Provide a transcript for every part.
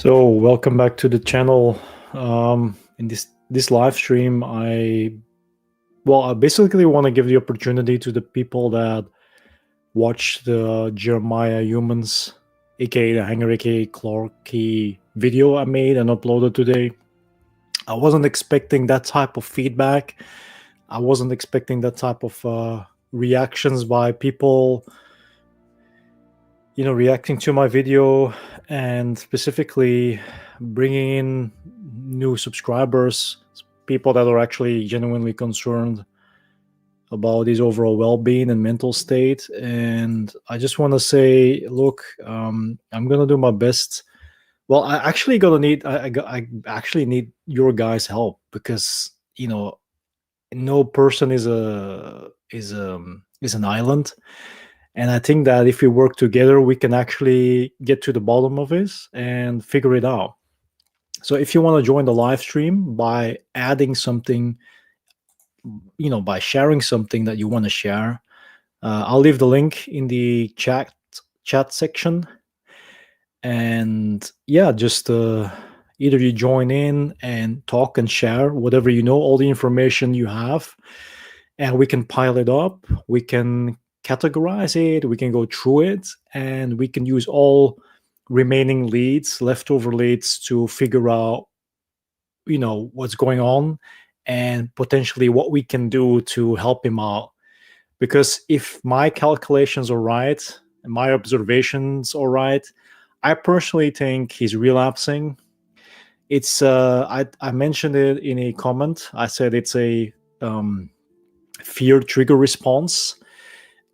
So welcome back to the channel. In this live stream, I basically want to give the opportunity to the people that watch the Jeremiah Youmans, aka the Hangar, aka Clarky video I made and uploaded today. I wasn't expecting that type of feedback. I wasn't expecting that type of reactions by people, reacting to my video and specifically bringing in new subscribers, people that are actually genuinely concerned about his overall well-being and mental state. And I just want to say, look, I'm gonna do my best. Well, I actually gonna need I actually need your guys' help because no person is an island. And I think that if we work together, we can actually get to the bottom of this and figure it out. So if you want to join the live stream by adding something, by sharing something that you want to share, I'll leave the link in the chat section. And yeah, just either you join in and talk and share whatever all the information you have, and we can pile it up. We can categorize it, we can go through it, and we can use all remaining leads, leftover leads, to figure out what's going on and potentially what we can do to help him out. Because if my calculations are right and my observations are right, I personally think he's relapsing. It's I mentioned it in a comment. I said it's a fear trigger response.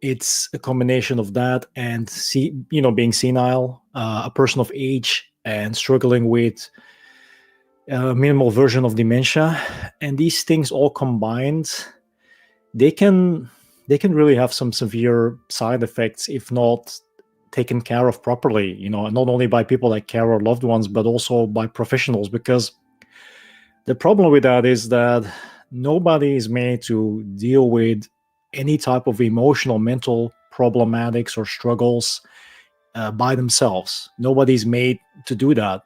It's a combination of that and being senile, a person of age, and struggling with a minimal version of dementia. And these things all combined, they can really have some severe side effects if not taken care of properly, not only by people that care or loved ones, but also by professionals. Because the problem with that is that nobody is made to deal with any type of emotional, mental problematics or struggles by themselves. Nobody's made to do that.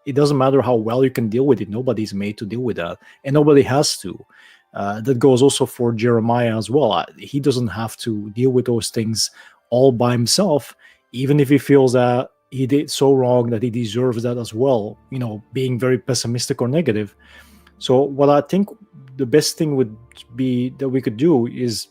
It doesn't matter how well you can deal with it. Nobody's made to deal with that, and nobody has to. That goes also for Jeremiah as well. He doesn't have to deal with those things all by himself, even if he feels that he did so wrong that he deserves that as well, being very pessimistic or negative. So what I think the best thing would be that we could do is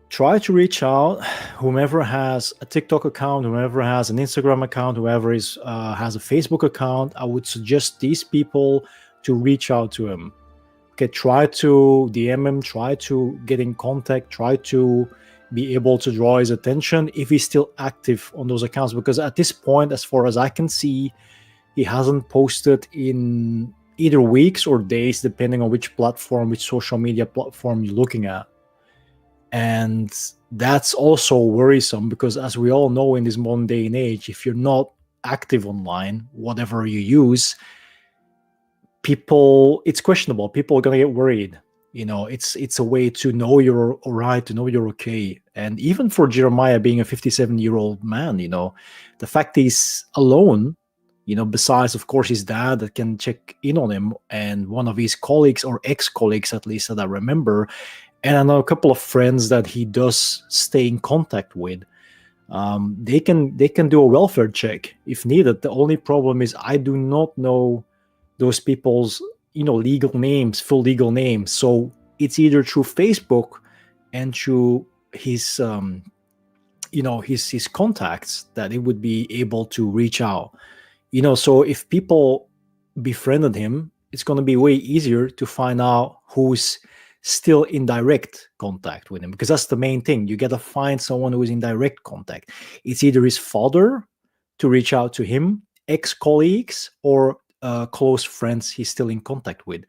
try to reach out whomever has a TikTok account, whoever has an Instagram account, whoever has a Facebook account. I would suggest these people to reach out to him. Okay, try to DM him, try to get in contact, try to be able to draw his attention if he's still active on those accounts. Because at this point, as far as I can see, he hasn't posted in either weeks or days, depending on which platform, which social media platform you're looking at. And that's also worrisome because, as we all know, in this modern day and age, if you're not active online, whatever you use, it's questionable. People are going to get worried. It's a way to know you're all right, to know you're okay. And even for Jeremiah, being a 57-year-old man, the fact he's alone, besides, of course, his dad that can check in on him, and one of his colleagues, or ex-colleagues at least, that I remember, and I know a couple of friends that he does stay in contact with. They can do a welfare check if needed. The only problem is I do not know those people's legal names, full legal names. So it's either through Facebook and through his his contacts that it would be able to reach out. So if people befriended him, it's going to be way easier to find out who's still in direct contact with him, because that's the main thing. You got to find someone who is in direct contact. It's either his father to reach out to him, ex-colleagues, or close friends he's still in contact with.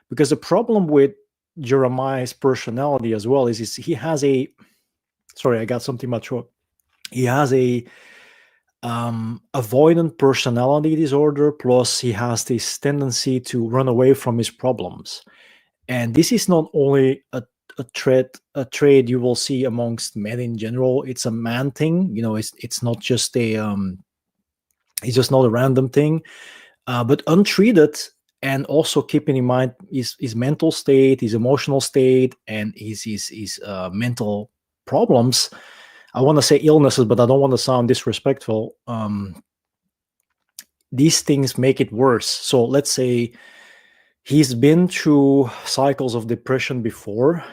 Because the problem with Jeremiah's personality as well is he has a, sorry, I got something in my throat. He has a avoidant personality disorder, plus he has this tendency to run away from his problems. And this is not only a trait you will see amongst men in general. It's a man thing. It's not just a It's just not a random thing. But untreated, and also keeping in mind his mental state, his emotional state, and his mental problems. I want to say illnesses, but I don't want to sound disrespectful. These things make it worse. So let's say he's been through cycles of depression before,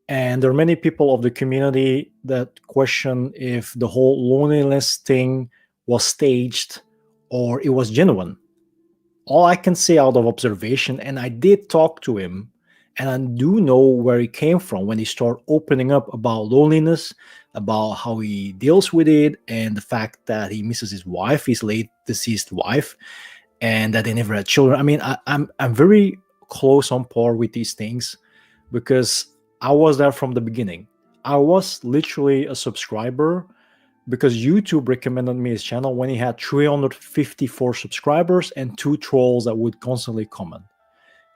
and there are many people of the community that question if the whole loneliness thing was staged or it was genuine. All I can say out of observation, and I did talk to him, and I do know where he came from when he started opening up about loneliness, about how he deals with it, and the fact that he misses his wife, his late deceased wife, and that they never had children. I mean, I'm very close on par with these things because I was there from the beginning. I was literally a subscriber because YouTube recommended me his channel when he had 354 subscribers and 2 trolls that would constantly comment.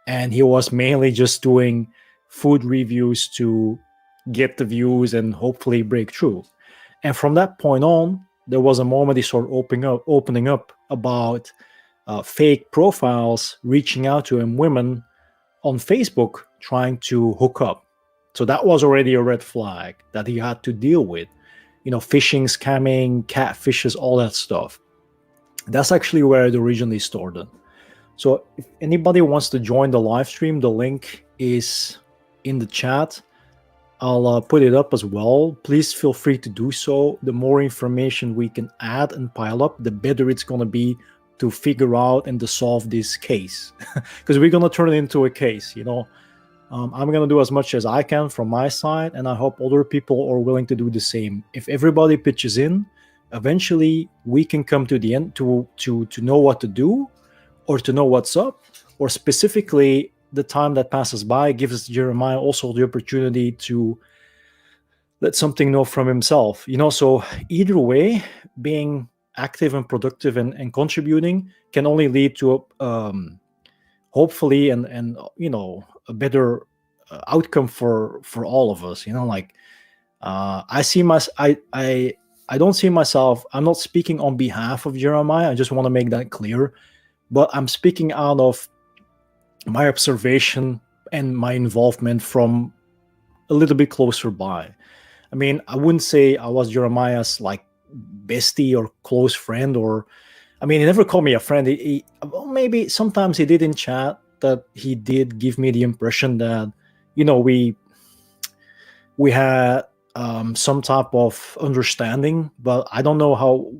And he was mainly just doing food reviews to get the views and hopefully break through. And from that point on, there was a moment he started opening up about fake profiles reaching out to him, women on Facebook trying to hook up. So that was already a red flag that he had to deal with. You know, phishing, scamming, catfishes, all that stuff. That's actually where it originally started. So if anybody wants to join the live stream, the link is in the chat. I'll put it up as well. Please feel free to do so. The more information we can add and pile up, the better it's going to be to figure out and to solve this case. Because we're going to turn it into a case, you know. I'm going to do as much as I can from my side, and I hope other people are willing to do the same. If everybody pitches in, eventually we can come to the end to know what to do or to know what's up, or specifically the time that passes by gives Jeremiah also the opportunity to let something know from himself. You know, so either way, being active and productive and contributing can only lead to hopefully and you know, a better outcome for all of us. You know, like I see my I don't see myself, I'm not speaking on behalf of Jeremiah, I just want to make that clear, but I'm speaking out of my observation and my involvement from a little bit closer by. I mean, I wouldn't say I was Jeremiah's like bestie or close friend, or I mean, he never called me a friend. Well, maybe sometimes he did in chat, that he did give me the impression that, you know, we had some type of understanding, but I don't know how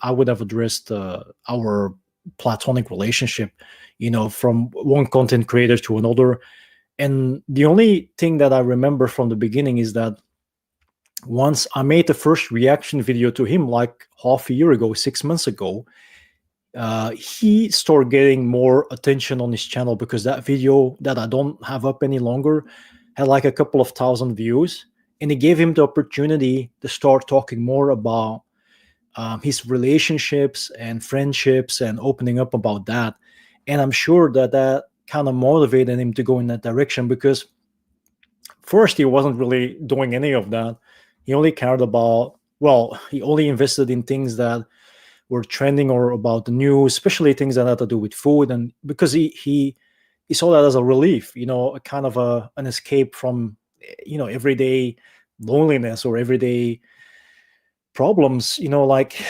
I would have addressed our platonic relationship, you know, from one content creator to another. And the only thing that I remember from the beginning is that once I made the first reaction video to him, like half a year ago, 6 months ago, he started getting more attention on his channel because that video that I don't have up any longer had like a couple of thousand views, and it gave him the opportunity to start talking more about his relationships and friendships and opening up about that. And I'm sure that that kind of motivated him to go in that direction, because first he wasn't really doing any of that. He only cared about, well, he only invested in things that were trending or about the news, especially things that had to do with food. And because he saw that as a relief, you know, a kind of an escape from, you know, everyday loneliness or everyday problems, you know, like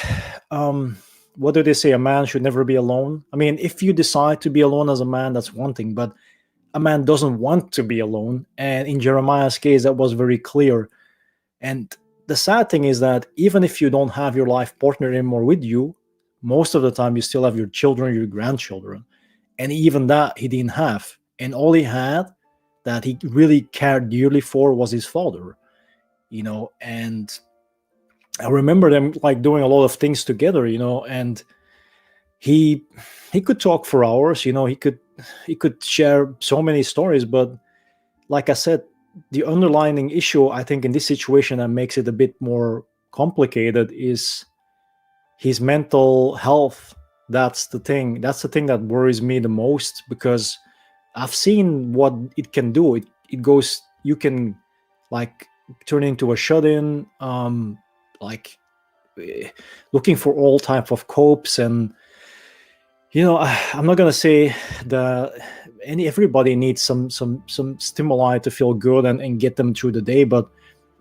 what do they say, a man should never be alone. I mean, if you decide to be alone as a man, that's one thing, but a man doesn't want to be alone, and in Jeremiah's case that was very clear. And the sad thing is that even if you don't have your life partner anymore with you, most of the time you still have your children, your grandchildren, and even that he didn't have. And all he had that he really cared dearly for was his father, you know. And I remember them like doing a lot of things together, you know, and he could talk for hours, you know, he could share so many stories. But like I said, the underlying issue, I think, in this situation that makes it a bit more complicated is his mental health. That's the thing that worries me the most, because I've seen what it can do. It goes, you can like turn into a shut-in, like looking for all type of copes. And I'm not gonna say that everybody needs some stimuli to feel good and get them through the day, but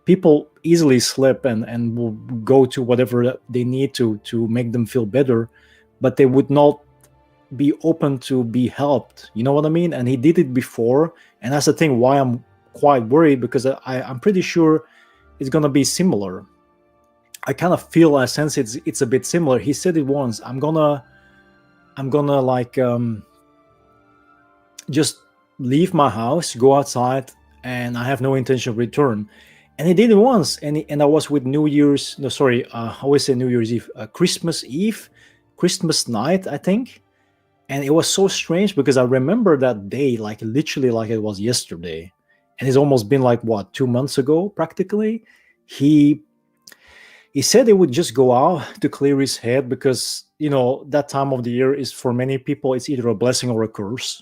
people easily slip and will go to whatever they need to make them feel better, but they would not be open to be helped. You know what I mean? And he did it before, and that's the thing why I'm quite worried, because I'm pretty sure it's gonna be similar. I kind of feel, I sense it's a bit similar. He said it once, I'm gonna like just leave my house, go outside, and I have no intention of return. And he did it once, and I was with New Year's. No, sorry, I always say New Year's Eve, Christmas Eve, Christmas night, I think. And it was so strange because I remember that day like literally like it was yesterday, and it's almost been like what, 2 months ago, practically. He said he would just go out to clear his head because that time of the year is, for many people, it's either a blessing or a curse.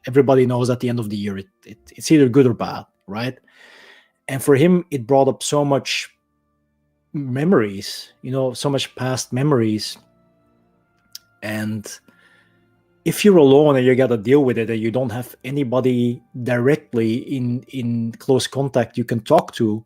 Everybody knows at the end of the year it's either good or bad, right? And for him, it brought up so much memories, so much past memories. And if you're alone and you got to deal with it and you don't have anybody directly in close contact you can talk to,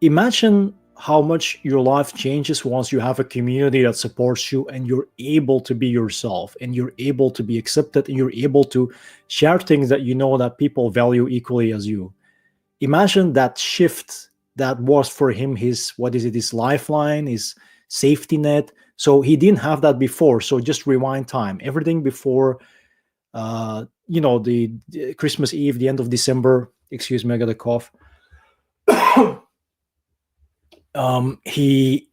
imagine how much your life changes once you have a community that supports you and you're able to be yourself and you're able to be accepted and you're able to share things that that people value equally as you. Imagine that shift that was for him his lifeline, his safety net. So he didn't have that before. So just rewind time. Everything before, the Christmas Eve, the end of December. Excuse me, I got a cough. He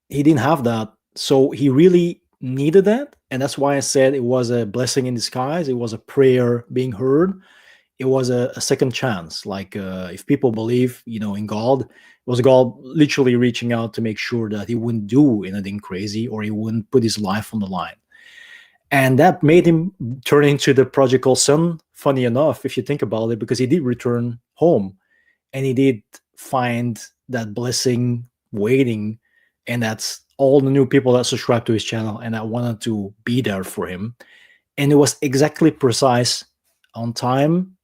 didn't have that. So he really needed that. And that's why I said it was a blessing in disguise. It was a prayer being heard. It was a second chance. Like if people believe, in God, it was God literally reaching out to make sure that he wouldn't do anything crazy or he wouldn't put his life on the line. And that made him turn into the prodigal son, funny enough, if you think about it, because he did return home and he did find that blessing waiting. And that's all the new people that subscribed to his channel and that wanted to be there for him. And it was exactly precise, on time,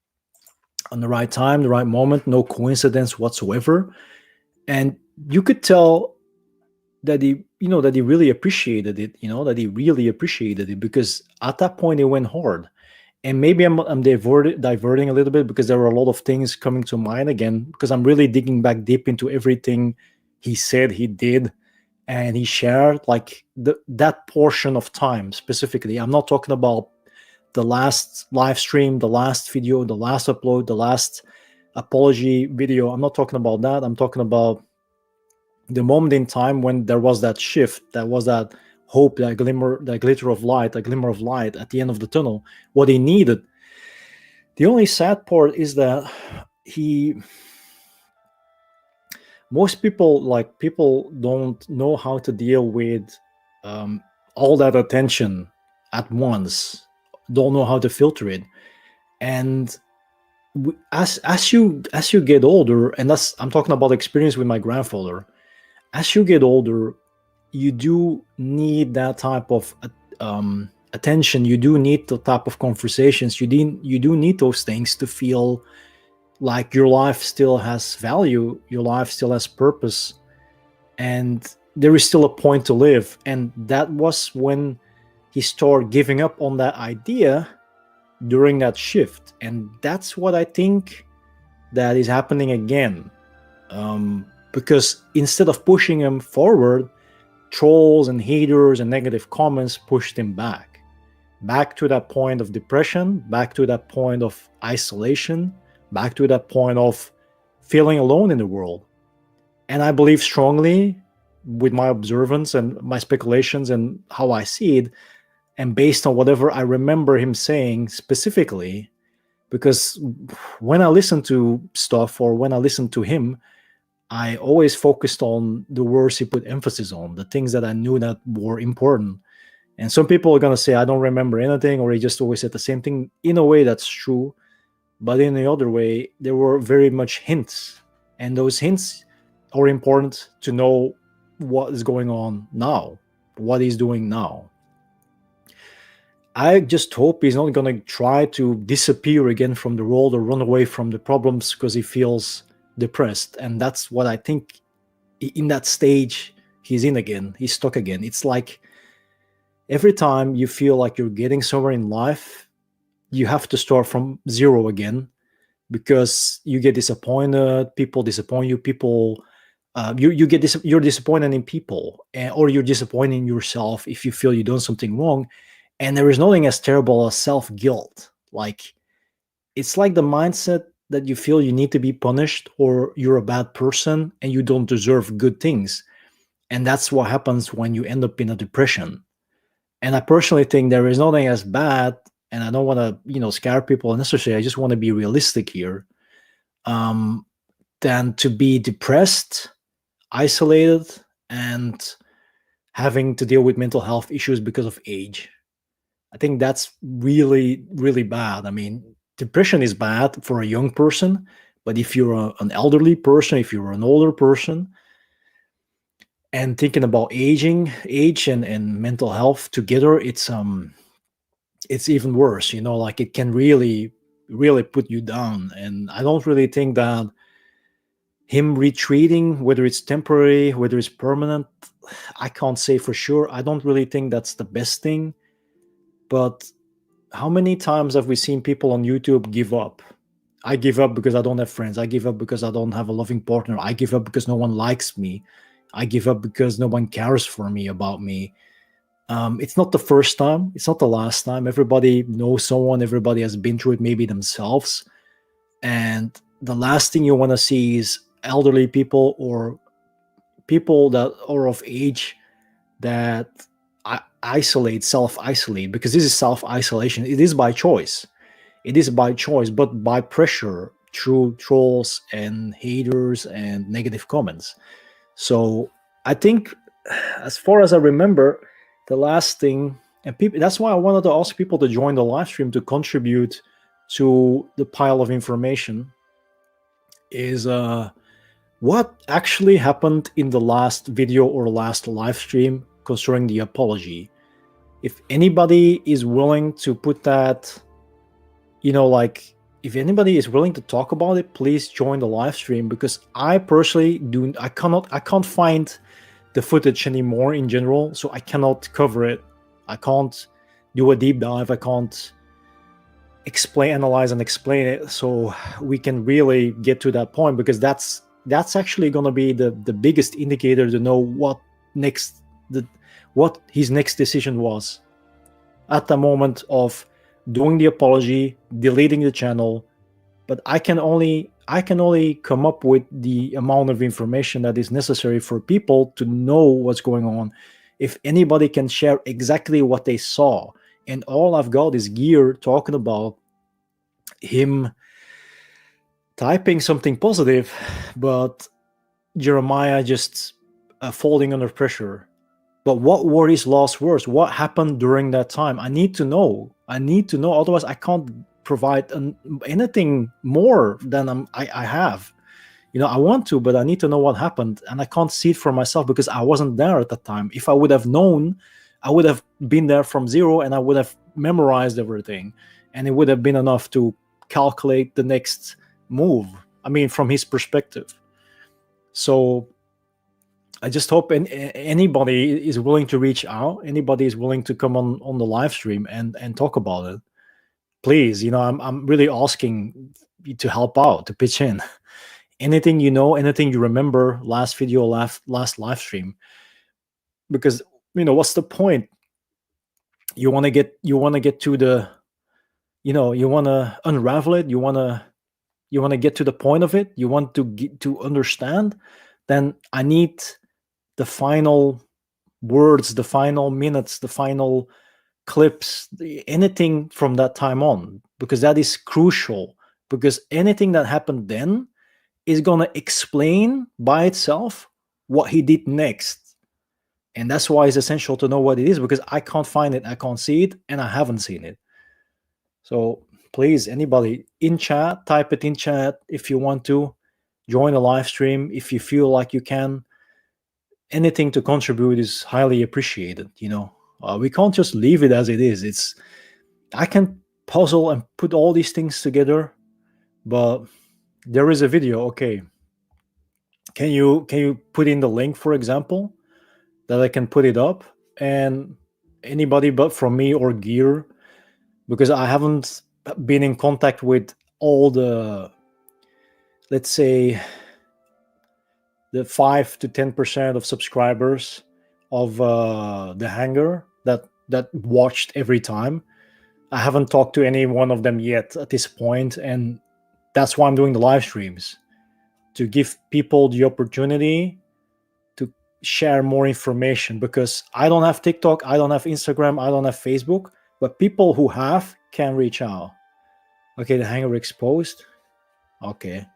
on the right time, the right moment, no coincidence whatsoever. And you could tell that he really appreciated it, because at that point it went hard. And maybe I'm diverting a little bit because there were a lot of things coming to mind again, because I'm really digging back deep into everything he said he did and he shared, like that portion of time specifically. I'm not talking about the last live stream, the last video, the last upload, the last apology video. I'm not talking about that. I'm talking about the moment in time when there was that shift, that was that hope, that glimmer, that glitter of light, a glimmer of light at the end of the tunnel, what he needed. The only sad part is that most people don't know how to deal with all that attention at once, don't know how to filter it. And as you get older, and I'm talking about experience with my grandfather, as you get older, you do need that type of attention. You do need the type of conversations. You do need those things to feel like your life still has value, your life still has purpose, and there is still a point to live. And that was when he started giving up on that idea during that shift. And that's what I think that is happening again, because instead of pushing him forward, trolls and haters and negative comments pushed him back to that point of depression, back to that point of isolation, back to that point of feeling alone in the world. And I believe strongly, with my observance and my speculations and how I see it, and based on whatever I remember him saying specifically, because when I listen to stuff or when I listen to him, I always focused on the words he put emphasis on, the things that I knew that were important. And some people are going to say, I don't remember anything, or he just always said the same thing. In a way, that's true. But in the other way, there were very much hints. And those hints are important to know what is going on now, what he's doing now. I just hope he's not going to try to disappear again from the world or run away from the problems because he feels depressed. And that's what I think in that stage he's in again. He's stuck again. It's like every time you feel like you're getting somewhere in life, you have to start from zero again because you get disappointed, people disappoint you, people you're disappointed in people, or you're disappointed in yourself if you feel you've done something wrong. And there is nothing as terrible as self-guilt. Like, it's like the mindset that you feel you need to be punished or you're a bad person and you don't deserve good things. And that's what happens when you end up in a depression. And I personally think there is nothing as bad, and I don't want to, scare people unnecessarily. I just want to be realistic here. Than to be depressed, isolated, and having to deal with mental health issues because of age. I think that's really, really bad. I mean, depression is bad for a young person, but if you're an elderly person, if you're an older person, and thinking about age and mental health together, it's even worse. Like, it can really, really put you down. And I don't really think that him retreating, whether it's temporary, whether it's permanent, I can't say for sure. I don't really think that's the best thing. But how many times have we seen people on YouTube give up? I give up because I don't have friends. I give up because I don't have a loving partner. I give up because no one likes me. I give up because no one cares for me, about me. It's not the first time. It's not the last time. Everybody knows someone. Everybody has been through it, maybe themselves. And the last thing you want to see is elderly people or people that are of age that self-isolate, because this is self-isolation. It is by choice. But by pressure through trolls and haters and negative comments. So I think, as far as I remember, the last thing, and people, that's why I wanted to ask people to join the live stream to contribute to the pile of information, is what actually happened in the last video or last live stream concerning the apology. If anybody is willing to put that, like, if anybody is willing to talk about it, please join the live stream, because I personally I can't find the footage anymore in general, so I cannot cover it. I can't do a deep dive. I can't analyze and explain it, so we can really get to that point, because that's actually going to be the biggest indicator to know what his next decision was at the moment of doing the apology, deleting the channel. But I can only come up with the amount of information that is necessary for people to know what's going on. If anybody can share exactly what they saw, and all I've got is gear talking about him typing something positive, but Jeremiah just folding under pressure. But what were his last words? What happened during that time? I need to know. Otherwise, I can't provide anything more than I have. I want to, but I need to know what happened, and I can't see it for myself because I wasn't there at the time. If I would have known, I would have been there from zero, and I would have memorized everything, and it would have been enough to calculate the next move. I mean, from his perspective. So I just hope anybody is willing to reach out. Anybody is willing to come on the live stream and talk about it. Please, I'm really asking you to help out, to pitch in. Anything anything you remember, last video, last live stream. Because what's the point? You want to get to the, you want to unravel it. You want to get to the point of it. You want to get to understand. Then I need the final words, the final minutes, the final clips, anything from that time on, because that is crucial. Because anything that happened then is going to explain by itself what he did next. And that's why it's essential to know what it is, because I can't find it, I can't see it, and I haven't seen it. So please, anybody in chat, type it in chat if you want to join the live stream, if you feel like you can. anything to contribute is highly appreciated. We can't just leave it as it is. I can puzzle and put all these things together, but there is a video. Okay, can you put in the link, for example, that I can put it up, and anybody but from me or Gear, because I haven't been in contact with all the, let's say, the 5 to 10% of subscribers of the Hangar that watched every time. I haven't talked to any one of them yet at this point, and that's why I'm doing the live streams, to give people the opportunity to share more information, because I don't have TikTok, I don't have Instagram, I don't have Facebook, but people who have can reach out. Okay, the Hangar exposed. Okay.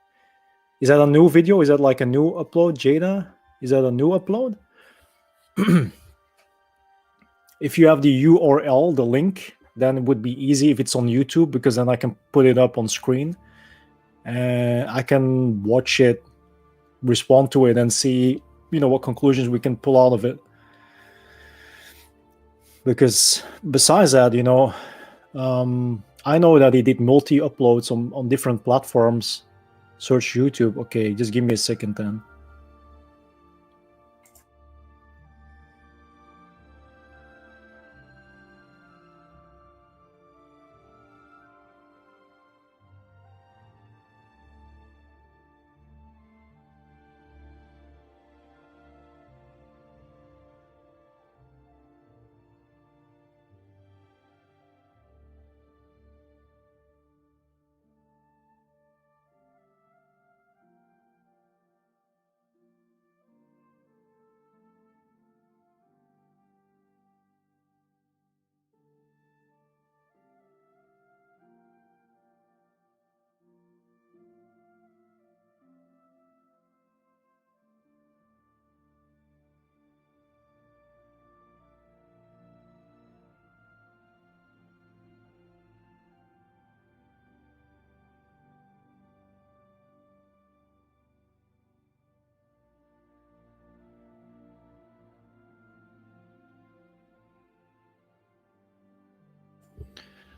Is that a new video? Is that like a new upload, Jada? Is that a new upload? If you have the URL, the link, then it would be easy if it's on YouTube, because then I can put it up on screen and I can watch it, respond to it, and see, what conclusions we can pull out of it. Because besides that, I know that he did multi-uploads on different platforms. Search YouTube. Okay, just give me a second then.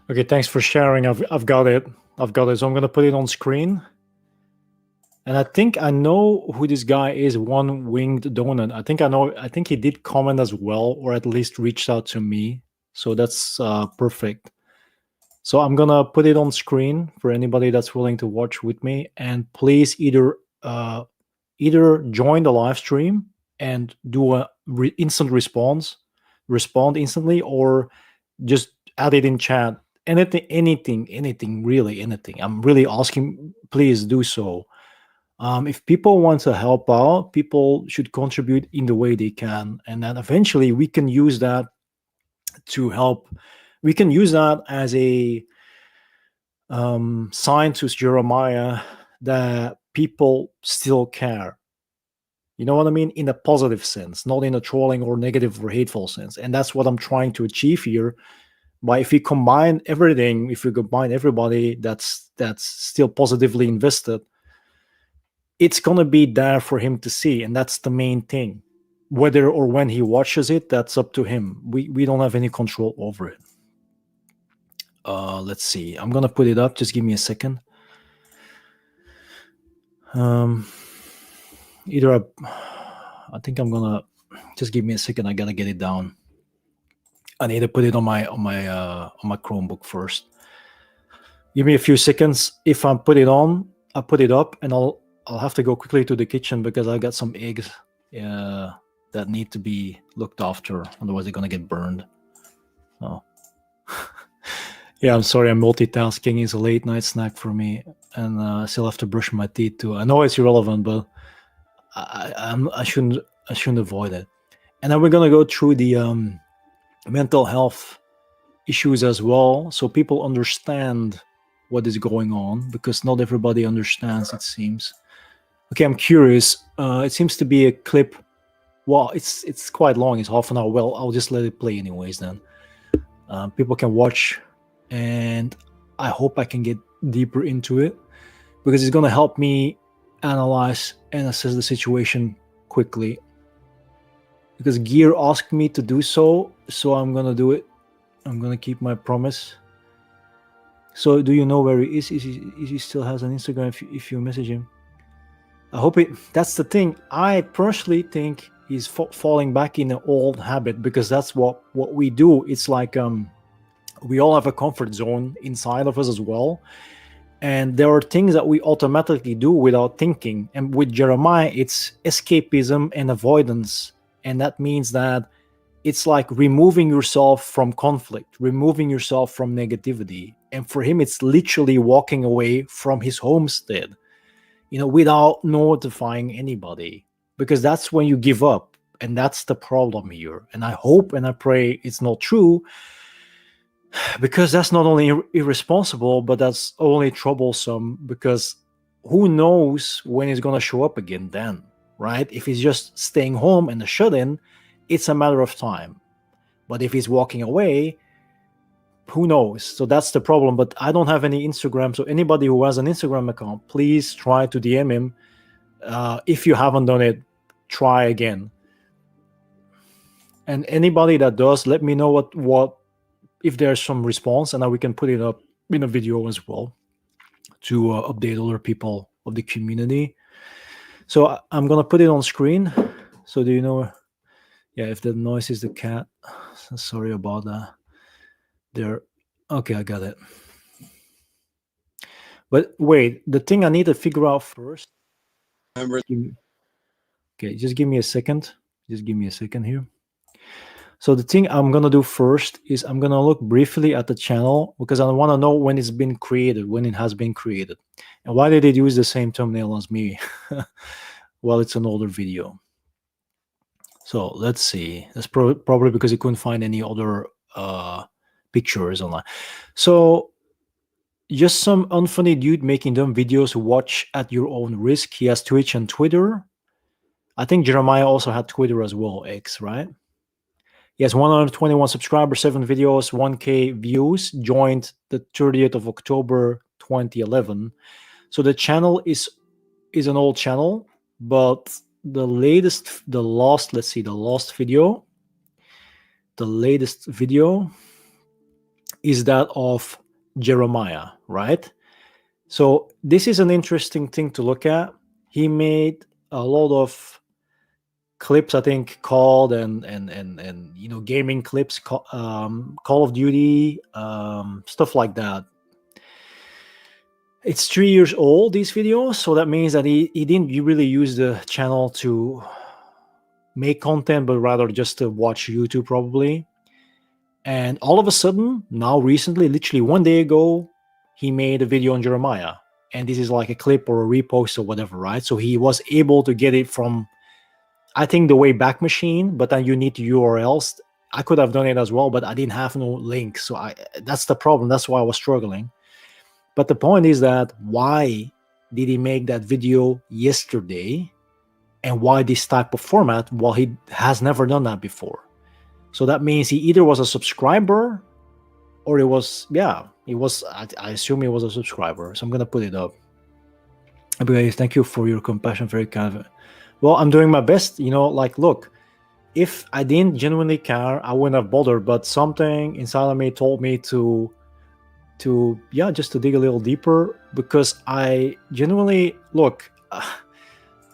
Okay, thanks for sharing. I've got it. So I'm gonna put it on screen. And I think I know who this guy is, One Winged Donut. I think he did comment as well, or at least reached out to me. So that's perfect. So I'm gonna put it on screen for anybody that's willing to watch with me. And please either join the live stream and do a instant respond instantly, or just add it in chat. Anything, really anything. I'm really asking, please do so. If people want to help out, people should contribute in the way they can, and then eventually we can use that to help. We can use that as a sign to Jeremiah that people still care. You know what I mean? In a positive sense, not in a trolling or negative or hateful sense. And that's what I'm trying to achieve here. But if we combine everything, if we combine everybody that's still positively invested, it's going to be there for him to see. And that's the main thing. Whether or when he watches it, that's up to him. We don't have any control over it. Let's see. I'm going to put it up. Just give me a second. I think I'm going to just give me a second. I got to get it down. I need to put it on my Chromebook first. Give me a few seconds. If I put it on, I'll put it up, and I'll have to go quickly to the kitchen because I got some eggs that need to be looked after. Otherwise, they're gonna get burned. Oh, yeah. I'm sorry. I'm multitasking. It's a late night snack for me, and I still have to brush my teeth too. I know it's irrelevant, but I shouldn't avoid it. And then we're gonna go through the mental health issues as well, so people understand what is going on, because not everybody understands, it seems. Okay, I'm curious. It seems to be a clip. Well, it's quite long. It's half an hour. Well, I'll just let it play anyways then. People can watch, and I hope I can get deeper into it, because it's going to help me analyze and assess the situation quickly. because Gear asked me to do so, so I'm gonna do it. I'm gonna keep my promise. So, do you know where he is? Is he still has an Instagram? If you message him, I hope it. That's the thing. I personally think he's falling back in an old habit, because that's what we do. It's like we all have a comfort zone inside of us as well, and there are things that we automatically do without thinking. And with Jeremiah, it's escapism and avoidance, and that means that it's like removing yourself from conflict, removing yourself from negativity. And for him, it's literally walking away from his homestead, without notifying anybody, because that's when you give up. And that's the problem here. And I hope and I pray it's not true, because that's not only irresponsible, but that's only troublesome, because who knows when he's going to show up again then, right? If he's just staying home and a shut-in, it's a matter of time. But if he's walking away, who knows? So that's the problem. But I don't have any Instagram, so anybody who has an Instagram account, please try to DM him. If you haven't done it, try again. And anybody that does, let me know what if there's some response, and then we can put it up in a video as well to update other people of the community. So I'm gonna put it on screen. So do you know? Yeah, if the noise is the cat, sorry about that. There. Okay, I got it. But wait, the thing I need to figure out first. Okay, just give me a second. Just give me a second here. So the thing I'm gonna do first is I'm gonna look briefly at the channel, because I want to know when it's been created, when it has been created, and why did it use the same thumbnail as me? Well, it's an older video. So let's see. That's probably because he couldn't find any other pictures online. So just some unfunny dude making dumb videos. Watch at your own risk. He has Twitch and Twitter. I think Jeremiah also had Twitter as well, X, right? He has 121 subscribers, 7 videos, 1K views. Joined the 30th of October 2011. So the channel is an old channel, but the latest video is that of Jeremiah, right? So this is an interesting thing to look at. He made a lot of clips, I think, called and gaming clips, Call of Duty, stuff like that. It's 3 years old, these videos, so that means that he didn't really use the channel to make content, but rather just to watch YouTube probably. And all of a sudden, now recently, literally 1 day ago, he made a video on Jeremiah. And this is like a clip or a repost or whatever, right? So he was able to get it from, I think, the Wayback Machine, but then you need the URLs. I could have done it as well, but I didn't have no link. So that's the problem. That's why I was struggling. But the point is that why did he make that video yesterday? And why this type of format? Well, he has never done that before. So that means he either was a subscriber or I assume he was a subscriber. So I'm going to put it up. Anyway, thank you for your compassion. Very kind of. Well, I'm doing my best. Look, if I didn't genuinely care, I wouldn't have bothered. But something inside of me told me to just to dig a little deeper, because I genuinely, look,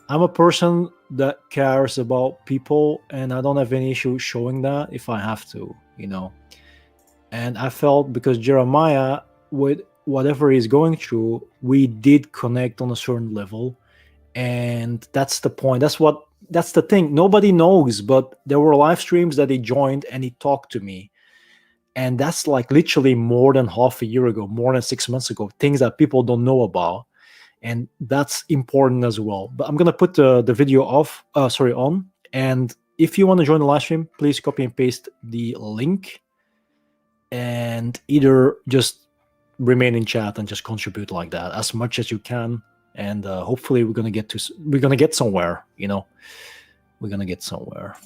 I'm a person that cares about people, and I don't have any issue showing that if I have to, And I felt, because Jeremiah, with whatever he's going through, we did connect on a certain level. And that's the point. That's the thing. Nobody knows, but there were live streams that he joined and he talked to me. And that's like literally more than half a year ago, more than 6 months ago, things that people don't know about. And that's important as well. But I'm going to put the video on. And if you want to join the live stream, please copy and paste the link. And either just remain in chat and just contribute like that as much as you can. And hopefully we're going to get somewhere, We're going to get somewhere.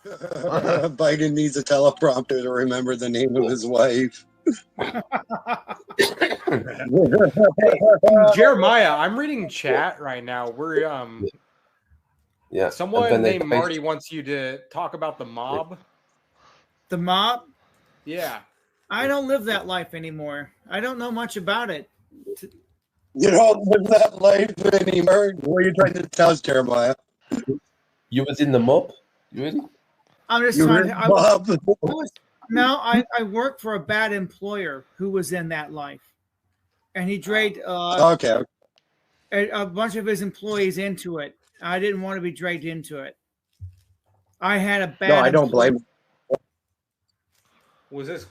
Biden needs a teleprompter to remember the name of his wife. Jeremiah, I'm reading chat right now. Yeah. Someone named Marty wants you to talk about the mob. The mob? Yeah. I don't live that life anymore. I don't know much about it. You don't live that life anymore. What are you trying to tell us, Jeremiah? You was in the mob? You really? I'm just You trying were to. mob. I work for a bad employer who was in that life, and he dragged Okay. a bunch of his employees into it. I didn't want to be dragged into it. I had a bad. No, I don't blame him. Was this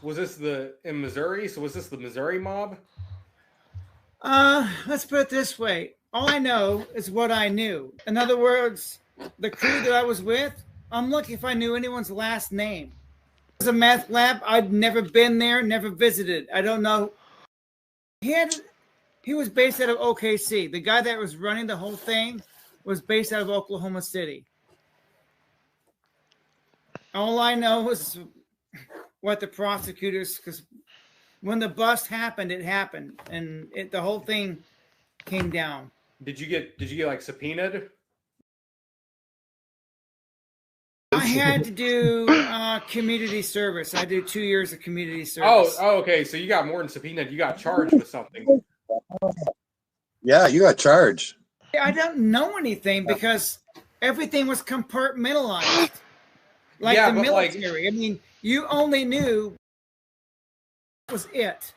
in Missouri? So was this the Missouri mob? Let's put it this way. All I know is what I knew. In other words, the crew that I was with, I'm lucky if I knew anyone's last name. It was a meth lab. I'd never been there, never visited. I don't know. He was based out of OKC. The guy that was running the whole thing was based out of Oklahoma City. All I know is what the prosecutors, because when the bust happened, it happened, and the whole thing came down. Did you get like subpoenaed? I had to do community service. I did 2 years of community service. Oh, okay. So you got more than subpoenaed. You got charged with something. Yeah, you got charged. I don't know anything because everything was compartmentalized. Like the military. I mean, you only knew was it.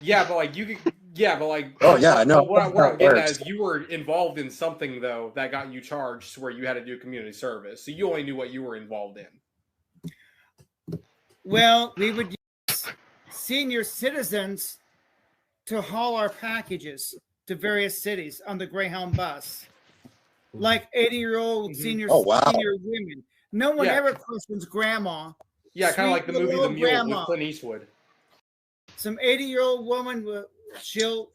Yeah, but like you could. Yeah, but like. Oh yeah, I know. What I'm getting at is you were involved in something though that got you charged, where you had to do community service. So you only knew what you were involved in. Well, we would use senior citizens to haul our packages to various cities on the Greyhound bus, like 80-year-old senior women. No one ever questions grandma. Yeah, kind of like the movie The Mule with Clint Eastwood. Some 80-year-old woman, she'll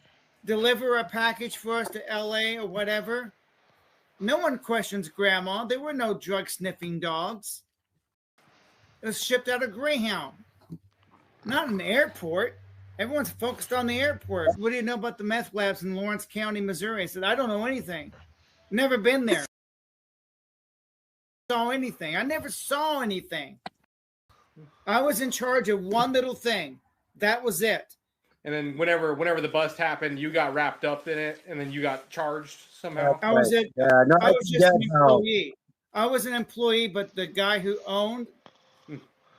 deliver a package for us to LA or whatever. No one questions grandma. There were no drug-sniffing dogs. It was shipped out of Greyhound, not an airport. Everyone's focused on the airport. What do you know about the meth labs in Lawrence County, Missouri? I said, I don't know anything. Never been there. Saw anything. I never saw anything. I was in charge of one little thing. That was it. And then whenever the bust happened, you got wrapped up in it, and then you got charged somehow. I was just an employee. I was an employee, but the guy who owned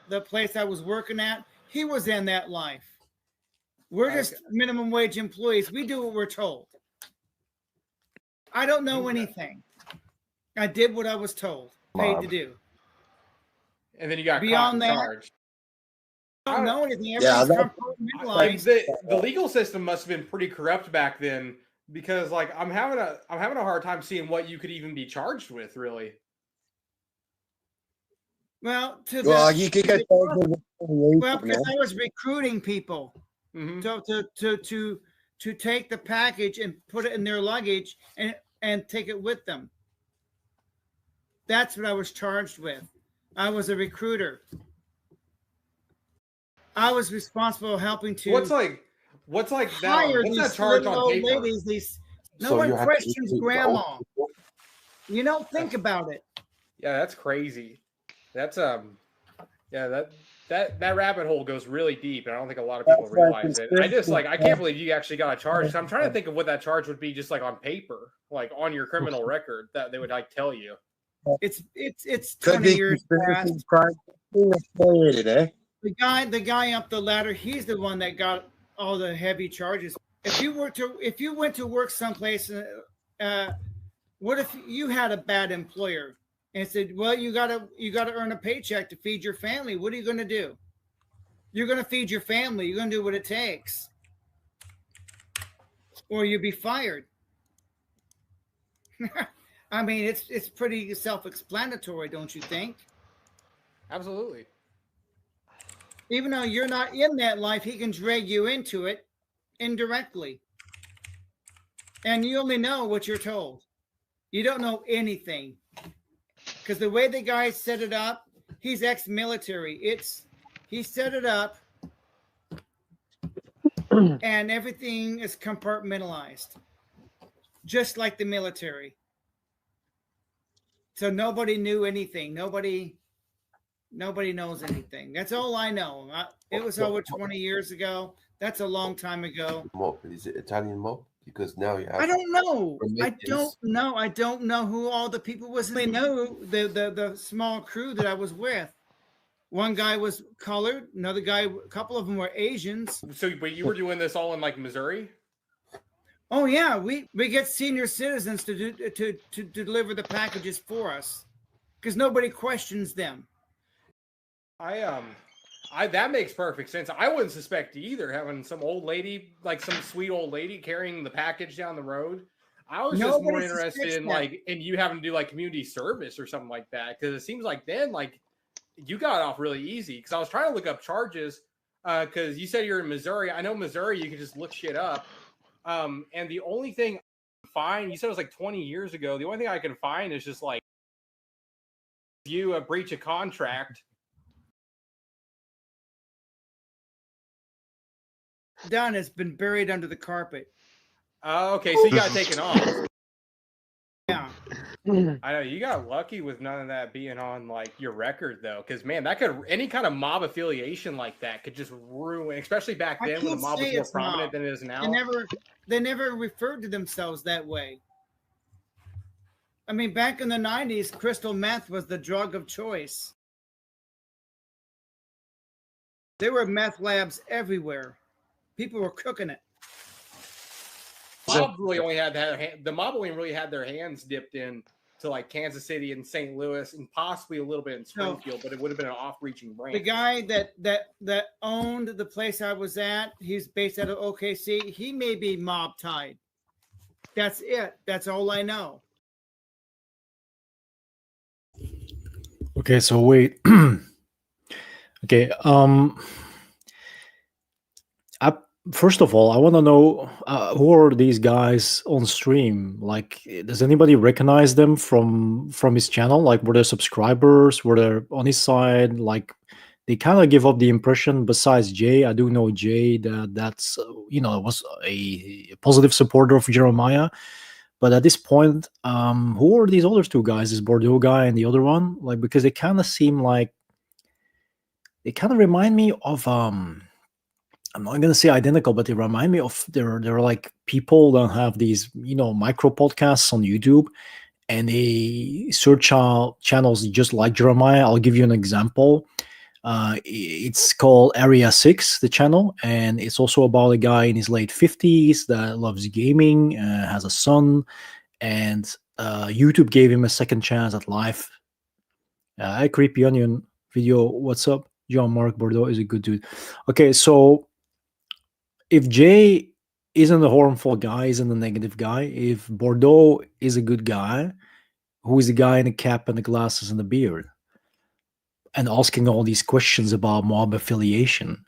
the place I was working at, he was in that life. We're just minimum wage employees. We do what we're told. I don't know anything. I did what I was told, paid to do. And then you got beyond that. Charged. I don't know anything. Like the legal system must have been pretty corrupt back then, because like I'm having a hard time seeing what you could even be charged with, really. Well, you could get because I was recruiting people to take the package and put it in their luggage and take it with them. That's what I was charged with. I was a recruiter. I was responsible for helping to. What's that charge on paper? Ladies, no one questions grandma. You don't think about it. Yeah, that's crazy. That's that rabbit hole goes really deep, and I don't think a lot of people realize it. I can't believe you actually got a charge. I'm trying to think of what that charge would be, just like on paper, like on your criminal record, that they would like tell you. It's 20 years past. The guy up the ladder, he's the one that got all the heavy charges. If you went to work someplace, what if you had a bad employer and said, well, you gotta earn a paycheck to feed your family? What are you gonna do? You're gonna feed your family. You're gonna do what it takes, or you'll be fired. I mean, it's pretty self-explanatory, don't you think? Absolutely. Even though you're not in that life, he can drag you into it indirectly. And you only know what you're told. You don't know anything. Because the way the guy set it up, he's ex-military. He set it up and everything is compartmentalized. Just like the military. So nobody knew anything. Nobody knows anything. That's all I know. It was over 20 years ago. That's a long time ago. Mob? Is it Italian mob? Because now you have. I don't know. Romanians. I don't know who all the people was. They know the small crew that I was with. One guy was colored. Another guy, a couple of them were Asians. So, but you were doing this all in like Missouri? Oh yeah, we get senior citizens to deliver the packages for us because nobody questions them. That makes perfect sense. I wouldn't suspect either, having some old lady, like some sweet old lady carrying the package down the road. I was just more interested in like, and you having to do like community service or something like that. Cause it seems like then like you got off really easy. Cause I was trying to look up charges. Cause you said you're in Missouri. I know Missouri, you can just look shit up. And the only thing I can find, you said it was like 20 years ago. The only thing I can find is just like you a breach of contract. Done. It's been buried under the carpet. Okay, so you got taken off. Yeah. I know you got lucky with none of that being on like your record though, because man, that could any kind of mob affiliation like that could just ruin, especially back then when the mob was more prominent than it is now. They never referred to themselves that way. I mean, back in the 90s, crystal meth was the drug of choice. There were meth labs everywhere. People were cooking it. The mob really had their hands dipped in to like Kansas City and St. Louis and possibly a little bit in Springfield, but it would have been an off-reaching branch. The guy that owned the place I was at, he's based out of OKC. He may be mob tied. That's it. That's all I know. Okay, so wait. Okay, first of all, I want to know who are these guys on stream? Like, does anybody recognize them from his channel? Like, were they subscribers? Were they on his side? Like, they kind of give up the impression. Besides Jay, I do know Jay that's was a positive supporter of Jeremiah. But at this point, who are these other two guys? This Bordeaux guy and the other one? Like, because they kind of seem like they kind of remind me of I'm not gonna say identical, but they remind me of they're like people that have these micro podcasts on YouTube, and they search out channels just like Jeremiah. I'll give you an example. It's called Area 6, the channel, and it's also about a guy in his late 50s that loves gaming, has a son, and YouTube gave him a second chance at life. Hi, Creepy Onion video. What's up? Jean-Marc Bordeaux is a good dude. Okay, so if Jay isn't a harmful guy, isn't a negative guy, if Bordeaux is a good guy, who is the guy in the cap and the glasses and the beard, and asking all these questions about mob affiliation?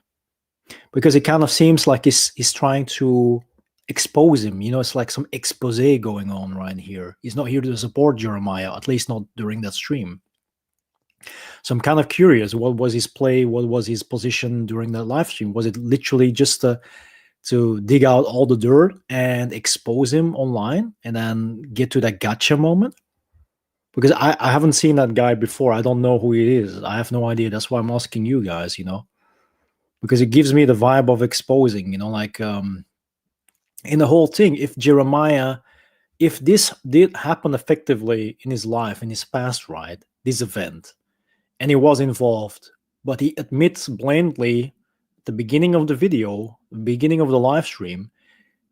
Because it kind of seems like he's trying to expose him. It's like some expose going on right here. He's not here to support Jeremiah, at least not during that stream. So I'm kind of curious, what was his play? What was his position during that live stream? Was it literally just to dig out all the dirt and expose him online and then get to that gotcha moment? Because I haven't seen that guy before. I don't know who he is. I have no idea. That's why I'm asking you guys, because it gives me the vibe of exposing, like in the whole thing. If Jeremiah, if this did happen effectively in his life, in his past, right, this event, and he was involved, but he admits blatantly at the beginning of the video, the beginning of the live stream,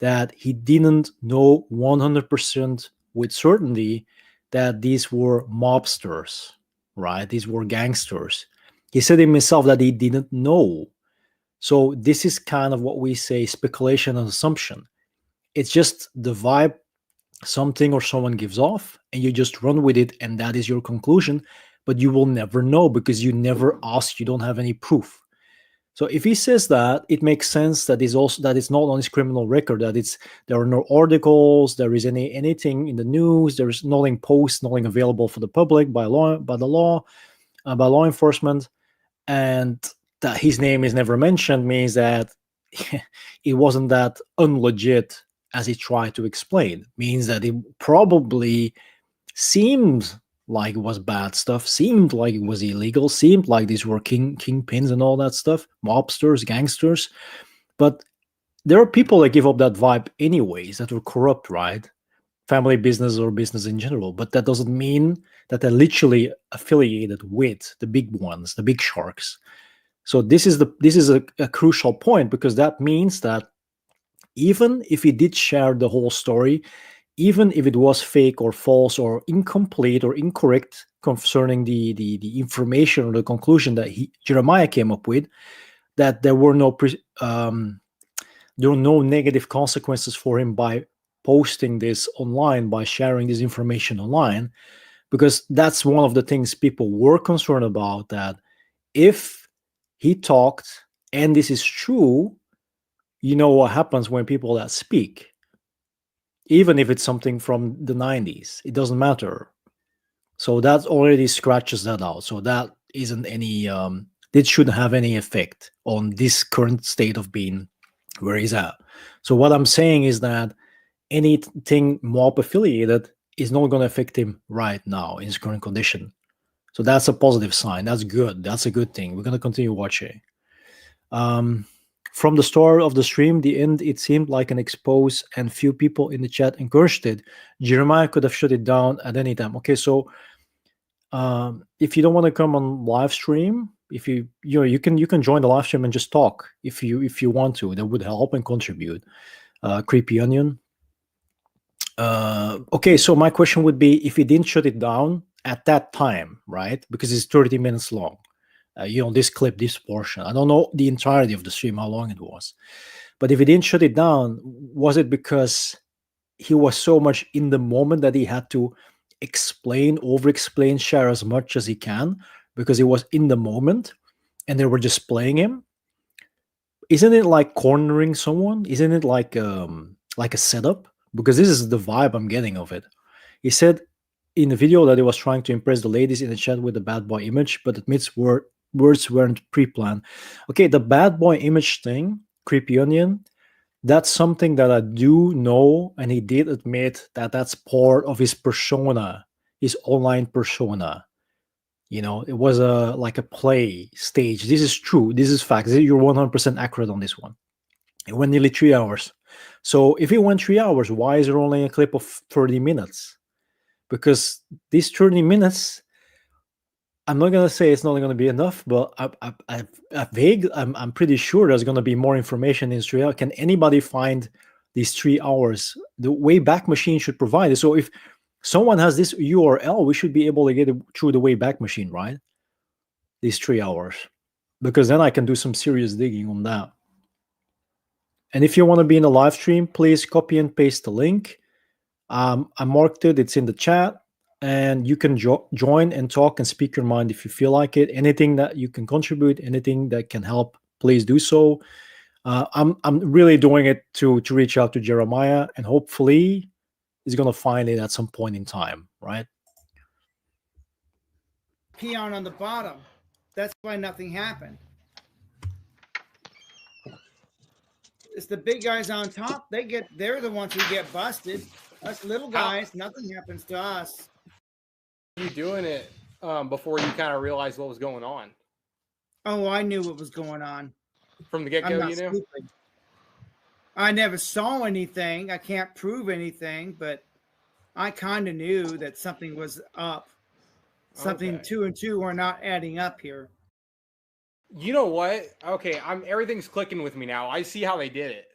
that he didn't know 100% with certainty that these were mobsters, right? These were gangsters. He said himself that he didn't know. So this is kind of what we say speculation and assumption. It's just the vibe something or someone gives off, and you just run with it, and that is your conclusion. But you will never know because you never asked. You don't have any proof. So if he says that, it makes sense that it's not on his criminal record, that there are no articles, there is anything in the news, there is nothing posted, nothing available for the public by law enforcement, and that his name is never mentioned means that it wasn't that unlegit as he tried to explain. Means that it probably seems like it was bad stuff, seemed like it was illegal, seemed like these were kingpins and all that stuff, mobsters, gangsters. But there are people that give up that vibe anyways, that were corrupt, right? Family business or business in general. But that doesn't mean that they're literally affiliated with the big ones, the big sharks. So this is a crucial point, because that means that even if he did share the whole story, even if it was fake or false or incomplete or incorrect concerning the information or the conclusion that Jeremiah came up with, that there were no negative consequences for him by posting this online, by sharing this information online, because that's one of the things people were concerned about, that if he talked and this is true, you know what happens when people that speak, even if it's something from the 90s, it doesn't matter. So that already scratches that out. So that isn't any it shouldn't have any effect on this current state of being where he's at. So what I'm saying is that anything mob affiliated is not going to affect him right now in his current condition. So that's a positive sign. That's good. That's a good thing. We're going to continue watching. From the start of the stream, the end, it seemed like an expose, and few people in the chat encouraged it. Jeremiah could have shut it down at any time. Okay, so if you don't want to come on live stream, if you can join the live stream and just talk if you want to. That would help and contribute. Creepy Onion. Okay, so my question would be, if he didn't shut it down at that time, right? Because it's 30 minutes long. This clip, this portion. I don't know the entirety of the stream, how long it was. But if he didn't shut it down, was it because he was so much in the moment that he had to over-explain, share as much as he can, because he was in the moment and they were just playing him? Isn't it like cornering someone? Isn't it like a setup? Because this is the vibe I'm getting of it. He said in the video that he was trying to impress the ladies in the chat with the bad boy image, but admits words weren't pre-planned. Okay, the bad boy image thing, Creepy Onion, that's something that I do know, and he did admit that that's part of his persona, his online persona. It was like a play stage. This is true. This is fact. You're 100% accurate on this one. It went nearly 3 hours. So if it went 3 hours, why is there only a clip of 30 minutes? Because these 30 minutes, I'm not going to say it's not going to be enough, but I'm pretty sure there's going to be more information in this 3 hours. Can anybody find these 3 hours? The Wayback Machine should provide it. So if someone has this URL, we should be able to get it through the Wayback Machine, right? These 3 hours. Because then I can do some serious digging on that. And if you want to be in the live stream, please copy and paste the link. I marked it. It's in the chat. And you can join and talk and speak your mind if you feel like it. Anything that you can contribute, anything that can help, please do so. I'm really doing it to reach out to Jeremiah, and hopefully he's going to find it at some point in time, right? Peon on the bottom. That's why nothing happened. It's the big guys on top. They're the ones who get busted. Us little guys, nothing happens to us. You doing it before you kind of realized what was going on? Oh, I knew what was going on From the get-go, you knew? Stupid. I never saw anything. I can't prove anything, but I kind of knew that something was up. Something Okay. 2 and 2 are not adding up here. You know what? Okay, everything's clicking with me now. I see how they did it.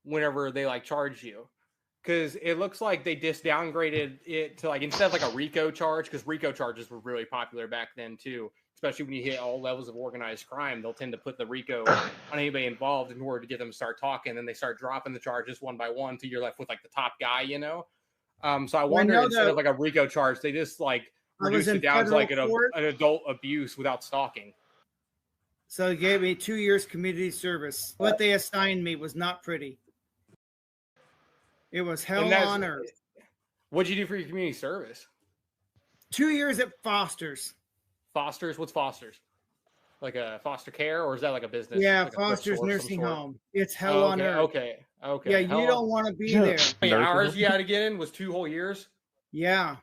Whenever they charge you. Because it looks like they just downgraded it to instead of a RICO charge, because RICO charges were really popular back then too, especially when you hit all levels of organized crime. They'll tend to put the RICO on anybody involved in order to get them to start talking. Then they start dropping the charges one by one till you're left with the top guy, So I wonder, instead of a RICO charge, they just reduced it down to an adult abuse without stalking. So they gave me 2 years community service. What they assigned me was not pretty. It was hell on earth. What'd you do for your community service? 2 years at Foster's. Foster's? What's Foster's? Like a foster care, or is that a business? Yeah, Foster's nursing home. It's hell on earth. Okay. Yeah, you don't want to be there. How many hours you had to get in? Was 2 whole years? Yeah.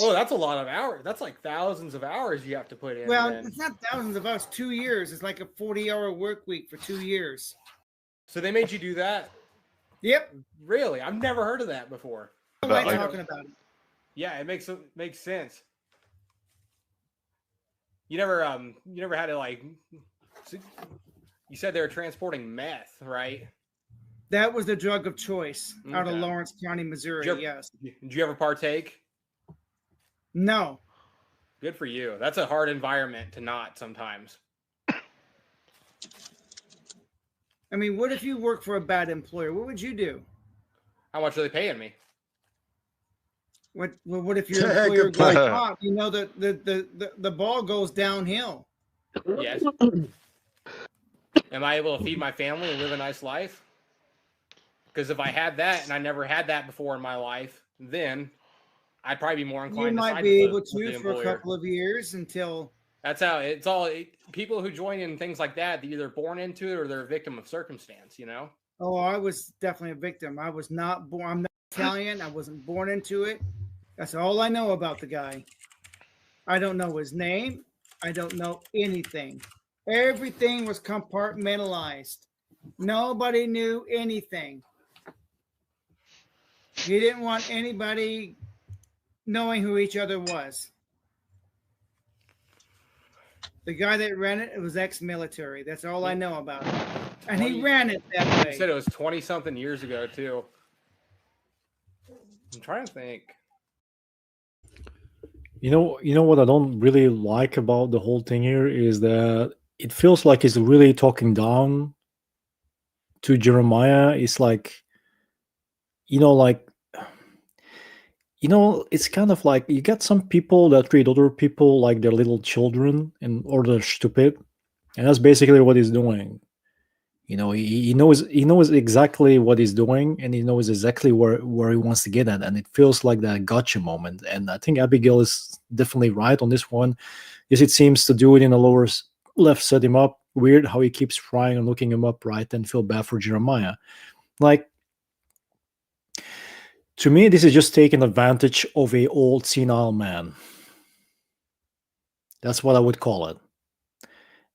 Oh, that's a lot of hours. That's like thousands of hours you have to put in. Well, then. it's not thousands of hours. 2 years. It's like a 40-hour work week for 2 years. So they made you do that? Yep. Really? I've never heard of that before. What am I talking about? Yeah, it makes sense. You never had to like. You said they were transporting meth, right? That was the drug of choice out of Okay. Lawrence County, Missouri. Yes. Did you ever partake? No. Good for you. That's a hard environment to not sometimes. I mean, what if you work for a bad employer? What would you do? How much are they paying me? What if your Yeah, employer good goes point. off? You know the ball goes downhill. Yes. Am I able to feed my family and live a nice life? Because if I had that and I never had that before in my life, then I'd probably be more inclined You to might side be with able the to for a employer. couple of years until. That's how it's all. People who join in things like that, they're either born into it or they're a victim of circumstance. You know. Oh, I was definitely a victim. I was not born. I'm not Italian. I wasn't born into it. That's all I know about the guy. I don't know his name. I don't know anything. Everything was compartmentalized. Nobody knew anything. He didn't want anybody knowing who each other was. The guy that ran it was ex-military. That's all I know about it. And he ran it that way. You said it was 20-something years ago too. I'm trying to think. You know what I don't really like about the whole thing here is that it feels like he's really talking down to Jeremiah. It's like, it's kind of like you got some people that treat other people like they're little children or they're stupid, and that's basically what he's doing. He knows exactly what he's doing, and he knows exactly where he wants to get at, and it feels like that gotcha moment. And I think Abigail is definitely right on this one. Yes, it seems to do it in the lower left, set him up. Weird how he keeps trying and looking him up right, and feel bad for Jeremiah. Like, to me, this is just taking advantage of a old senile man. That's what I would call it.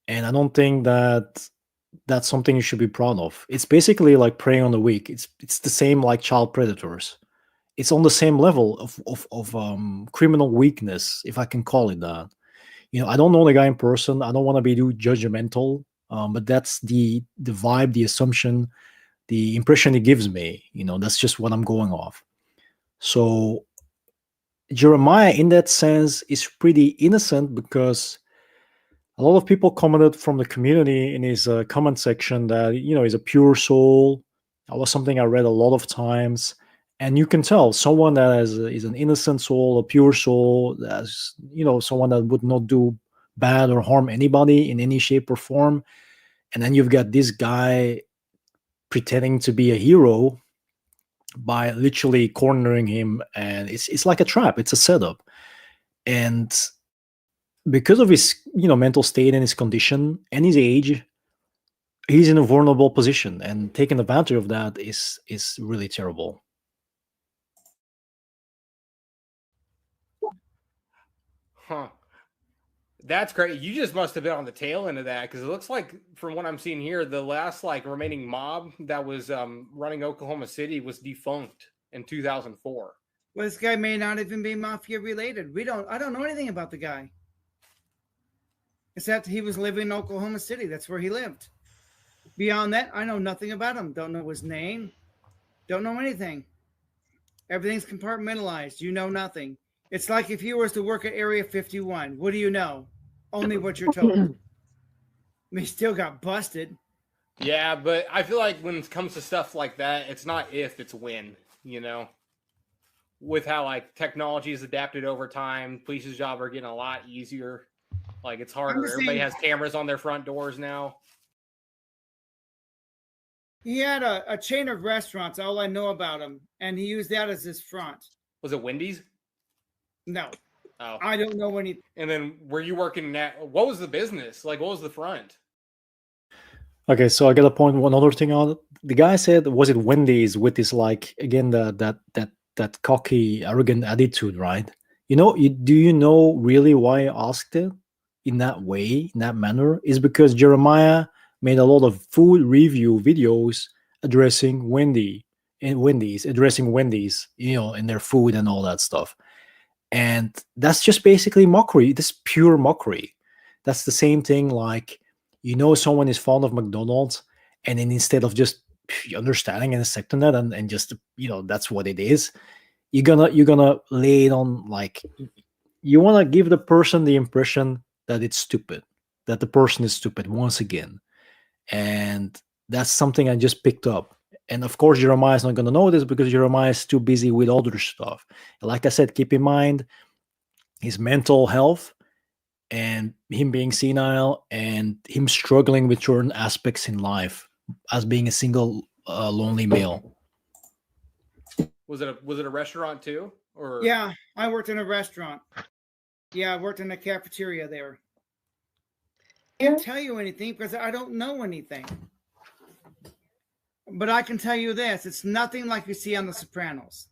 And I don't think that that's something you should be proud of. It's basically like preying on the weak. It's the same like child predators. It's on the same level of criminal weakness, if I can call it that. I don't know the guy in person. I don't want to be too judgmental, but that's the vibe, the assumption, the impression it gives me. That's just what I'm going off. So Jeremiah, in that sense, is pretty innocent because a lot of people commented from the community in his comment section that he's a pure soul. That was something I read a lot of times, and you can tell someone that is an innocent soul, a pure soul, that's someone that would not do bad or harm anybody in any shape or form. And then you've got this guy pretending to be a hero by literally cornering him, and it's like a trap. It's a setup, and because of his mental state and his condition and his age, he's in a vulnerable position, and taking advantage of that is really terrible. Huh. That's great. You just must have been on the tail end of that, because it looks like, from what I'm seeing here, the last remaining mob that was running Oklahoma City was defunct in 2004. Well, this guy may not even be mafia related. I don't know anything about the guy. Except he was living in Oklahoma City. That's where he lived. Beyond that, I know nothing about him. Don't know his name. Don't know anything. Everything's compartmentalized. You know nothing. It's like if you were to work at Area 51. What do you know? Only what you're told. I mean, he still got busted. Yeah, but I feel like when it comes to stuff like that, it's not if, it's when, with how technology is adapted over time, police's job are getting a lot easier. It's harder. Everybody has cameras on their front doors now. He had a chain of restaurants, all I know about him, and he used that as his front. Was it Wendy's? No. Oh. I don't know any. And then were you working at, what was the business? What was the front? Okay, so I got to point one other thing out. The guy said, was it Wendy's with this again, that cocky, arrogant attitude, right? Do you know really why I asked it in that way, in that manner? Is because Jeremiah made a lot of food review videos addressing Wendy's, addressing Wendy's, and their food and all that stuff. And that's just basically mockery. This pure mockery. That's the same thing like, someone is fond of McDonald's, and then instead of just understanding and accepting that and just, that's what it is, you're gonna lay it on, like, you want to give the person the impression that it's stupid, that the person is stupid once again. And that's something I just picked up. And of course, Jeremiah is not going to know this because Jeremiah is too busy with other stuff. Like I said, keep in mind his mental health and him being senile and him struggling with certain aspects in life as being a single lonely male. Was it a restaurant too? Or Yeah, I worked in a restaurant. Yeah, I worked in a cafeteria there. I can't tell you anything because I don't know anything. But I can tell you this, it's nothing like you see on The Sopranos.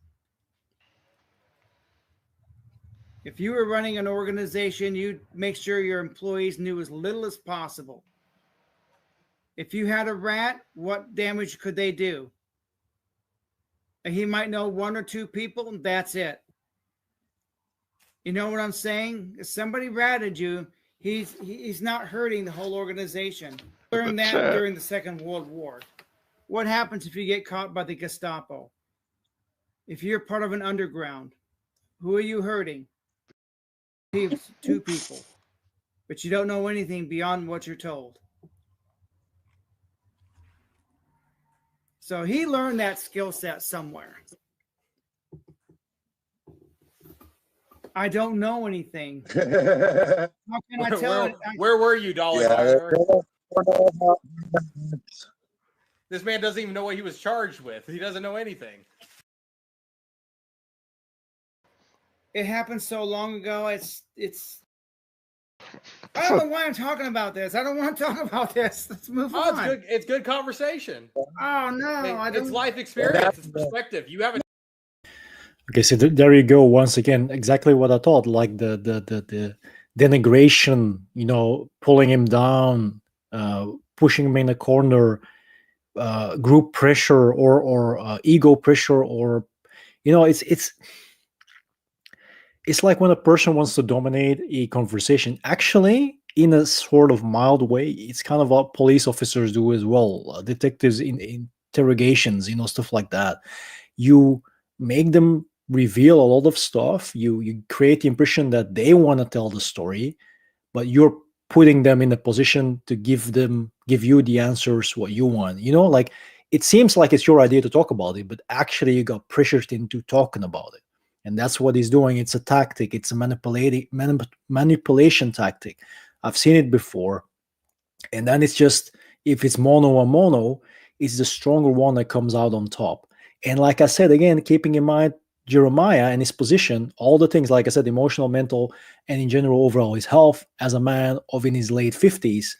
If you were running an organization, you'd make sure your employees knew as little as possible. If you had a rat, what damage could they do? He might know one or two people, and that's it. You know what I'm saying? If somebody ratted you, he's not hurting the whole organization. Learned that during the Second World War. What happens if you get caught by the Gestapo? If you're part of an underground, who are you hurting? Two people. But you don't know anything beyond what you're told. So he learned that skill set somewhere. I don't know anything. How can I tell? Where were you, Dolly? Yeah, This man doesn't even know what he was charged with. He doesn't know anything. It happened so long ago. It's. I don't know why I'm talking about this. I don't want to talk about this. Let's move on. It's good. It's good conversation. Oh no, it's life experience. It's perspective. You haven't. Okay, so there you go. Once again, exactly what I thought. Like the denigration, pulling him down, pushing him in a corner, group pressure or ego pressure, or it's like when a person wants to dominate a conversation. Actually, in a sort of mild way, it's kind of what police officers do as well. Detectives in interrogations, stuff like that. You make them reveal a lot of stuff. You create the impression that they want to tell the story, but you're putting them in a position to give you the answers what you want. Like it seems like it's your idea to talk about it, but actually you got pressured into talking about it. And that's what he's doing. It's a tactic. It's a manipulation tactic. I've seen it before. And then it's just, if it's mono on mono, it's the stronger one that comes out on top. And like I said, again, keeping in mind Jeremiah and his position, all the things, like I said, emotional, mental, and in general, overall, his health as a man in his late 50s,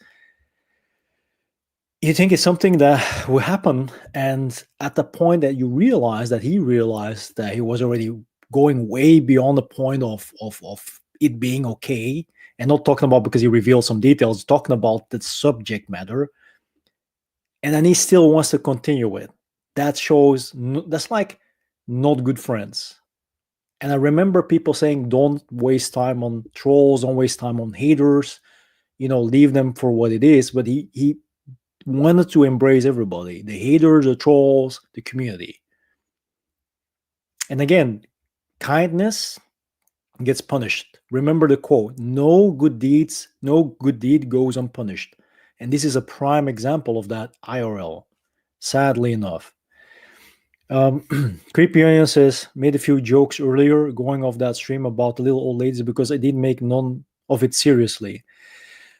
you think it's something that will happen. And at the point that you realize that he realized that he was already going way beyond the point of it being okay, and not talking about because he revealed some details, talking about the subject matter, and then he still wants to continue it. That shows, that's like not good friends. And I remember people saying, don't waste time on trolls, don't waste time on haters, leave them for what it is. But he wanted to embrace everybody, the haters, the trolls, the community. And again, kindness gets punished. Remember the quote, no good deed goes unpunished. And this is a prime example of that IRL, sadly enough. Creepy Onion says, made a few jokes earlier going off that stream about the little old ladies because I didn't make none of it seriously.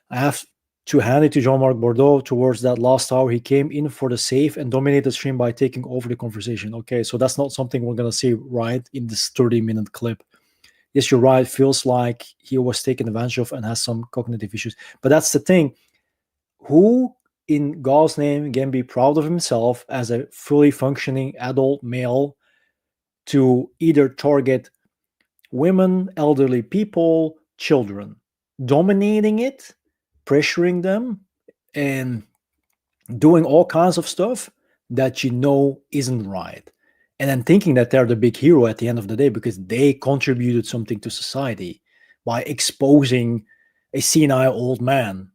I have to hand it to Jean-Marc Bordeaux towards that last hour. He came in for the save and dominated the stream by taking over the conversation. Okay, so that's not something we're going to see right in this 30-minute clip. Yes, you're right. Feels like he was taken advantage of and has some cognitive issues. But that's the thing. Who in God's name can be proud of himself as a fully functioning adult male to either target women, elderly people, children, dominating it, pressuring them, and doing all kinds of stuff that you know isn't right. And then thinking that they're the big hero at the end of the day because they contributed something to society by exposing a senile old man.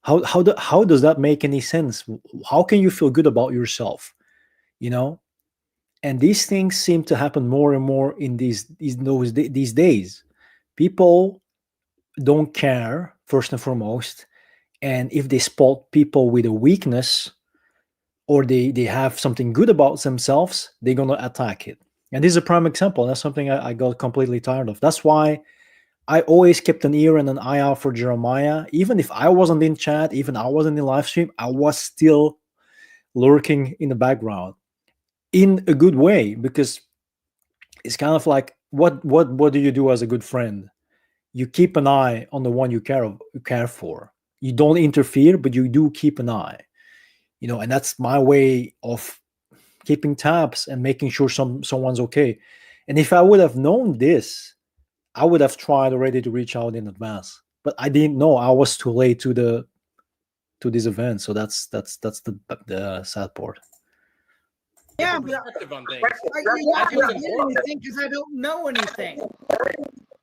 How does that make any sense? How can you feel good about yourself? You know? And these things seem to happen more and more in these days. People don't care, first and foremost, and if they spot people with a weakness or they have something good about themselves, they're gonna attack it. And this is a prime example. That's something I got completely tired of. That's why I always kept an ear and an eye out for Jeremiah. Even if I wasn't in chat, even I wasn't in live stream, I was still lurking in the background in a good way, because it's kind of like what do you do as a good friend? You keep an eye on the one you care for. You don't interfere, but you do keep an eye. And that's my way of keeping tabs and making sure someone's okay. And if I would have known this, I would have tried already to reach out in advance. But I didn't know. I was too late to this event. So that's the sad part. Yeah, but Perspective on things. I didn't get anything because I don't know anything.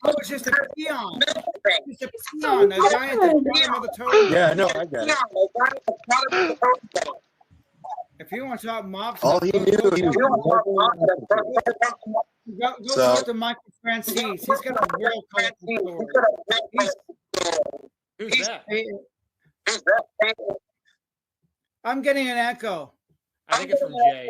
I was just a peon. Just a peon, a guy at the bottom of the totem. Yeah, no, I got it. If you want to talk mob All stuff, he knew, he go So- talk to Michael Francis. He's got a real colorful story. Who's that? I'm getting an echo. I think it's from Jay.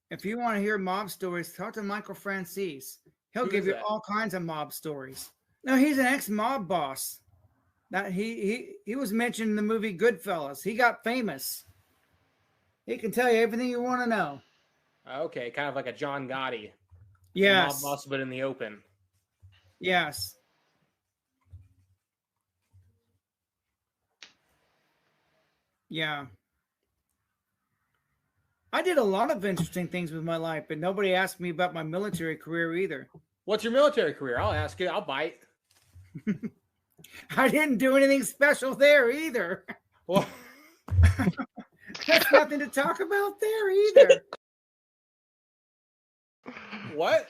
If you want to hear mob stories, talk to Michael Francis. He'll Who give is you that? all kinds of mob stories. No, he's an ex-mob boss. That he was mentioned in the movie Goodfellas. He got famous. He can tell you everything you want to know. Okay, kind of like a John Gotti. Yes. Mob boss, but in the open. Yes. Yeah. I did a lot of interesting things with my life, but nobody asked me about my military career either. What's your military career? I'll ask you. I'll bite. I didn't do anything special there either. Well, There's nothing to talk about there either. what?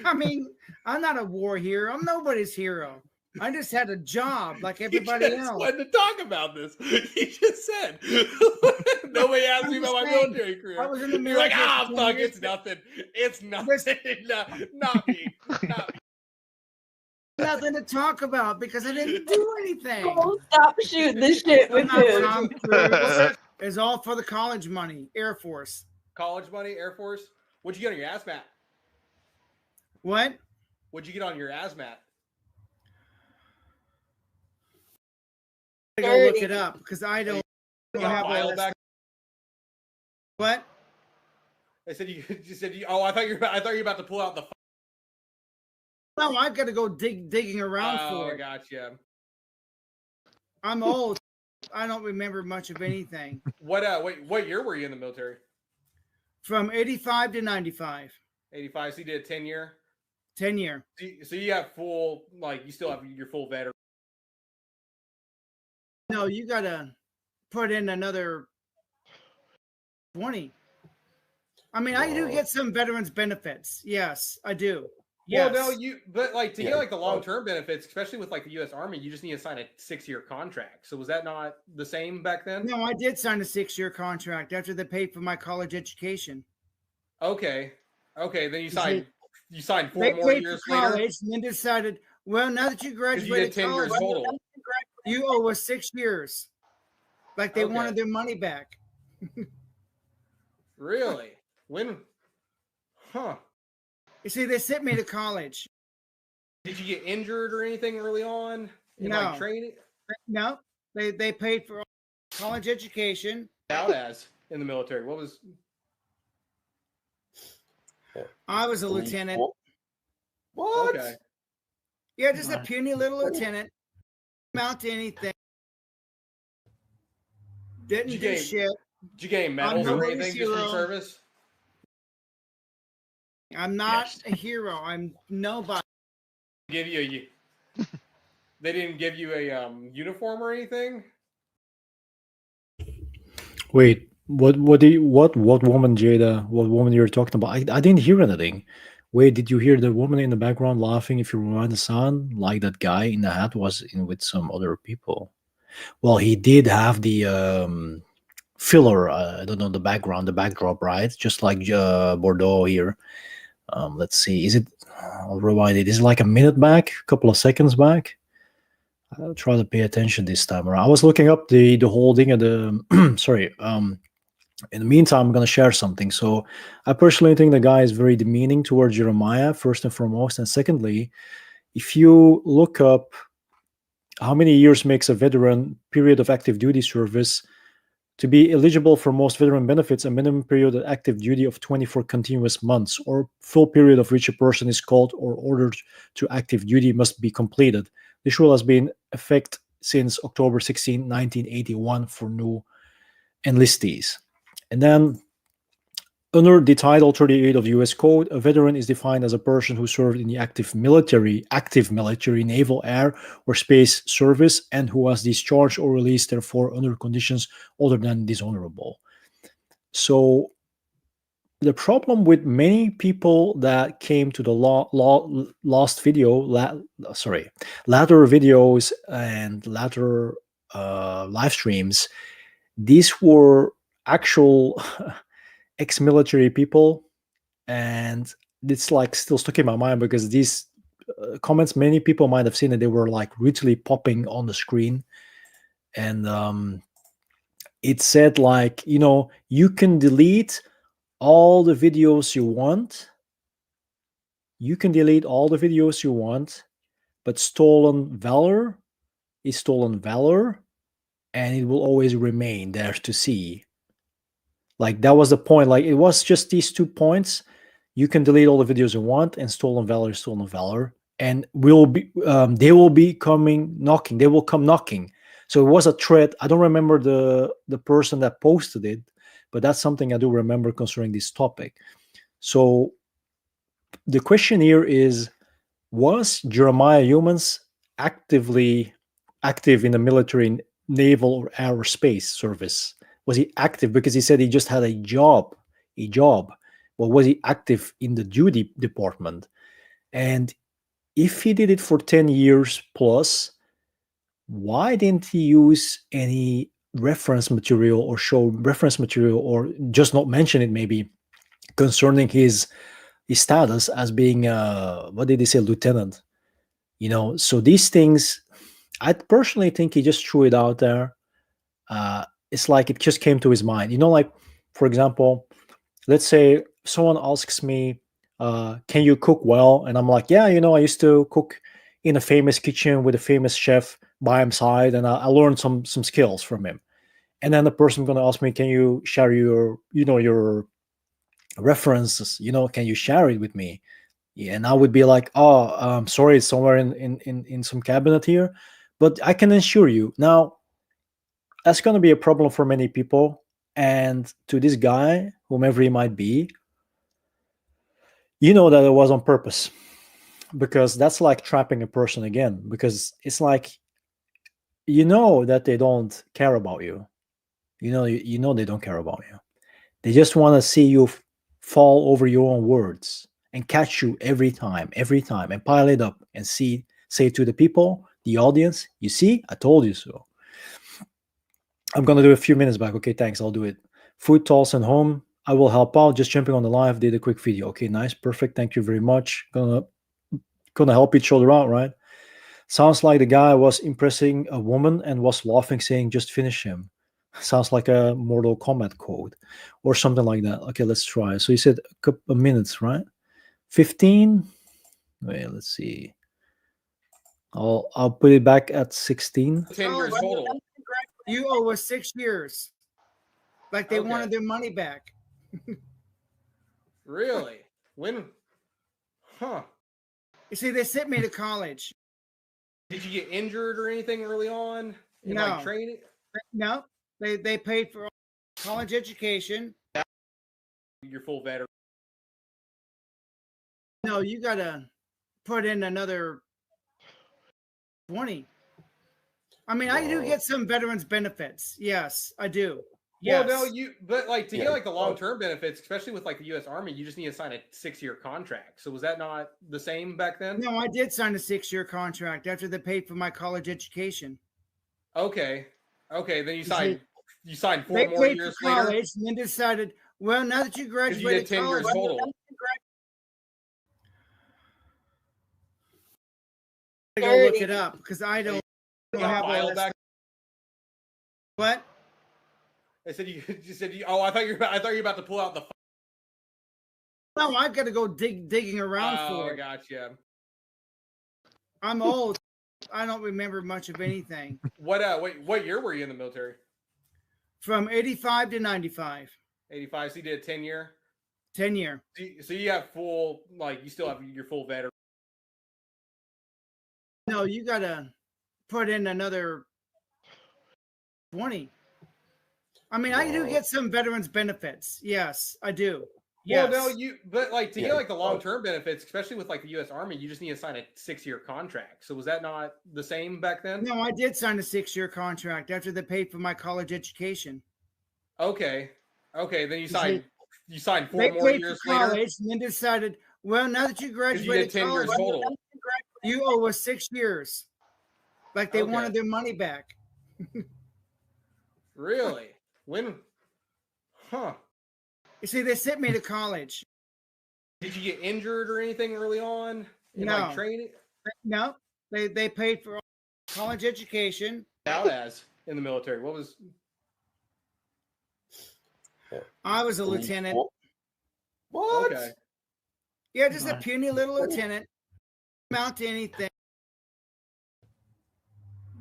I mean, I'm not a war hero. I'm nobody's hero. I just had a job like everybody You just else. wanted to talk about this. You just said nobody asked me about my military career. I was in the You're like, military ah, for 10 fuck, years. it's nothing. It's nothing. Not me. Not me. Nothing to talk about because I didn't do anything. Oh, stop shooting the shit I'm with not him. Tom Cruise. It's all for the college money. Air Force. College money, Air Force. What'd you get on your ASMAT? What? What'd you get on your ASMAT? I gotta go look it up because I don't You have got all file that back? stuff. What? I said you said you. Oh, I thought you were about to pull out the. No, I've got to go digging around for it. Gotcha. I'm old. I don't remember much of anything. What year were you in the military? From 85 to 95. 85. So you did a 10-year. 10-year. So you have full, like, you still have your full veteran. No, you got to put in another 20. I mean, I do get some veterans benefits. Yes, I do. Yes. Well, no, but like to Yeah. get like the long-term benefits, especially with like the U.S. Army, you just need to sign a 6-year contract. So was that not the same back then? No, I did sign a 6-year contract after they paid for my college education. Okay. Then you see, signed 4 They more paid years for later. college and then decided, well, now that you 'Cause you graduated did 10 years college, total. you owe us 6 years. Like they Okay. wanted their money back. Really? When? Huh? You see, they sent me to college. Did you get injured or anything early on in No. like training? No, they paid for college education. Out as in the military. What was? I was a lieutenant. What? Okay. Yeah, just a puny little lieutenant. Amount to anything. Didn't Did do you shit. Did you gain medals or nobody's anything just from hero. service? I'm not a hero. I'm nobody. Give you they didn't give you a uniform or anything? Wait, what woman, Jada? What woman you're talking about? I didn't hear anything. Wait, did you hear the woman in the background laughing? If you rewind the sound, like that guy in the hat was in with some other people. Well, he did have the filler. I don't know, the background, the backdrop, right? Just like Bordeaux here. Let's see. Is it? I'll rewind it. Is it like a minute back? A couple of seconds back? I'll try to pay attention this time around. I was looking up the whole thing of the sorry. In the meantime, I'm going to share something. So I personally think the guy is very demeaning towards Jeremiah, first and foremost. And secondly, if you look up how many years makes a veteran period of active duty service, to be eligible for most veteran benefits, a minimum period of active duty of 24 continuous months or full period of which a person is called or ordered to active duty must be completed. This rule has been in effect since October 16, 1981 for new enlistees. And then under the Title 38 of U.S. Code, a veteran is defined as a person who served in the active military, naval, air, or space service, and who was discharged or released, therefore, under conditions other than dishonorable. So the problem with many people that came to the latter videos and latter live streams, these were actual ex-military people, and it's like still stuck in my mind because these comments, many people might have seen it, they were like literally popping on the screen, and it said like, you can delete all the videos you want, but stolen valor is stolen valor, and it will always remain there to see. Like, that was the point. Like, it was just these 2 points. You can delete all the videos you want, and stolen valor is stolen valor, and they will be coming knocking. They will come knocking. So it was a threat. I don't remember the person that posted it, but that's something I do remember concerning this topic. So the question here is, was Jeremiah Youmans active in the military, naval, or aerospace service? Was he active? Because he said he just had a job. Well, was he active in the duty department? And if he did it for 10 years plus, why didn't he use any reference material or show reference material, or just not mention it maybe, concerning his status as being what did he say, lieutenant? So these things, I personally think he just threw it out there. It's like it just came to his mind. Like, for example, let's say someone asks me, can you cook well? And I'm like, yeah, I used to cook in a famous kitchen with a famous chef by his side, and I learned some skills from him. And then the person going to ask me, can you share your references? Can you share it with me? Yeah, and I would be like, oh, sorry, it's somewhere in some cabinet here, but I can assure you. Now, that's going to be a problem for many people. And to this guy, whomever he might be, that it was on purpose, because that's like trapping a person again, because it's like, that they don't care about you. They don't care about you. They just want to see you fall over your own words and catch you every time, and pile it up and say to the people, the audience, you see, I told you so. I'm going to do a few minutes back. Okay, thanks. I'll do it. Food, tolls, and home. I will help out. Just jumping on the live. Did a quick video. Okay, nice. Perfect. Thank you very much. Gonna help each other out, right? Sounds like the guy was impressing a woman and was laughing, saying, just finish him. Sounds like a Mortal Kombat code or something like that. Okay, let's try. So you said a couple of minutes, right? 15. Wait, let's see. I'll put it back at 16. 10 years total. You owe us 6 years. Like they wanted their money back. Really? When? Huh. You see, they sent me to college. Did you get injured or anything early on in No. like training? No. They paid for college education. Your full veteran. No, you gotta put in another 20. I mean, I do get some veterans benefits. Yes, I do. Yes. Well, no, but like to Yeah. get like the long-term benefits, especially with like the U.S. Army, you just need to sign a 6-year contract. So was that not the same back then? No, I did sign a 6-year contract after they paid for my college education. Okay. Then you signed 4 They more paid years for later. college and then decided, well, now that you Because graduated you did 10 years college, total. I gotta go look it up because I don't have all File that back. stuff. What? I said you said you. Oh, I thought you were about to pull out the. No, I've got to go digging around for it. Gotcha. I'm old. I don't remember much of anything. What year were you in the military? From 85 to 95. 85. So you did a 10-year. 10-year. So you have full, like you still have your full veteran. No, you gotta put in another 20. I mean, I do get some veterans benefits. Yes, I do. Yes. Well, no, but like to get like the long-term benefits, especially with like the U.S. Army, you just need to sign a 6-year contract. So was that not the same back then? No, I did sign a 6-year contract after they paid for my college education. Okay. Then you signed 4 They more paid years for later. college and then decided, well, now that you Because you graduated did 10 years college, total. you owe us 6 years. Like they Okay. wanted their money back. Really? When? Huh? You see, they sent me to college. Did you get injured or anything early on in No. like training? No, they paid for college education. Out as in the military. What was? I was a lieutenant. What? Okay. Yeah, just a puny little lieutenant. Amount to anything.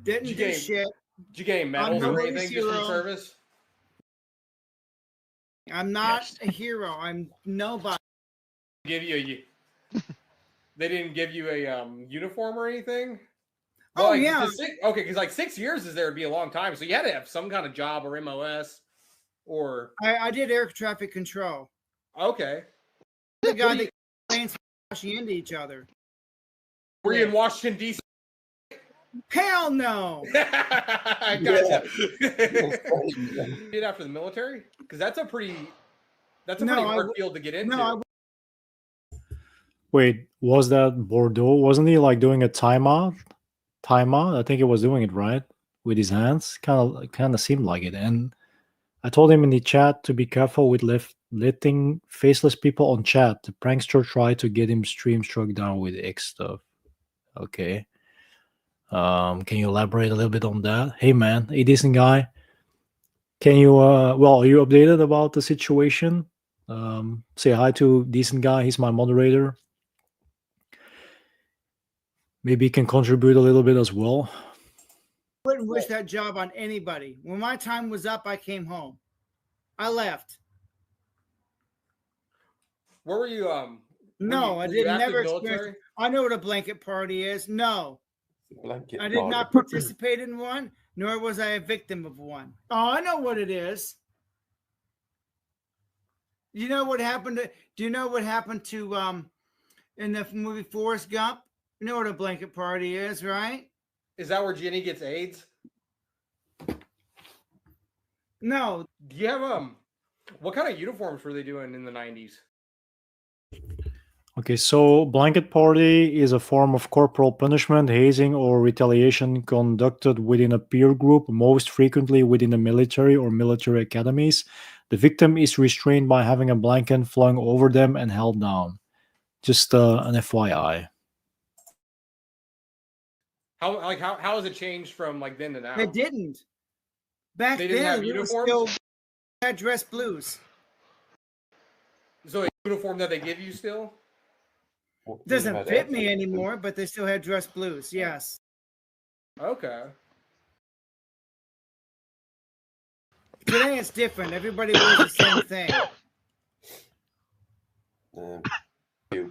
Didn't do shit. Did you gain medals or nobody's anything just for your hero. service? I'm not a hero. I'm nobody. They didn't give you a uniform or anything? Oh, Like, yeah. because like 6 years is there would be a long time, so you had to have some kind of job or MOS or I did air traffic control. okay. The guy that planes crashing into each other. Were you in Washington D.C.? Hell no. I gotcha. Did after the military? Because that's a pretty hard field to get into. No, Wait, was that Bordeaux? Wasn't he like doing a timeout? I think he was doing it right with his hands. Kind of seemed like it. And I told him in the chat to be careful with letting faceless people on chat. The prankster tried to get him stream struck down with X stuff. Okay. Can you elaborate a little bit on that? Hey man, a decent guy. Can you are you updated about the situation? Say hi to decent guy. He's my moderator. Maybe he can contribute a little bit as well. I wouldn't wish that job on anybody. When my time was up, I came home. I left. Where were you? No, I were you did active never military? experience. I know what a blanket party is. No, Blanket I did not party. participate in one, nor was I a victim of one. Oh, I know what it is. You know what happened to? Do you know what happened to in the movie Forrest Gump? You know what a blanket party is, right? Is that where Jenny gets AIDS? No. Do you have what kind of uniforms were they doing in the 90s? Okay, so blanket party is a form of corporal punishment, hazing, or retaliation conducted within a peer group, most frequently within the military or military academies. The victim is restrained by having a blanket flung over them and held down. Just an FYI. How has it changed from like then to now? They didn't. Back They didn't then, have we were uniforms? still had dress blues. So a uniform that they give you still? Doesn't fit me anymore, but they still had dress blues. Yes. Okay. Today it's different. Everybody wears the same thing.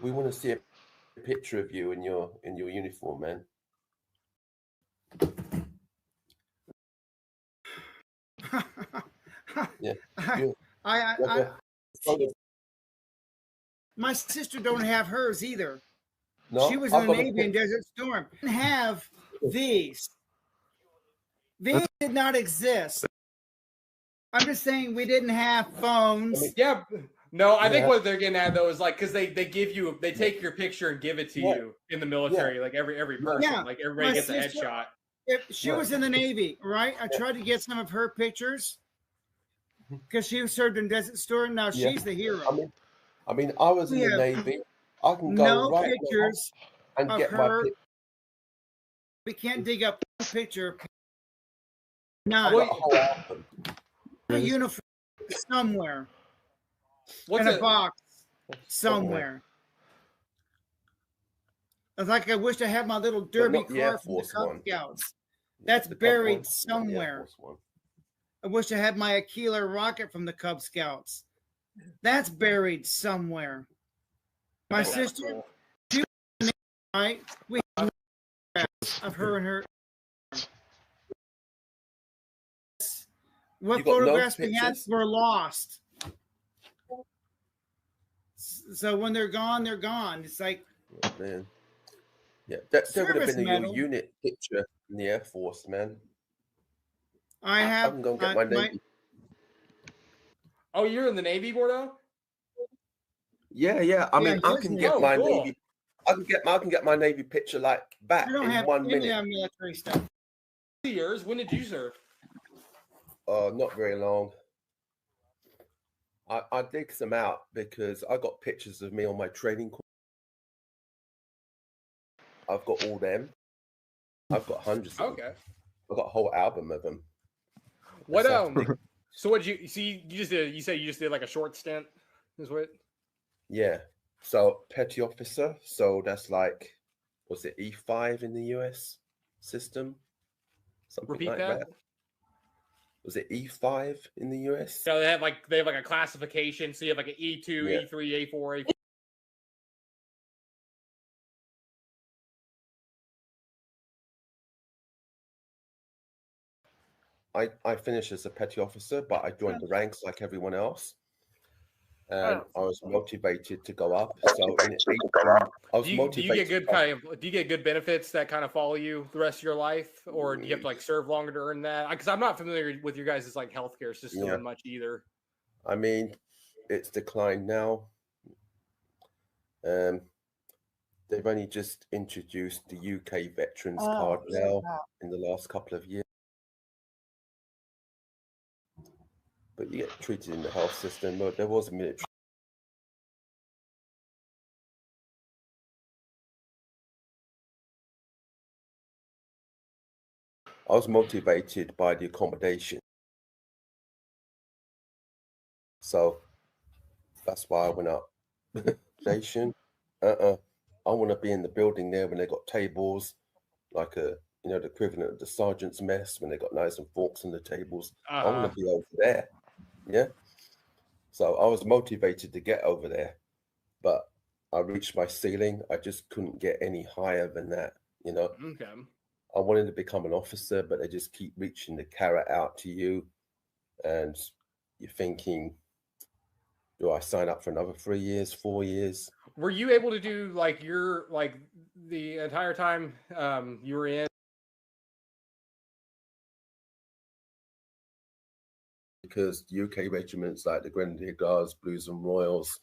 We want to see a picture of you in your uniform, man. Yeah. My sister don't have hers either. No, She was I've in the got a Navy in Desert Storm. Didn't have these. These did not exist. I'm just saying we didn't have phones. Yeah. No, I think Yeah. what they're getting at though is like because they take your picture and give it to Yeah. you in the military, like every person, Yeah. like everybody My gets a sister- headshot. If she was in the Navy, right? I tried to get some of her pictures because she served in Desert Storm. Now Yeah. she's the hero. I mean, I was in We the have Navy. I can go No right pictures now and of get her. my picture. We can't dig up a picture. I've Not got a whole album. a uniform somewhere What's in a it? box somewhere. It's like I wish I had my little derby not the Air car from the Force Cub one. Scouts. That's The Cub buried one, not the Air somewhere. Force one. I wish I had my Aquila rocket from the Cub Scouts. That's buried somewhere. My That's sister, cool. she was right. We have photographs of her and her. What You got no photographs we had pictures? were lost. So when they're gone, they're gone. It's like, Oh, man. Yeah, that would have Service been a medal. unit picture in the Air Force, man. I I have can go and get my Navy. Oh, you're in the Navy, Gordo? Yeah. I mean, he I is can Navy. get Oh, my cool. Navy. I can get my Navy picture like back I don't in have 1 any minute. of that military stuff. Yours? When did you serve? Not very long. I dig some out because I got pictures of me on my training course. I've got all them. I've got hundreds of them. Okay. I've got a whole album of them. What That's So what you see? You just did. You say you just did like a short stint. Is what? Yeah. So petty officer. So that's like, was it E5 in the US system? Something Repeat like that. that. Was it E5 in the US? So they have like a classification. So you have like an E2, Yeah. E3, A4, A5. I finished as a petty officer, but I joined the ranks like everyone else. And I was motivated to go up. So I was Do you motivated. do you get good benefits that kind of follow you the rest of your life, or do you have to like serve longer to earn that? Because I'm not familiar with your guys' like healthcare system much either. I mean, it's declined now. They've only just introduced the UK Veterans Card now in the last couple of years. But you get treated in the health system. There was a military. I was motivated by the accommodation. So that's why I went up. Station. I want to be in the building there when they got tables, like the equivalent of the sergeant's mess when they got knives and forks on the tables. I want to be over there. Yeah. So I was motivated to get over there, but I reached my ceiling. I just couldn't get any higher than that. Okay. I wanted to become an officer, but they just keep reaching the carrot out to you, and you're thinking, do I sign up for another 3 years, 4 years? Were you able to do like the entire time you were in? Because UK regiments like the Grenadier Guards, Blues and Royals,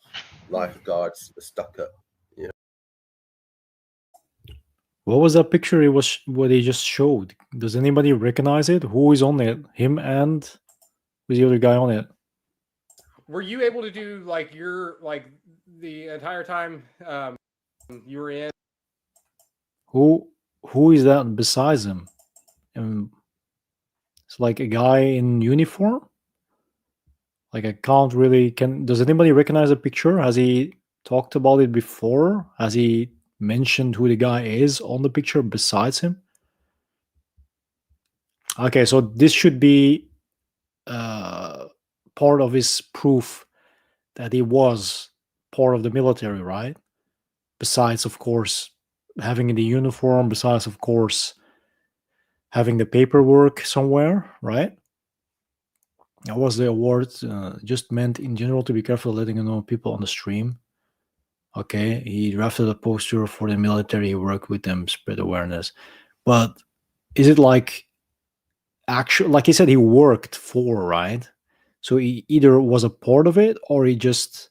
Lifeguards are stuck up. What was that picture? It was what he just showed. Does anybody recognize it? Who is on it? Him and who's the other guy on it? Were you able to do like the entire time you were in? Who is that besides him? It's like a guy in uniform. Like I can't really. Does anybody recognize the picture? Has he talked about it before? Has he mentioned who the guy is on the picture besides him? Okay, so this should be part of his proof that he was part of the military, right? Besides, of course, having the uniform, besides, of course, having the paperwork somewhere, right? That was the award. Just meant in general to be careful letting you know people on the stream. Okay, he drafted a poster for the military. He worked with them, spread awareness. But is it like actual? Like he said, he worked for, right? So he either was a part of it, or he just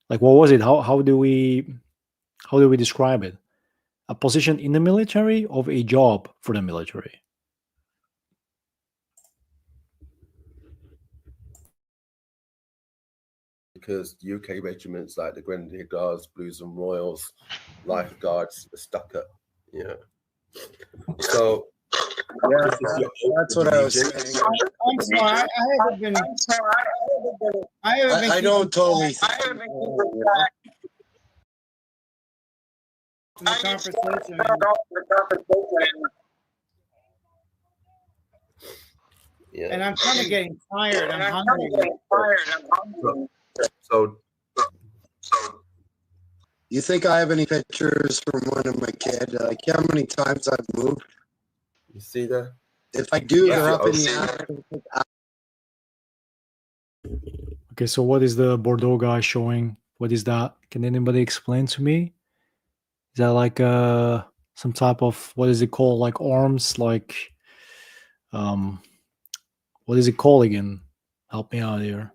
like, what was it? How do we describe it? A position in the military, of a job for the military. Because UK regiments like the Grenadier Guards, Blues and Royals, Lifeguards are stuck at, So Yeah, that's what I was saying. I'm sorry, I haven't been. I don't totally. In the conversation. Yeah. And I'm kind of getting tired. I'm hungry. So, You think I have any pictures from when I'm a kid? Like how many times I've moved? you see that? If I do, Yeah. they're up in the air. Okay, so what is the Bordeaux guy showing? What is that? Can anybody explain to me? Is that like some type of, what is it called? Like arms, like what is it called again? Help me out here.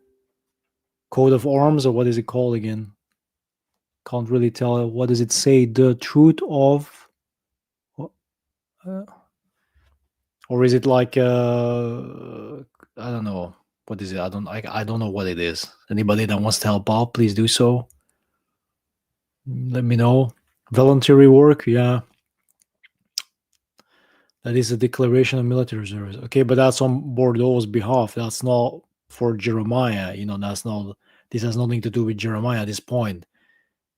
Coat of arms, or what is it called again? Can't really tell. What does it say? The truth of, or is it like I don't know. What is it? I don't know what it is. Anybody that wants to help out, please do so. Let me know. Voluntary work, yeah. That is a declaration of military service. Okay, but that's on Bordeaux's behalf. That's not for Jeremiah. That's not. This has nothing to do with Jeremiah at this point.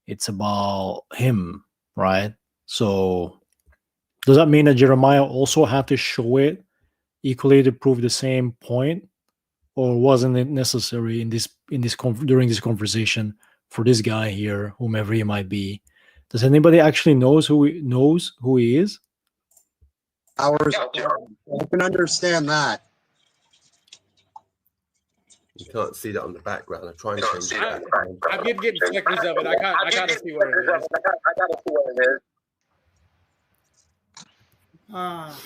It's about him, right? So, does that mean that Jeremiah also had to show it equally to prove the same point, or wasn't it necessary during this conversation for this guy here, whomever he might be? Does anybody actually knows who he is? Hours. I can understand that. You can't see that on the background. I'm trying to change the background. I'm getting flickers of it. I gotta see what it is.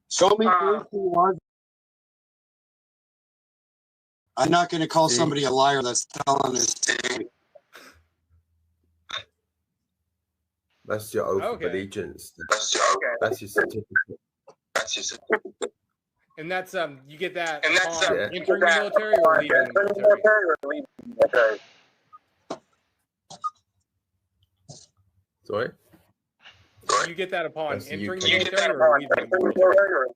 Show me proof he was. I'm not going to call somebody a liar that's telling his story. That's your oath of allegiance. That's your certificate. And that's you get that upon entering the military or leaving the military. Sorry? You get that upon entering the military or leaving the military.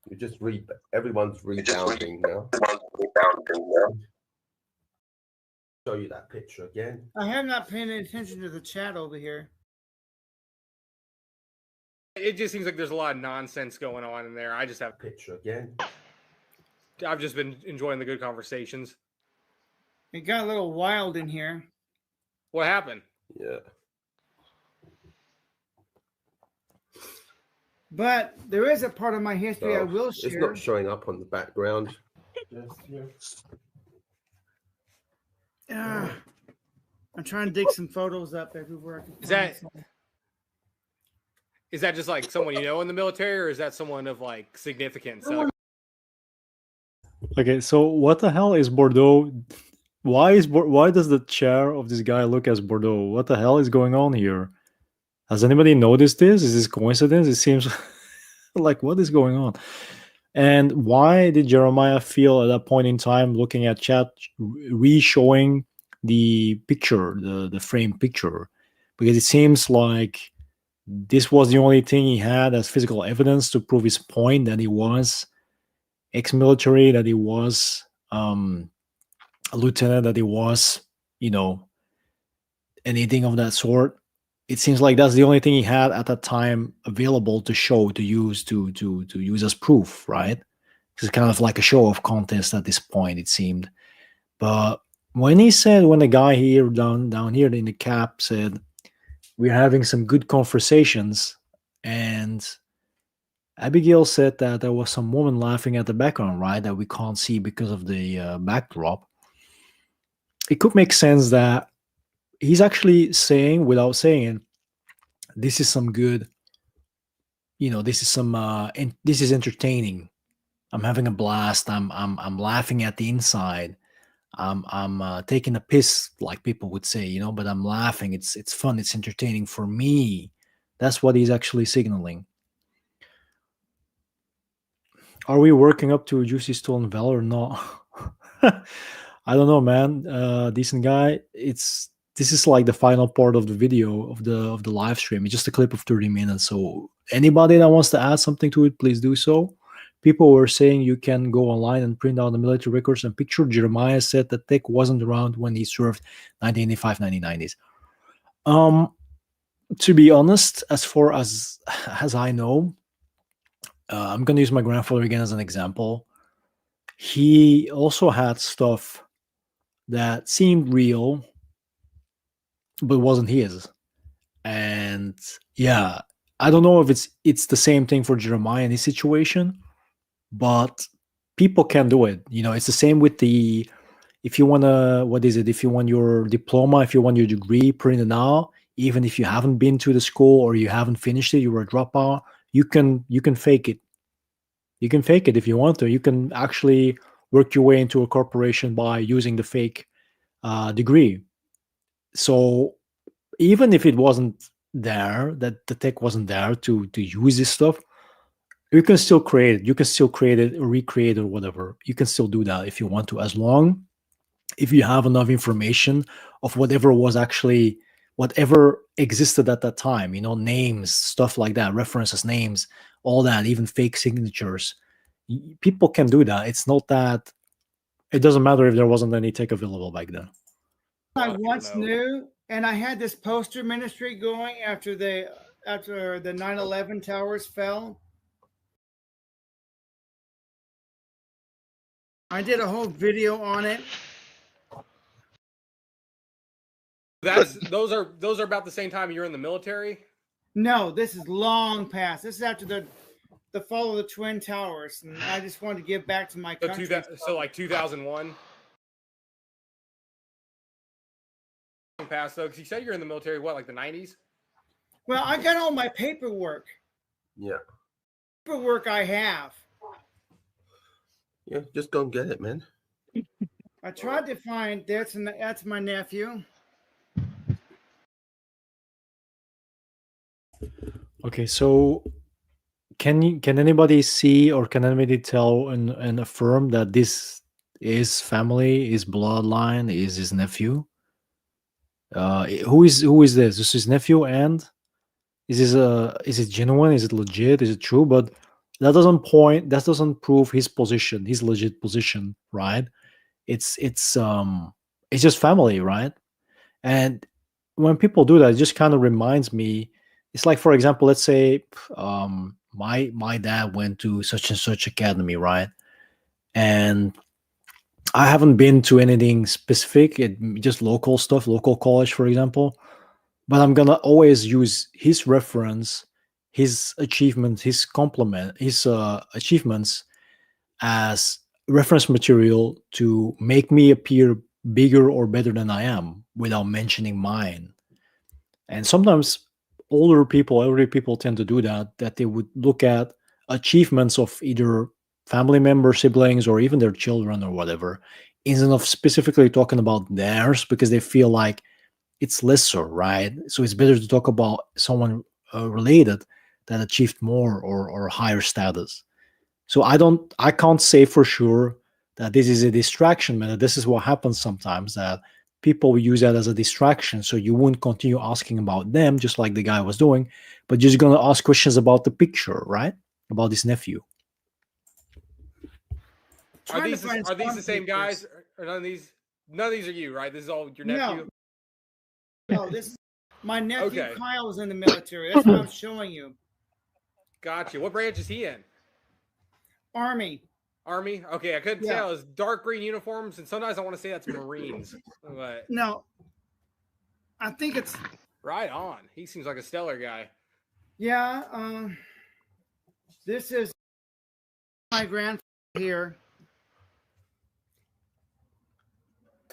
You just read. Everyone's rebounding now. Show you that picture again. I have not paid any attention to the chat over here. It just seems like there's a lot of nonsense going on in there. I just have picture again. I've just been enjoying the good conversations. It got a little wild in here. What happened? Yeah. But there is a part of my history I will share. It's not showing up on the background. I'm trying to dig some photos up everywhere. Is that just like someone you know in the military, or is that someone of like significance? Okay, so what the hell is Bordeaux? Why does the chair of this guy look as Bordeaux? What the hell is going on here? Has anybody noticed this? Is this coincidence? It seems like, what is going on? And why did Jeremiah feel at that point in time, looking at chat, re-showing the picture, the framed picture? Because it seems like this was the only thing he had as physical evidence to prove his point that he was ex-military, that he was a lieutenant, that he was, anything of that sort. It seems like that's the only thing he had at that time available to show, to use as proof, right? It's kind of like a show of contest at this point, it seemed. But when the guy here down here in the cap said, we're having some good conversations, and Abigail said that there was some woman laughing at the background, right? That we can't see because of the backdrop. It could make sense that he's actually saying, without saying it, this is some good, this is some, this is entertaining. I'm having a blast. I'm laughing at the inside. I'm taking a piss, like people would say, but I'm laughing. It's fun. It's entertaining for me. That's what he's actually signaling. Are we working up to a juicy stolen valor or not? I don't know, man. Decent guy. This is like the final part of the video of the live stream. It's just a clip of 30 minutes. So anybody that wants to add something to it, please do so. People were saying you can go online and print out the military records and picture. Jeremiah said that tech wasn't around when he served 1985, 1990s. To be honest, as far as I know, I'm going to use my grandfather again as an example. He also had stuff that seemed real, but wasn't his. And yeah, I don't know if it's the same thing for Jeremiah in his situation, but people can do it. It's the same with the, if you want to, what is it? If you want your diploma, if you want your degree printed out, even if you haven't been to the school or you haven't finished it, you're a dropout, you can fake it. You can fake it if you want to. You can actually work your way into a corporation by using the fake degree. So even if it wasn't there, that the tech wasn't there to use this stuff, you can still create it. You can still create it or recreate it or whatever. You can still do that if you want to, as long if you have enough information of whatever existed at that time, names, stuff like that, references, names, all that, even fake signatures. People can do that. It's not that, it doesn't matter if there wasn't any tech available back then. I once knew, and I had this poster ministry going after the 9/11 towers fell. I did a whole video on it. Those are about the same time you're in the military? No, this is long past. This is after the fall of the Twin Towers, and I just wanted to give back to my country. So like 2001. Past though, because you said you're in the military. What, like the 90s? Well, I got all my paperwork. Yeah. Paperwork I have. Yeah, just go and get it, man. I tried to find. That's my nephew. Okay, so can anybody see or can anybody tell and affirm that this is family, is bloodline, is his nephew? Who is this? This is his nephew, and is it genuine? Is it legit? Is it true? But that doesn't prove his position, his legit position, right? It's just family, right? And when people do that, it just kind of reminds me. It's like, for example, let's say my dad went to such and such academy, right? And I haven't been to anything specific, just local stuff, local college, for example. But I'm gonna always use his reference, his achievements, his achievements as reference material to make me appear bigger or better than I am without mentioning mine. And sometimes elderly people tend to do that they would look at achievements of either family members, siblings, or even their children or whatever, instead of specifically talking about theirs, because they feel like it's lesser, right? So it's better to talk about someone related that achieved more or higher status. So I can't say for sure that this is a distraction, man. This is what happens sometimes, that people use that as a distraction, so you won't continue asking about them, just like the guy was doing, but you're just gonna ask questions about the picture, right? About his nephew. Are these the same guys? Or none of these are you, right? This is all your nephew? No, this is my nephew. Okay. Kyle was in the military. That's what I'm showing you. Gotcha. What branch is he in? Army. Okay, I couldn't tell. It's dark green uniforms, and sometimes I want to say that's Marines. But no, I think it's right on. He seems like a stellar guy. Yeah. This is my grandfather here.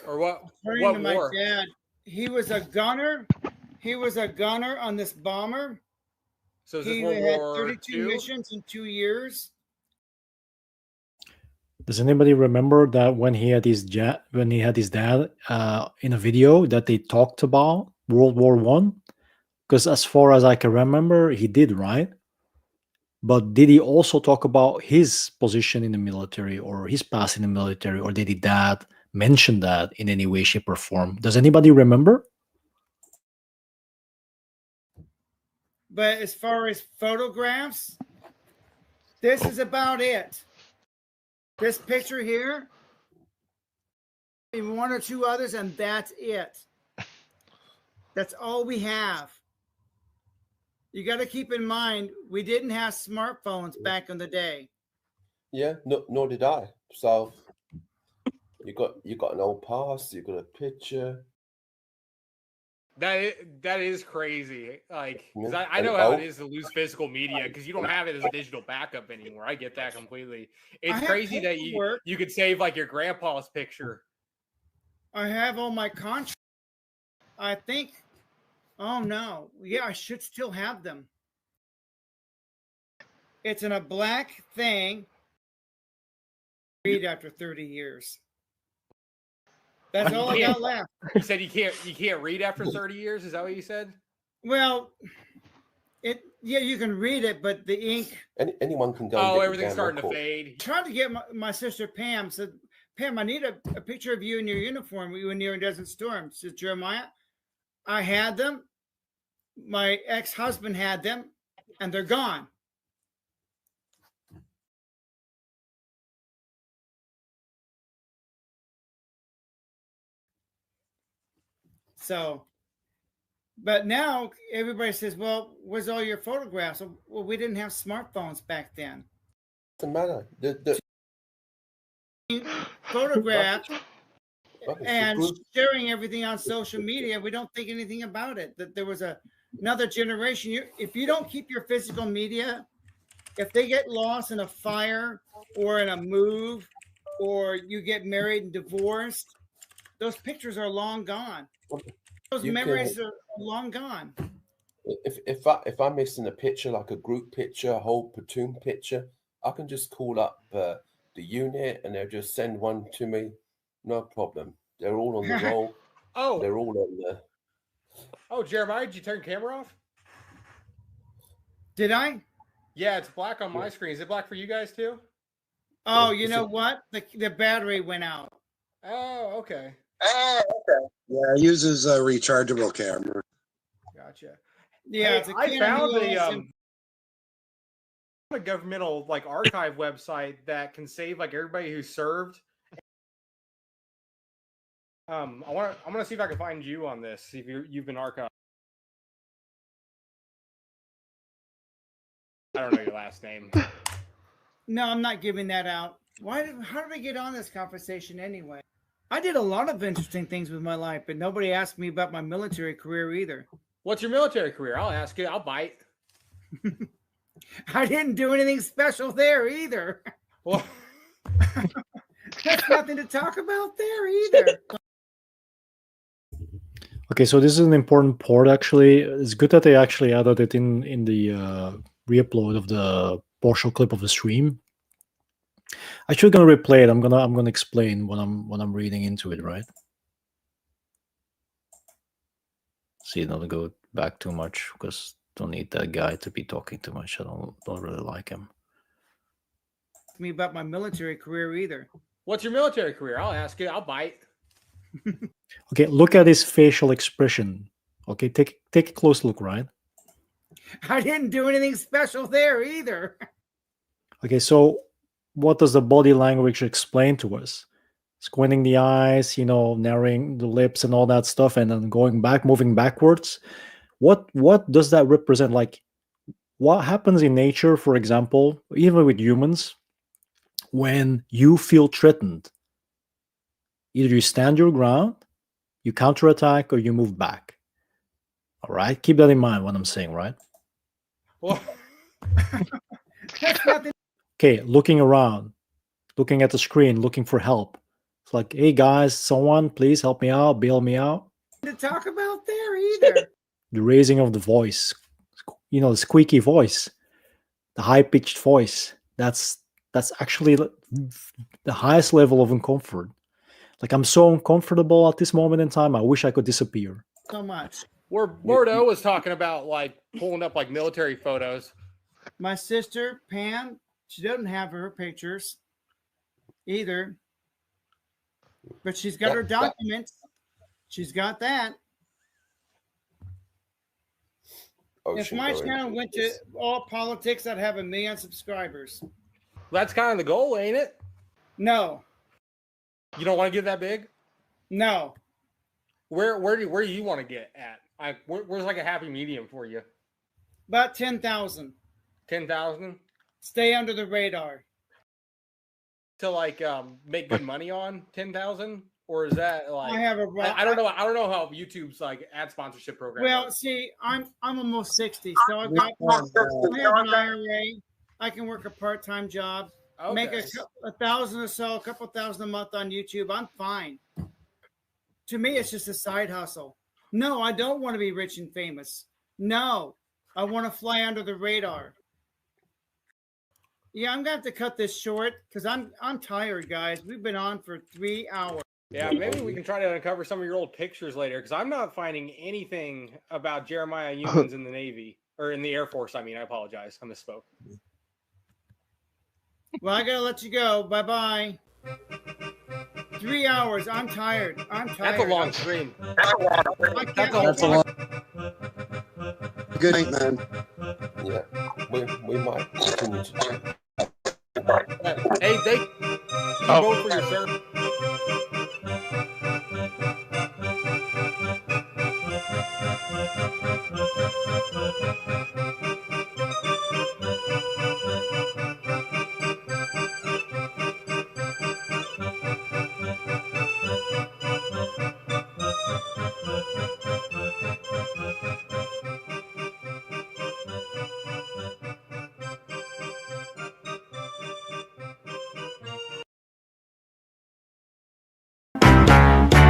Or what? According What to my war? dad, he was a gunner. He was a gunner on this bomber. So is this He World had War 32 II? missions in 2 years. Does anybody remember that when he had his dad in a video that they talked about World War One? Because as far as I can remember, he did, right? But did he also talk about his position in the military or his past in the military, or did he dad mention that in any way, shape, or form? Does anybody remember? But as far as photographs, this is about it. This picture here, and one or two others, and that's it. That's all we have. You got to keep in mind, we didn't have smartphones back in the day. Yeah, nor did I. So you got an old pass, you got a picture. That is crazy. Like, 'cause Yeah. I know how it is to lose physical media because you don't have it as a digital backup anymore. I get that completely. It's have crazy that paperwork. you could save like your grandpa's picture. I have all my contracts. I think, oh no, yeah, I should still have them. It's in a black thing. Read after 30 years. That's all I got left. You said you can't read after 30 years. Is that what you said? Well, you can read it, but the ink. Anyone can go. Oh, and get the everything's damn starting to record. fade. Tried to get my sister Pam. Said, Pam, I need a picture of you in your uniform. We were near a Desert Storm. Said Jeremiah, I had them. My ex-husband had them, and they're gone. So, but now everybody says, well, where's all your photographs? Well, we didn't have smartphones back then. Doesn't matter. Photographs Rubbish. and sharing everything on social media, we don't think anything about it. That there was another generation. If you don't keep your physical media, if they get lost in a fire or in a move, or you get married and divorced, those pictures are long gone. Those memories are long gone. If I'm missing a picture, like a group picture, a whole platoon picture, I can just call up the unit and they'll just send one to me. No problem. They're all on the roll. Oh, they're all on the. Oh, Jeremiah, did you turn camera off? Did I? Yeah, it's black on my screen. Is it black for you guys too? Oh, you know what? The battery went out. Oh, okay. Oh, okay. Yeah, it uses a rechargeable camera. Gotcha. Yeah, hey, I found a governmental like archive website that can save like everybody who served. I'm gonna see if I can find you on this. See if you've been archived. I don't know your last name. No, I'm not giving that out. How did I get on this conversation anyway? I did a lot of interesting things with my life, but nobody asked me about my military career either. What's your military career? I'll ask you. I'll bite. I didn't do anything special there either. Well, there's nothing to talk about there either. Okay, so this is an important part. Actually, it's good that they actually added it in the re-upload of the partial clip of the stream. Actually, gonna replay it. I'm gonna explain when I'm reading into it, right? See, don't go back too much because don't need that guy to be talking too much. I don't really like him. Me about my military career either. What's your military career? I'll ask you. I'll bite. Okay, look at his facial expression. Okay, take a close look, right? I didn't do anything special there either. Okay, so what does the body language explain to us? Squinting the eyes, narrowing the lips and all that stuff, and then going back, moving backwards. What does that represent? Like, what happens in nature, for example, even with humans, when you feel threatened? Either you stand your ground, you counterattack, or you move back. All right, keep that in mind when I'm saying, right? Well, That's nothing Okay, looking around, looking at the screen, looking for help. It's like, hey guys, someone please help me out, bail me out. to talk about there either. The raising of the voice, you know, the squeaky voice, the high-pitched voice. That's actually the highest level of uncomfort. Like, I'm so uncomfortable at this moment in time. I wish I could disappear. So much. Where Bordeaux was talking about like pulling up like military photos. My sister, Pam, she doesn't have her pictures either. But she's got her documents. She's got that. If my channel went to all politics, I'd have 1 million subscribers. That's kind of the goal, ain't it? No. You don't want to get that big? No. Where do you want to get at? Where's like a happy medium for you? About 10,000. 10,000 Stay under the radar. to like make good money on 10,000, or is that like I have a I don't know. I don't know how YouTube's like ad sponsorship program. Well, works. see, I'm almost 60, so I've got I have an IRA. I can work a part-time job, make Okay. a thousand or so, a couple thousand a month on YouTube. I'm fine. To me, it's just a side hustle. No, I don't want to be rich and famous. No, I want to fly under the radar. Yeah, I'm gonna have to cut this short because I'm tired, guys. We've been on for 3 hours. Yeah, maybe we can try to uncover some of your old pictures later, because I'm not finding anything about Jeremiah Youmans in the Navy or in the Air Force. I mean, I apologize, I misspoke. Well, I gotta let you go. Bye bye. 3 hours. I'm tired. I'm tired. That's a long stream. I can't That's a long. Good night, man. Yeah, we might continue to. Hey, you vote for your service.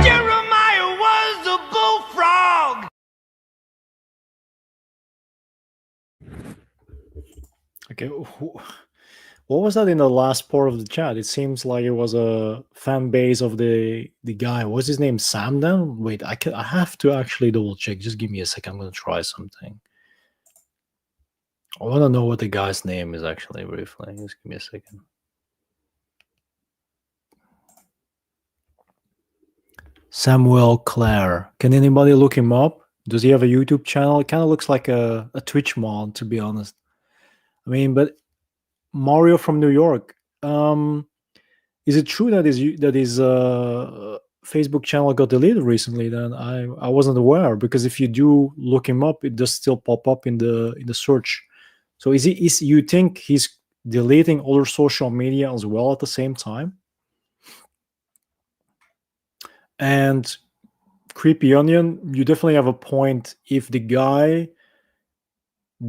Jeremiah was a bullfrog. Okay, what was that in the last part of the chat? It seems like it was a fan base of the guy. What's his name? Sam then? Wait, I have to actually double check. Just give me a second. I'm gonna try something. I want to know what the guy's name is actually briefly. Just give me a second. Samuel Clare. Can anybody look him up? Does he have a YouTube channel? It kind of looks like a Twitch mod, to be honest. I mean, but Mario from New York. Is it true that his Facebook channel got deleted recently? Then I wasn't aware, because if you do look him up, it does still pop up in the search. So is you think he's deleting other social media as well at the same time? And Creepy Onion, you definitely have a point. If the guy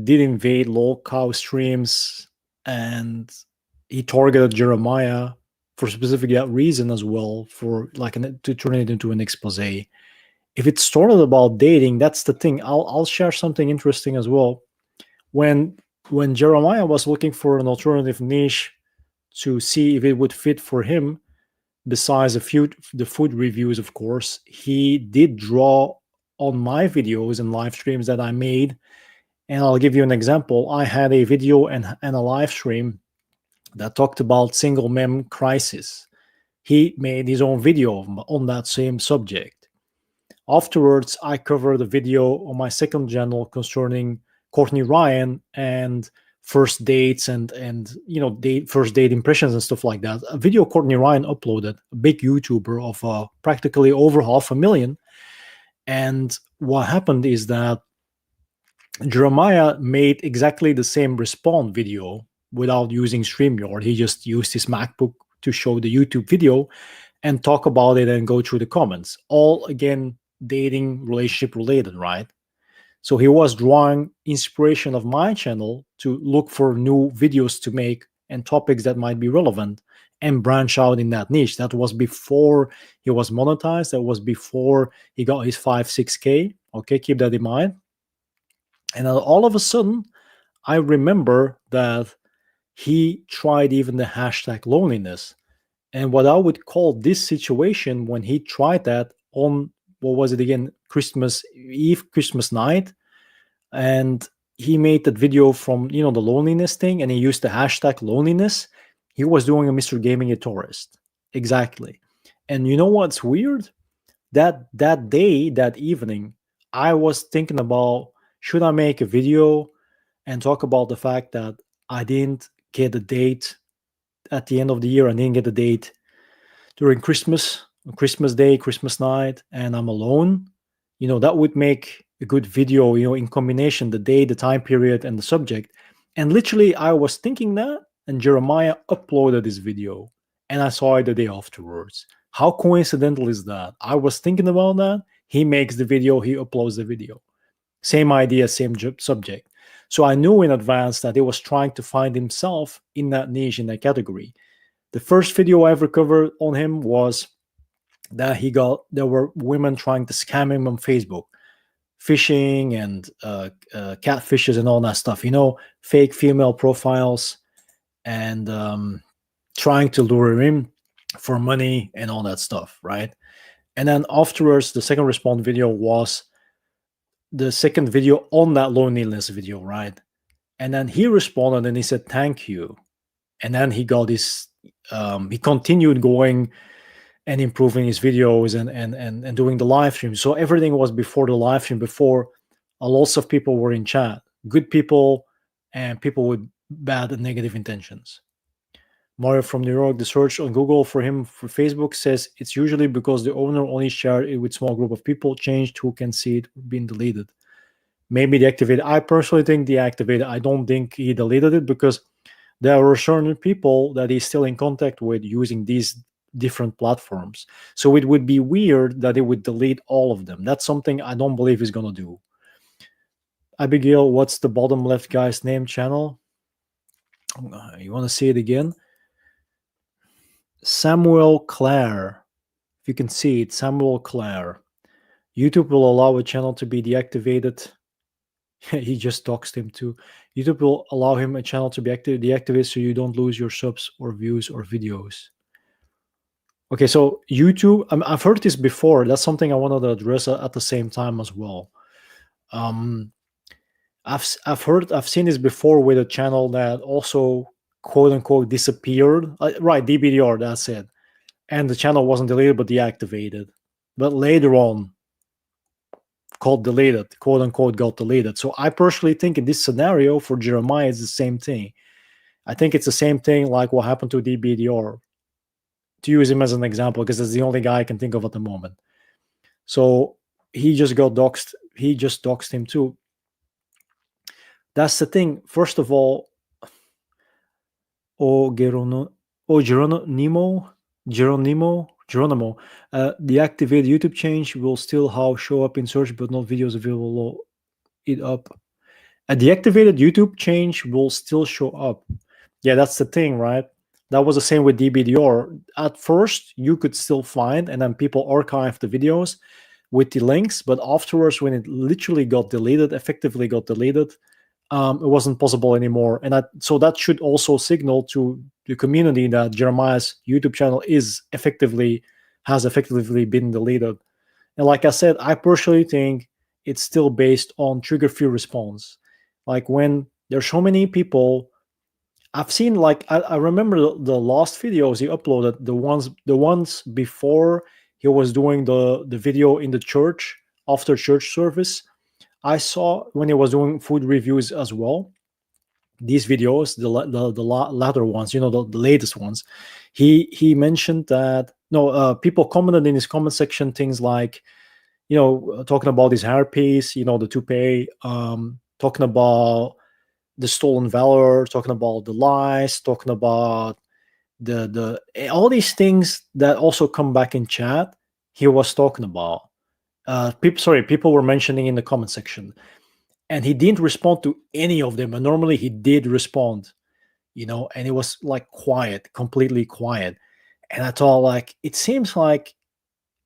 did invade lol cow streams and he targeted Jeremiah for specific that reason as well, for like to turn it into an expose. If it started about dating, that's the thing. I'll share something interesting as well. When Jeremiah was looking for an alternative niche to see if it would fit for him, besides the food reviews, of course, he did draw on my videos and live streams that I made. And I'll give you an example. I had a video and a live stream that talked about single mem crisis. He made his own video on that same subject. Afterwards, I covered a video on my second channel concerning Courtney Ryan and first dates and first date impressions and stuff like that. A video Courtney Ryan uploaded, a big YouTuber of practically over 500,000. And what happened is that Jeremiah made exactly the same response video without using StreamYard. He just used his MacBook to show the YouTube video and talk about it and go through the comments. All, again, dating, relationship related, right? So he was drawing inspiration of my channel to look for new videos to make and topics that might be relevant and branch out in that niche. That was before he was monetized. That was before he got his 5-6K. Okay, keep that in mind. And then all of a sudden, I remember that he tried even the hashtag loneliness. And what I would call this situation when he tried that on, what was it again, Christmas Eve, Christmas night, and he made that video from, the loneliness thing, and he used the hashtag loneliness. He was doing a Mr. Gaming a Tourist. Exactly. And you know what's weird? That day, that evening, I was thinking about, should I make a video and talk about the fact that I didn't get a date at the end of the year. I didn't get a date during Christmas Day, Christmas night, and I'm alone. That would make a good video, in combination, the day, the time period, and the subject. And literally, I was thinking that, and Jeremiah uploaded this video, and I saw it the day afterwards. How coincidental is that? I was thinking about that. He makes the video, he uploads the video. Same idea, same subject. So I knew in advance that he was trying to find himself in that niche, in that category. The first video I ever covered on him was that there were women trying to scam him on Facebook, phishing and catfishes and all that stuff, fake female profiles, and trying to lure him for money and all that stuff, right? And then afterwards, the second response video was the second video on that loneliness video, right? And then he responded and he said, thank you. And then he got his, he continued going and improving his videos and doing the live stream. So everything was before the live stream, before lots of people were in chat, good people and people with bad and negative intentions. Mario from New York, the search on Google for him for Facebook says it's usually because the owner only shared it with small group of people, changed who can see it being deleted. Maybe deactivated. I personally think deactivated. I don't think he deleted it because there are certain people that he's still in contact with using these different platforms. So it would be weird that he would delete all of them. That's something I don't believe he's going to do. Abigail, what's the bottom left guy's name channel? You want to see it again? Samuel Clare. If you can see it, Samuel Clare. YouTube will allow a channel to be deactivated. He just doxed him too. YouTube will allow him a channel to be deactivated so you don't lose your subs or views or videos. Okay, so YouTube, I've heard this before. That's something I wanted to address at the same time as well. I've seen this before with a channel that also quote unquote disappeared. Right, DBDR, that's it. And the channel wasn't deleted but deactivated. But later on, called deleted, quote unquote got deleted. So I personally think in this scenario for Jeremiah, it's the same thing. I think it's the same thing like what happened to DBDR, to use him as an example, because it's the only guy I can think of at the moment. So he just got doxed. He just doxed him too. That's the thing. First of all, Geronimo, deactivate YouTube change will still show up in search, but not videos available it up. A deactivated YouTube change will still show up. Yeah, that's the thing, right? That was the same with DBDR. At first, you could still find, and then people archived the videos with the links, but afterwards, when it literally got deleted, effectively got deleted, it wasn't possible anymore. And so that should also signal to the community that Jeremiah's YouTube channel has effectively been deleted. And like I said, I personally think it's still based on trigger fear response. Like when there's so many people, I've seen, like I remember the last videos he uploaded, the ones before he was doing the video in the church after church service. I saw when he was doing food reviews as well. These videos, the latter ones, the latest ones, he mentioned that people commented in his comment section things like, talking about his hairpiece, the toupee, talking about the stolen valor, talking about the lies, talking about the all these things that also come back in chat. He was talking about. People were mentioning in the comment section. and he didn't respond to any of them. And normally he did respond, and it was like quiet, completely quiet. And I thought, like, it seems like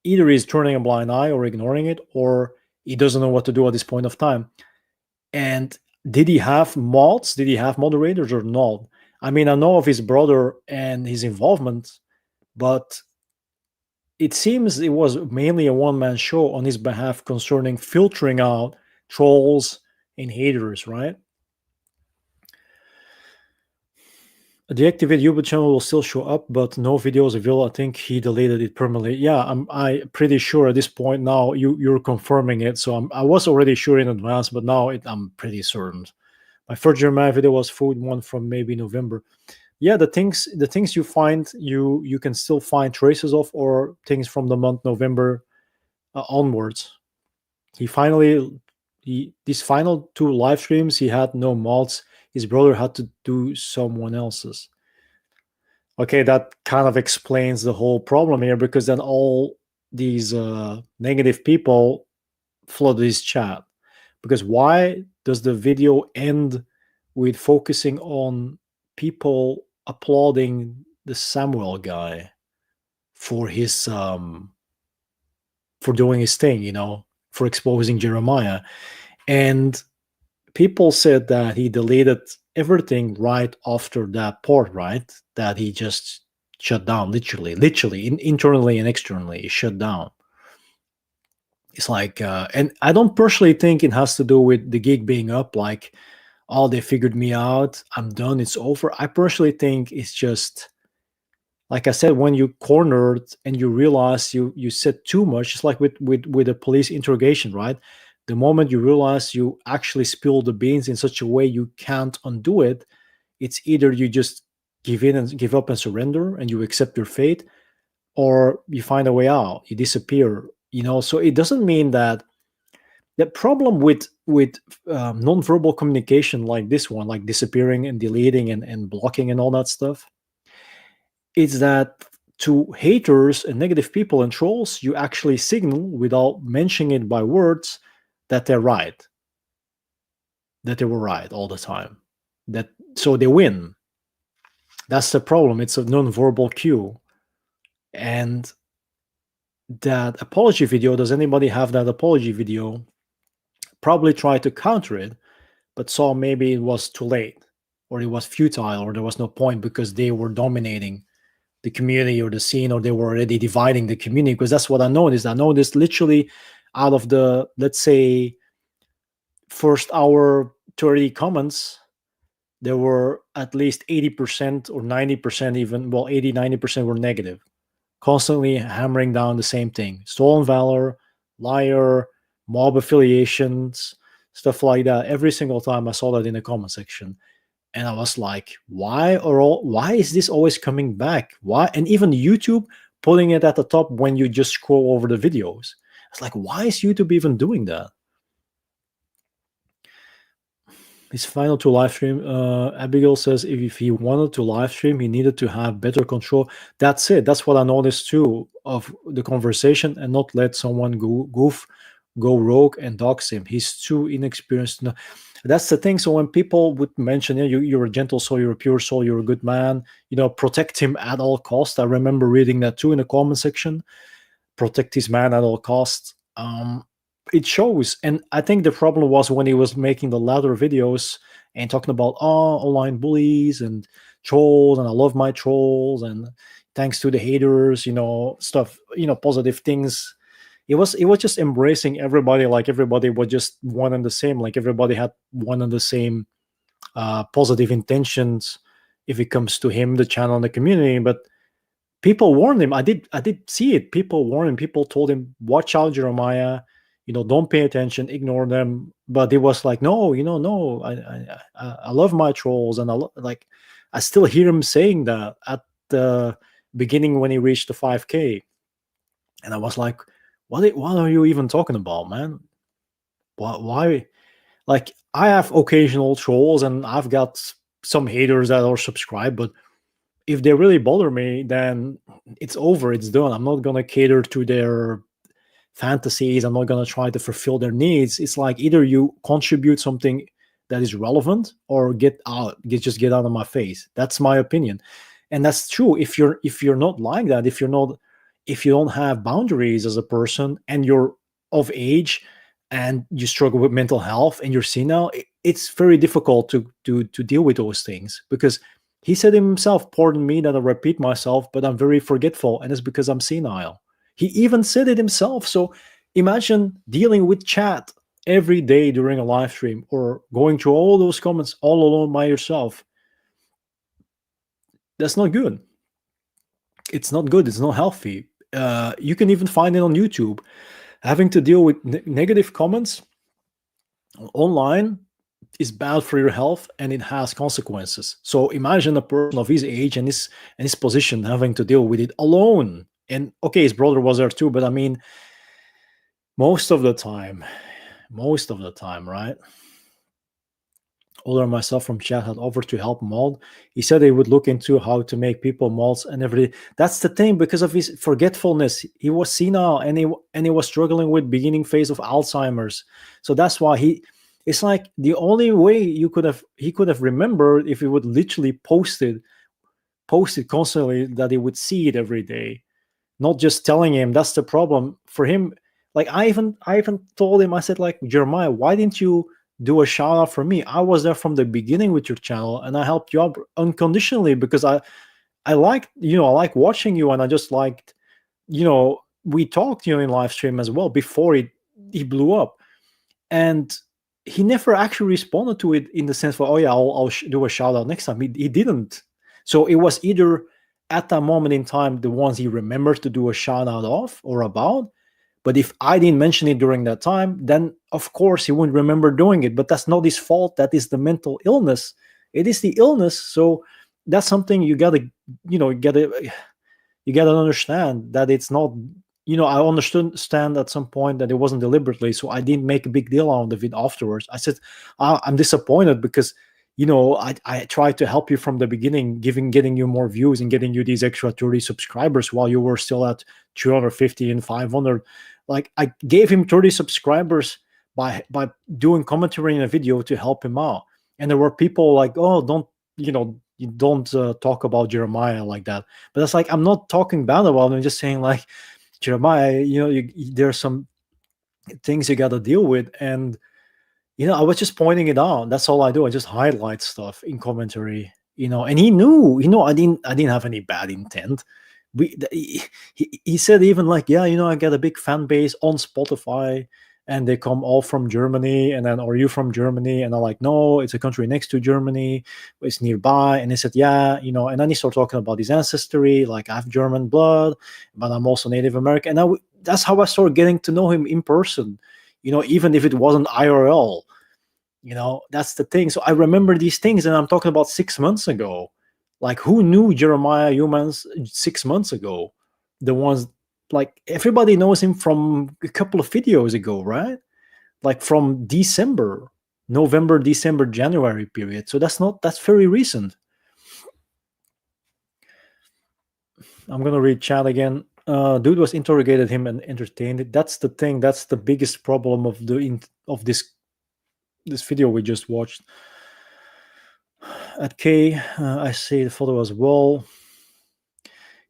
either he's turning a blind eye or ignoring it, or he doesn't know what to do at this point of time. And did he have mods? Did he have moderators or not? I mean, I know of his brother and his involvement, but it seems it was mainly a one-man show on his behalf concerning filtering out trolls and haters, right? The deactivated YouTube channel will still show up, but no videos available. I think he deleted it permanently. Yeah, I'm pretty sure at this point now you're confirming it. So I was already sure in advance, but now I'm pretty certain. My first Jeremiah video was food one from maybe November. Yeah, the things you find you can still find traces of, or things from the month November onwards. These final 2 live streams, he had no mods. His brother had to do someone else's. Okay, that kind of explains the whole problem here, because then all these negative people flood his chat. Because why does the video end with focusing on people applauding the Samuel guy for his for doing his thing, for exposing Jeremiah? And people said that he deleted everything right after that part, right? That he just shut down, literally, internally and externally, he shut down. It's like, and I don't personally think it has to do with the gig being up, like, oh, they figured me out, I'm done, it's over. I personally think it's just, like I said, when you cornered and you realize you said too much, it's like with a police interrogation, right? The moment you realize you actually spilled the beans in such a way you can't undo it, it's either you just give up and surrender and you accept your fate, or you find a way out, you disappear, So it doesn't mean that the problem with nonverbal communication like this one, like disappearing and deleting and blocking and all that stuff, is that to haters and negative people and trolls, you actually signal without mentioning it by words that they're right, that they were right all the time, so they win. That's the problem. It's a non-verbal cue. And that apology video, does anybody have that apology video? Probably tried to counter it, but saw maybe it was too late, or it was futile, or there was no point, because they were dominating the community or the scene, or they were already dividing the community. Because that's what I noticed. I noticed literally out of the, let's say, first hour 30 comments, there were at least 80% or 90% even, well, 80-90% were negative, constantly hammering down the same thing: stolen valor, liar, mob affiliations, stuff like that. Every single time I saw that in the comment section, and I was like, why is this always coming back? Why? And even YouTube putting it at the top when you just scroll over the videos. It's like, why is YouTube even doing that? His final 2 live stream, Abigail says if he wanted to live stream, he needed to have better control. That's it. That's what I noticed too of the conversation, and not let someone go rogue and dox him. He's too inexperienced. That's the thing. So when people would mention, you're a gentle soul, you're a pure soul, you're a good man, protect him at all costs. I remember reading that too in the comment section. Protect his man at all costs. It shows. And I think the problem was when he was making the latter videos and talking about online bullies and trolls, and I love my trolls, and thanks to the haters, stuff, positive things. It was just embracing everybody, like everybody was just one and the same, like everybody had one and the same positive intentions if it comes to him, the channel, and the community. But people warned him. I did see it. People warned him. People told him, watch out, Jeremiah. Don't pay attention, ignore them. But he was like, no, no, I love my trolls, and I still hear him saying that at the beginning when he reached the 5K, and I was like, what are you even talking about, man? Why? Like, I have occasional trolls, and I've got some haters that are subscribed, but if they really bother me, then it's over, it's done. I'm not gonna cater to their fantasies. I'm not going to try to fulfill their needs. It's like either you contribute something that is relevant or get out, just get out of my face. That's my opinion. And that's true. If you're not like that, if you don't have boundaries as a person, and you're of age and you struggle with mental health and you're senile, it's very difficult to deal with those things, because he said himself, pardon me that I repeat myself, but I'm very forgetful, and it's because I'm senile. He even said it himself. So imagine dealing with chat every day during a live stream, or going through all those comments all alone by yourself. That's not good. It's not good. It's not healthy. You can even find it on YouTube. Having to deal with negative comments online is bad for your health, and it has consequences. So imagine a person of his age and his position having to deal with it alone. And okay, his brother was there too, but I mean, most of the time, right? Older and myself from chat had offered to help mold. He said he would look into how to make people molds and everything. That's the thing, because of his forgetfulness. He was senile, and he was struggling with beginning phase of Alzheimer's. So that's why it's like the only way he could have remembered if he would literally post it constantly, that he would see it every day, not just telling him. That's the problem for him. Like I even told him, I said, like, Jeremiah, why didn't you do a shout out for me? I was there from the beginning with your channel, and I helped you up unconditionally, because I liked, I like watching you, and I just liked, we talked, in live stream as well before he blew up, and he never actually responded to it in the sense of, oh yeah, I'll do a shout out next time. He didn't. So it was either at that moment in time the ones he remembered to do a shout out of or about. But if I didn't mention it during that time, then of course he wouldn't remember doing it. But that's not his fault. That is the mental illness. It is the illness. So that's something you gotta understand, that it's not. I understand at some point that it wasn't deliberately. So I didn't make a big deal out of it afterwards. I said, I'm disappointed because I tried to help you from the beginning, getting you more views and getting you these extra 30 subscribers while you were still at 250 and 500. Like, I gave him 30 subscribers by doing commentary in a video to help him out. And there were people like, oh, you don't talk about Jeremiah like that. But that's like, I'm not talking bad about him. I'm just saying, like, Jeremiah, there's some things you got to deal with. And I was just pointing it out. That's all I do. I just highlight stuff in commentary, and he knew, I didn't have any bad intent. He said even like, yeah, I got a big fan base on Spotify, and they come all from Germany. And then, are you from Germany? And I'm like, no, it's a country next to Germany. It's nearby. And he said, yeah, and then he started talking about his ancestry. Like, I have German blood, but I'm also Native American. And that's how I started getting to know him in person. Even if it wasn't IRL, that's the thing. So I remember these things, and I'm talking about 6 months ago. Like, who knew Jeremiah Youmans 6 months ago? The ones, like, everybody knows him from a couple of videos ago, right? Like from November, December, January period. So that's very recent. I'm going to read chat again. Dude was interrogated him and entertained it. That's the thing. That's the biggest problem of this video we just watched. At K, I see the photo as well.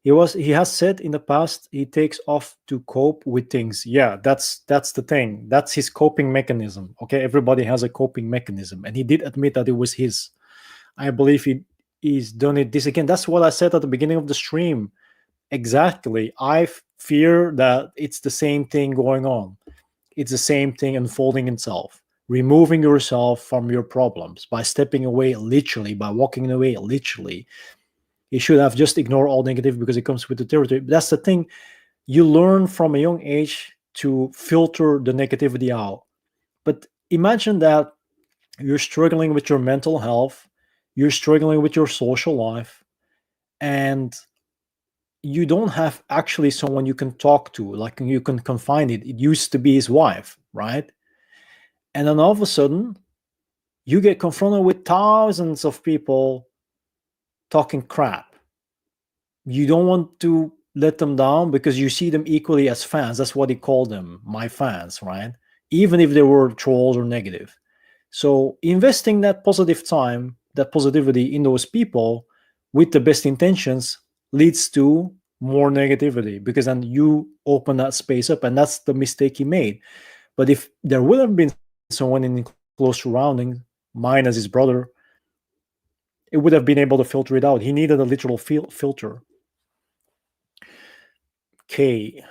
He has said in the past he takes off to cope with things. Yeah, that's the thing. That's his coping mechanism. Okay, everybody has a coping mechanism, and he did admit that it was his. I believe he's done it this again. That's what I said at the beginning of the stream. Exactly. I fear that it's the same thing going on. It's the same thing unfolding itself. Removing yourself from your problems by stepping away literally, by walking away literally. You should have just ignored all negative because it comes with the territory. But that's the thing. You learn from a young age to filter the negativity out. But imagine that you're struggling with your mental health, you're struggling with your social life, and you don't have actually someone you can talk to, like you can confide it. It used to be his wife, right? And then all of a sudden, you get confronted with thousands of people talking crap. You don't want to let them down because you see them equally as fans. That's what he called them, my fans, right? Even if they were trolls or negative. So investing that positive time, that positivity in those people with the best intentions leads to more negativity, because then you open that space up, and that's the mistake he made. But if there would have been someone in close surrounding, mine as his brother, it would have been able to filter it out. He needed a literal filter. Okay.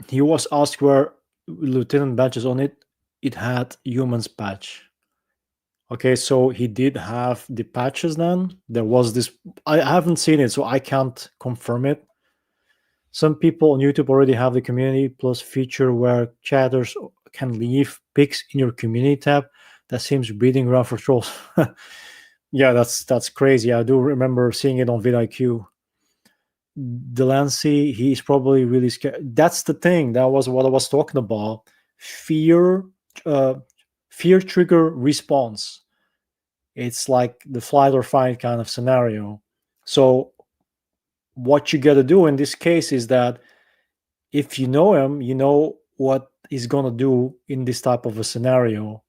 He was asked where lieutenant badges on it. It had Youmans patch. Okay, so he did have the patches then. There was this, I haven't seen it, so I can't confirm it. Some people on YouTube already have the community plus feature where chatters can leave pics in your community tab. That seems breeding ground for trolls. Yeah, that's crazy. I do remember seeing it on vidIQ. Delancey, he's probably really scared. That's the thing. That was what I was talking about. Fear trigger response. It's like the flight or fight kind of scenario. So what you got to do in this case is that if you know him, you know what he's going to do in this type of a scenario.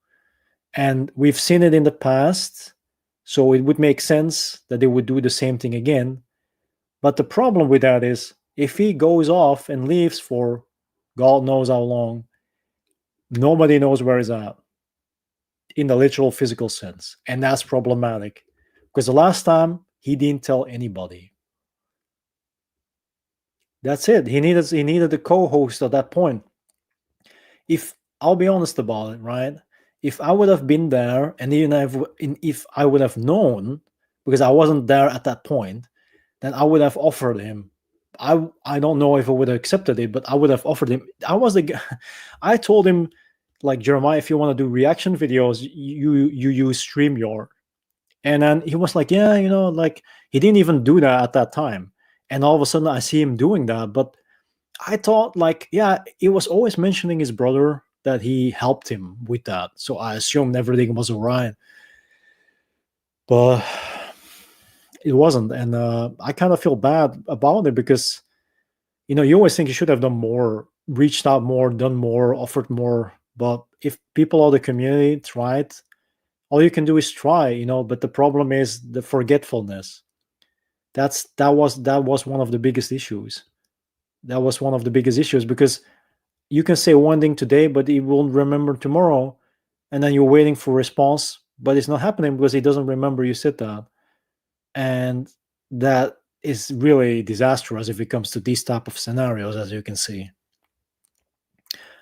And we've seen it in the past, so it would make sense that they would do the same thing again. But the problem with that is if he goes off and leaves for God knows how long, nobody knows where he's at in the literal physical sense. And that's problematic because the last time he didn't tell anybody. That's it. He needed the co-host at that point. If I'll be honest about it, right? If I would have been there and if I would have known, because I wasn't there at that point, then I would have offered him. I don't know if I would have accepted it, but I would have offered him. I told him, like, Jeremiah, if you want to do reaction videos, you use StreamYard. And then he was like, yeah, like he didn't even do that at that time. And all of a sudden I see him doing that. But I thought, like, yeah, he was always mentioning his brother that he helped him with that. So I assumed everything was all right. But it wasn't. And I kind of feel bad about it because, you always think you should have done more, reached out more, done more, offered more. But if people of the community tried, all you can do is try, but the problem is the forgetfulness. That was one of the biggest issues. That was one of the biggest issues because you can say one thing today, but he won't remember tomorrow. And then you're waiting for a response, but it's not happening because he doesn't remember you said that. And that is really disastrous if it comes to these type of scenarios, as you can see.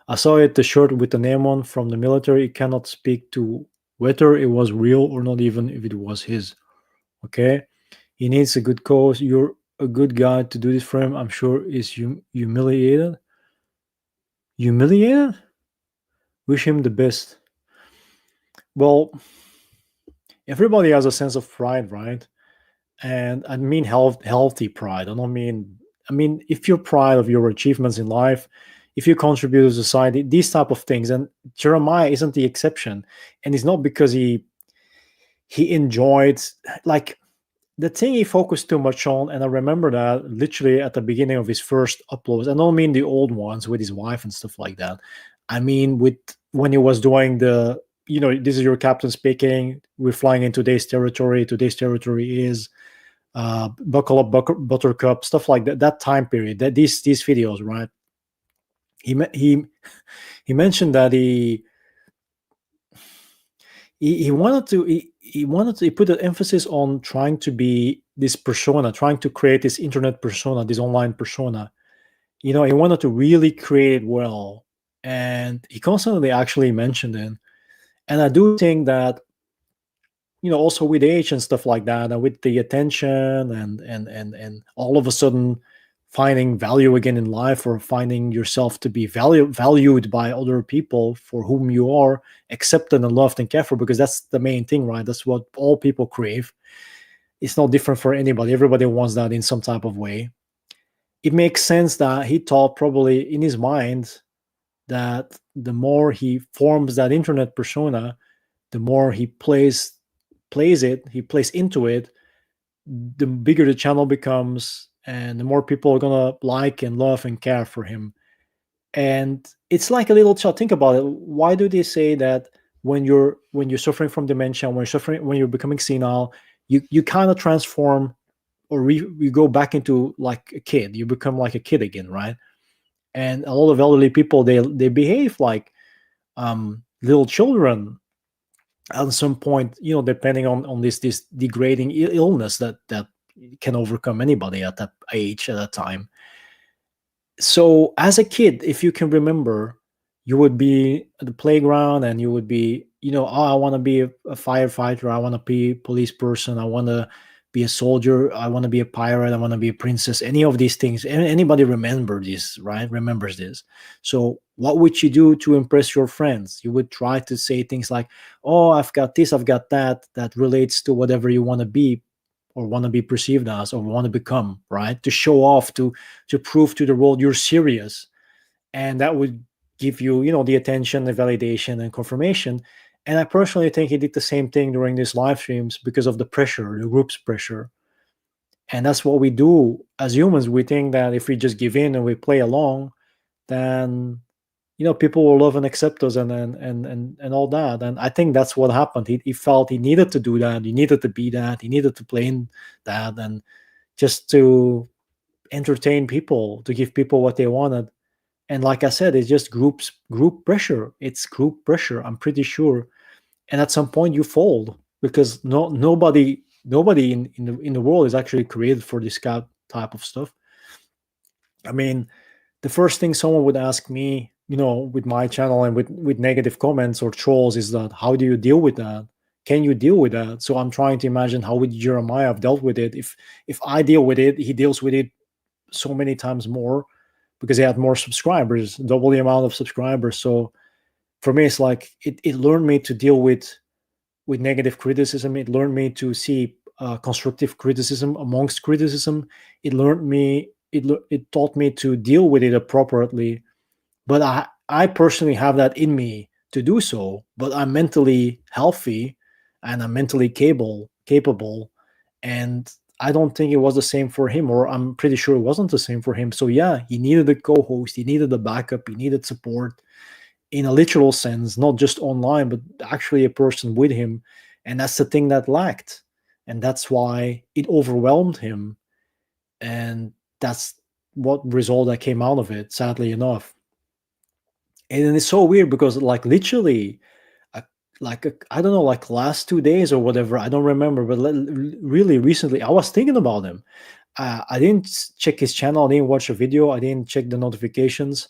I saw it, the shirt with the name on from the military. It cannot speak to whether it was real or not, even if it was his. Okay? He needs a good cause. You're a good guy to do this for him. I'm sure he's humiliated. Humiliated? Wish him the best. Well, everybody has a sense of pride, right? And I mean healthy pride. I mean, if you're proud of your achievements in life, if you contribute to society, these type of things. And Jeremiah isn't the exception. And it's not because he enjoyed, like, the thing he focused too much on, and I remember that literally at the beginning of his first uploads. I don't mean the old ones with his wife and stuff like that. I mean when he was doing the, this is your captain speaking, we're flying in today's territory. Today's territory is buckle up, buttercup, stuff like that. That time period, that these videos, right? He mentioned that he wanted to put an emphasis on trying to be this persona, trying to create this internet persona, this online persona. He wanted to really create it well, and he constantly actually mentioned it. And I do think that, also with age and stuff like that, and with the attention and all of a sudden finding value again in life, or finding yourself to be valued by other people for whom you are, accepted and loved and cared for, because that's the main thing, right? That's what all people crave. It's not different for anybody. Everybody wants that in some type of way. It makes sense that he thought probably in his mind that the more he forms that internet persona, the more he plays into it, the bigger the channel becomes, and the more people are gonna like and love and care for him. And it's like a little child. Think about it. Why do they say that when you're suffering from dementia, when you're becoming senile, you kind of transform, or you go back into like a kid. You become like a kid again, right? And a lot of elderly people, they behave like little children at some point, depending on this degrading illness that can overcome anybody at that age, at that time. So as a kid, if you can remember, you would be at the playground and you would be, oh, I want to be a firefighter, I want to be a police person, I want to be a soldier, I want to be a pirate, I want to be a princess, any of these things. Anybody remembers this. So what would you do to impress your friends? You would try to say things like, oh, I've got this, I've got that relates to whatever you want to be, or want to be perceived as, or want to become, right? To show off, to prove to the world you're serious. And that would give you, the attention, the validation, and confirmation. And I personally think he did the same thing during these live streams because of the pressure, the group's pressure. And that's what we do as humans. We think that if we just give in and we play along, then people will love and accept us, and all that. And I think that's what happened. He felt he needed to do that. He needed to be that. He needed to play in that, and just to entertain people, to give people what they wanted. And like I said, it's just group pressure. It's group pressure, I'm pretty sure. And at some point you fold, because nobody in the world is actually created for this type of stuff. I mean, the first thing someone would ask me, with my channel and with negative comments or trolls, is that, how do you deal with that? Can you deal with that? So I'm trying to imagine how would Jeremiah have dealt with it. If I deal with it, he deals with it so many times more, because he had more subscribers, double the amount of subscribers. So for me, it's like it learned me to deal with negative criticism. It learned me to see constructive criticism amongst criticism. It taught me to deal with it appropriately. But I personally have that in me to do so. But I'm mentally healthy and I'm mentally capable. And I don't think it was the same for him, or I'm pretty sure it wasn't the same for him. So yeah, he needed a co-host, he needed a backup, he needed support in a literal sense, not just online, but actually a person with him. And that's the thing that lacked. And that's why it overwhelmed him. And that's what result that came out of it, sadly enough. And it's so weird because, like, literally, I don't know, like last 2 days or whatever, I don't remember, but really recently, I was thinking about him. I didn't check his channel, I didn't watch a video, I didn't check the notifications,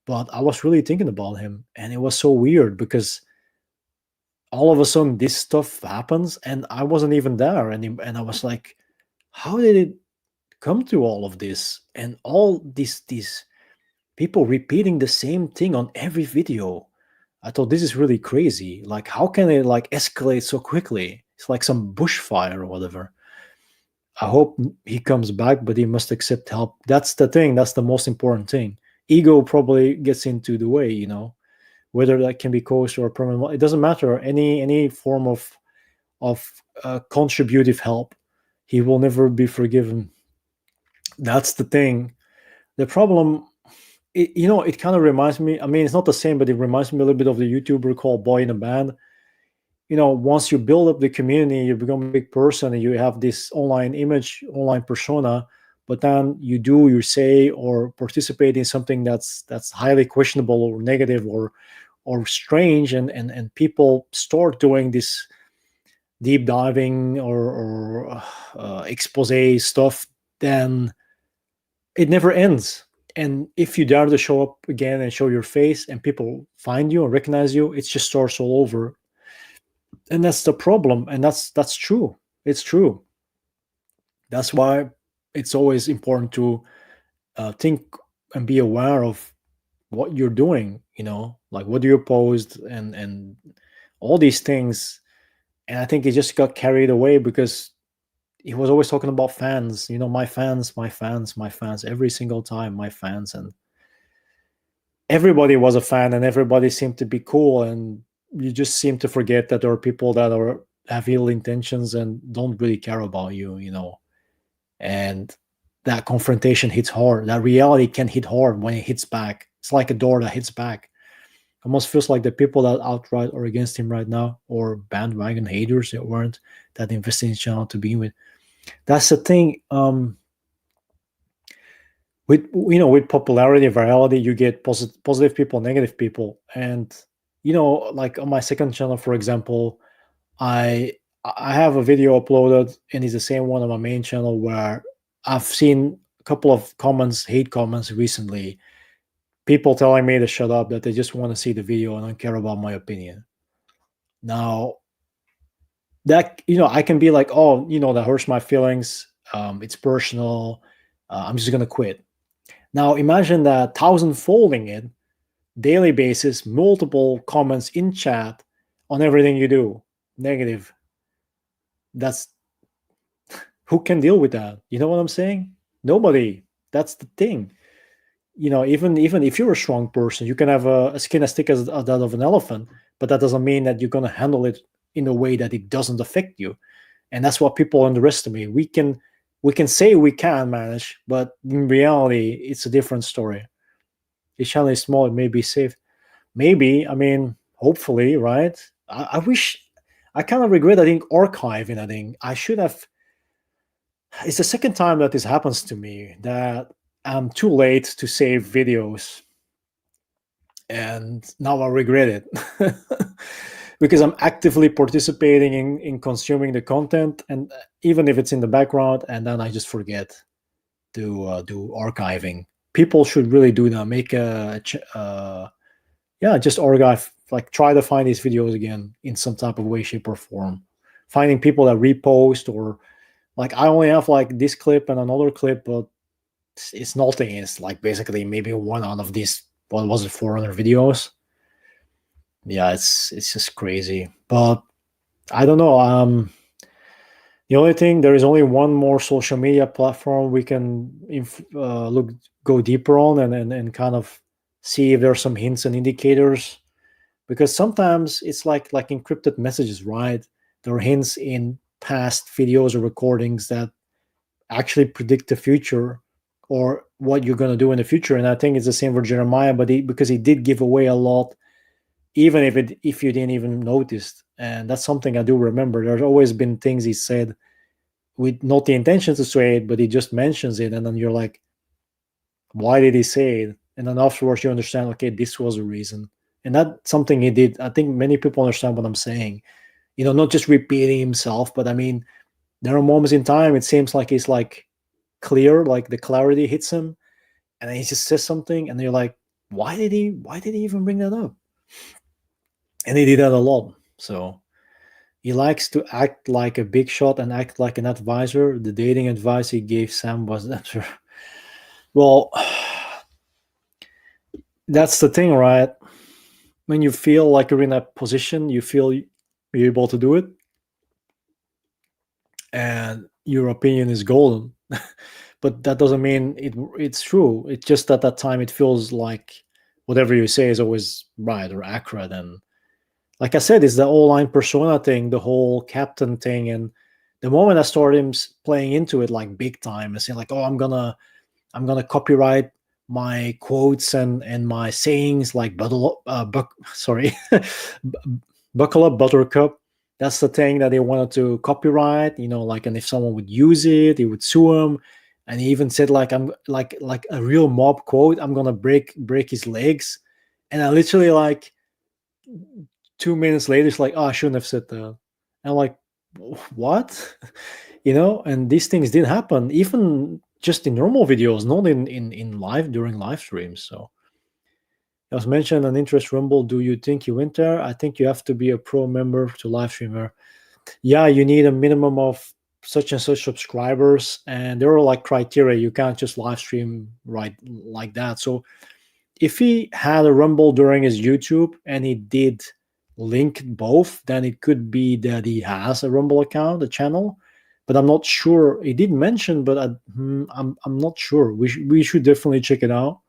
but I was really thinking about him. And it was so weird because all of a sudden this stuff happens and I wasn't even there. And I was like, how did it come to all of this? And all these people repeating the same thing on every video. I thought, this is really crazy. Like, how can it like escalate so quickly? It's like some bushfire or whatever. I hope he comes back, but he must accept help. That's the thing. That's the most important thing. Ego probably gets into the way, whether that can be coached or permanent. It doesn't matter. Any form of contributive help, he will never be forgiven. That's the thing. The problem, it kind of reminds me, I mean, it's not the same, but it reminds me a little bit of the YouTuber called Boy in a Band. Once you build up the community, you become a big person and you have this online image, online persona, but then you say or participate in something that's highly questionable or negative or strange, and people start doing this deep diving or expose stuff, then it never ends. And if you dare to show up again and show your face and people find you and recognize you, it just starts all over. And that's the problem. And that's true. It's true. That's why it's always important to think and be aware of what you're doing, like what do you post and all these things. And I think it just got carried away because he was always talking about fans, my fans, every single time, my fans. And everybody was a fan and everybody seemed to be cool. And you just seem to forget that there are people that have ill intentions and don't really care about you, And that confrontation hits hard. That reality can hit hard when it hits back. It's like a door that hits back. Almost feels like the people that outright are against him right now, or bandwagon haters that weren't that invested in his channel to begin with. That's the thing. With popularity, virality, you get positive people, negative people, and like on my second channel, for example, I have a video uploaded, and it's the same one on my main channel, where I've seen a couple of comments, hate comments recently, people telling me to shut up, that they just want to see the video and don't care about my opinion. Now, that I can be like, oh, that hurts my feelings. It's personal. I'm just gonna quit. Now, imagine that thousand-folding it, daily basis, multiple comments in chat on everything you do, negative. That's who can deal with that? You know what I'm saying? Nobody. That's the thing. Even if you're a strong person, you can have a skin as thick as that of an elephant, but that doesn't mean that you're going to handle it in a way that it doesn't affect you. And that's what people underestimate. We can say we can manage, but in reality, it's a different story. This channel is small, it may be safe. Maybe, hopefully, right? I wish, I kind of regret, archiving. I should have. It's the second time that this happens to me, that I'm too late to save videos, and now I regret it. Because I'm actively participating in consuming the content, and even if it's in the background, and then I just forget to do archiving. People should really do that. Make just archive, like try to find these videos again in some type of way, shape, or form. Finding people that repost, or like I only have like this clip and another clip, but it's nothing. It's like basically maybe one out of these, what was it, 400 videos. Yeah, it's just crazy. But I don't know. The only thing, there is only one more social media platform we can go deeper on and kind of see if there are some hints and indicators, because sometimes it's like encrypted messages, right? There are hints in past videos or recordings that actually predict the future or what you're going to do in the future. And I think it's the same for Jeremiah, but because he did give away a lot, even if you didn't even notice. And that's something I do remember. There's always been things he said with not the intention to say it, but he just mentions it, and then you're like, why did he say it? And then afterwards you understand, okay, this was a reason. And that's something he did. I think many people understand what I'm saying. Not just repeating himself, but there are moments in time it seems like he's like clear, like the clarity hits him, and then he just says something, and you're like, why did he even bring that up? And he did that a lot. So he likes to act like a big shot and act like an advisor. The dating advice he gave Sam was that. Well, that's the thing, right? When you feel like you're in a position, you feel you're able to do it, and your opinion is golden. But that doesn't mean it's true. It's just at that time it feels like whatever you say is always right or accurate. And like I said, it's the online persona thing, the whole captain thing. And the moment I started him playing into it like big time and saying like, oh, I'm gonna copyright my quotes and my sayings, like buckle up, buttercup. That's the thing that they wanted to copyright, like, and if someone would use it, he would sue him. And he even said like, I'm like a real mob quote, I'm gonna break his legs. And I literally like 2 minutes later, it's like, oh, I shouldn't have said that. And I'm like, what? And these things did happen, even just in normal videos, not in live, during live streams. So I was mentioned an interest rumble. Do you think you went there? I think you have to be a pro member to live streamer. Yeah, you need a minimum of such and such subscribers, and there are like criteria. You can't just live stream right like that. So if he had a rumble during his YouTube and he did link both, then it could be that he has a Rumble account, a channel. But I'm not sure. He did mention, but I'm not sure. We should definitely check it out.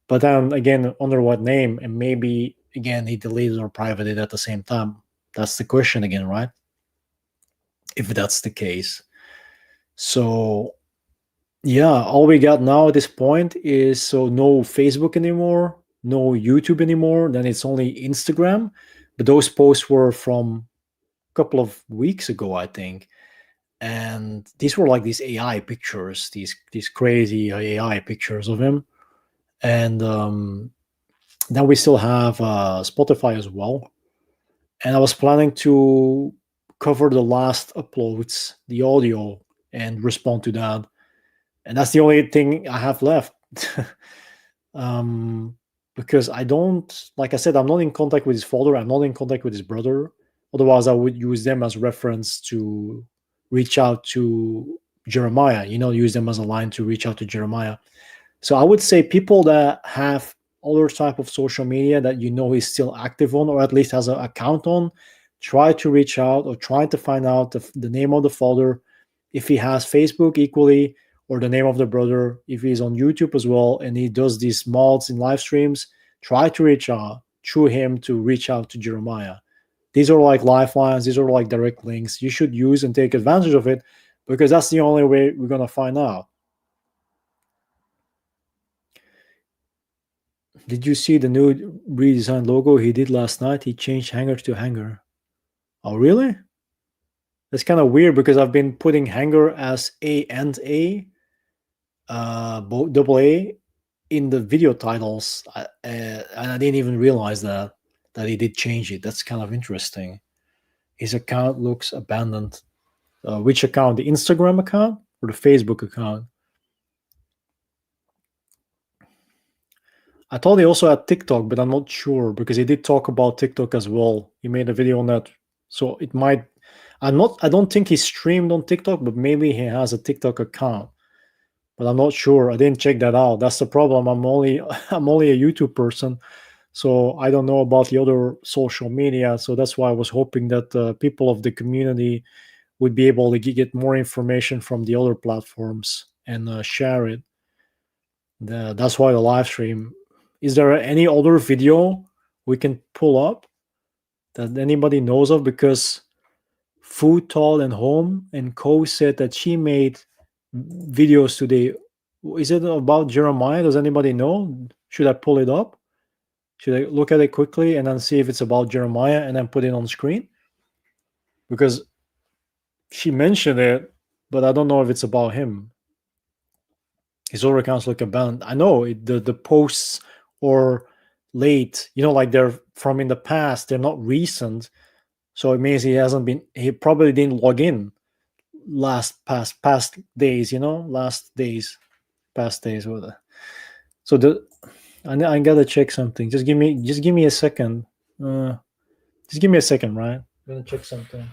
But then again, under what name? And maybe again he deleted or privated at the same time. That's the question again, right? If that's the case. So Yeah, all we got now at this point is so no Facebook anymore, no YouTube anymore. Then it's only Instagram. But those posts were from a couple of weeks ago, I think. And these were like these AI pictures, these crazy AI pictures of him. And then we still have Spotify as well. And I was planning to cover the last uploads, the audio, and respond to that. And that's the only thing I have left. Because I don't, like I said, I'm not in contact with his father. I'm not in contact with his brother. Otherwise, I would use them as reference to reach out to Jeremiah. Use them as a line to reach out to Jeremiah. So I would say people that have other type of social media that he's still active on, or at least has an account on, try to reach out or try to find out the name of the father, if he has Facebook equally, or the name of the brother, if he's on YouTube as well, and he does these mods in live streams. Try to reach out through him to reach out to Jeremiah. These are like lifelines. These are like direct links. You should use and take advantage of it, because that's the only way we're going to find out. Did you see the new redesigned logo he did last night? He changed Hangar to Hangar. Oh, really? That's kind of weird, because I've been putting Hangar as A and A, double A, in the video titles, and I didn't even realize that he did change it. That's kind of interesting. His account looks abandoned. Which account? The Instagram account or the Facebook account? I thought he also had TikTok, but I'm not sure, because he did talk about TikTok as well. He made a video on that, so it might. I don't think he streamed on TikTok, but maybe he has a TikTok account. But I'm not sure. I didn't check that out. That's the problem. I'm only a YouTube person, so I don't know about the other social media. So that's why I was hoping that people of the community would be able to get more information from the other platforms and share it. That's why the live stream. Is there any other video we can pull up that anybody knows of? Because Food, Tall, and Home and Co said that she made videos today. Is it about Jeremiah? Does anybody know? Should I pull it up? Should I look at it quickly and then see if it's about Jeremiah and then put it on screen? Because she mentioned it, but I don't know if it's about him. His other accounts look abandoned. I know the posts or late, like they're from in the past. They're not recent, so it means he probably didn't log in past days, past days. So I gotta check something. Just give me a second. Just give me a second, right? I'm gonna check something.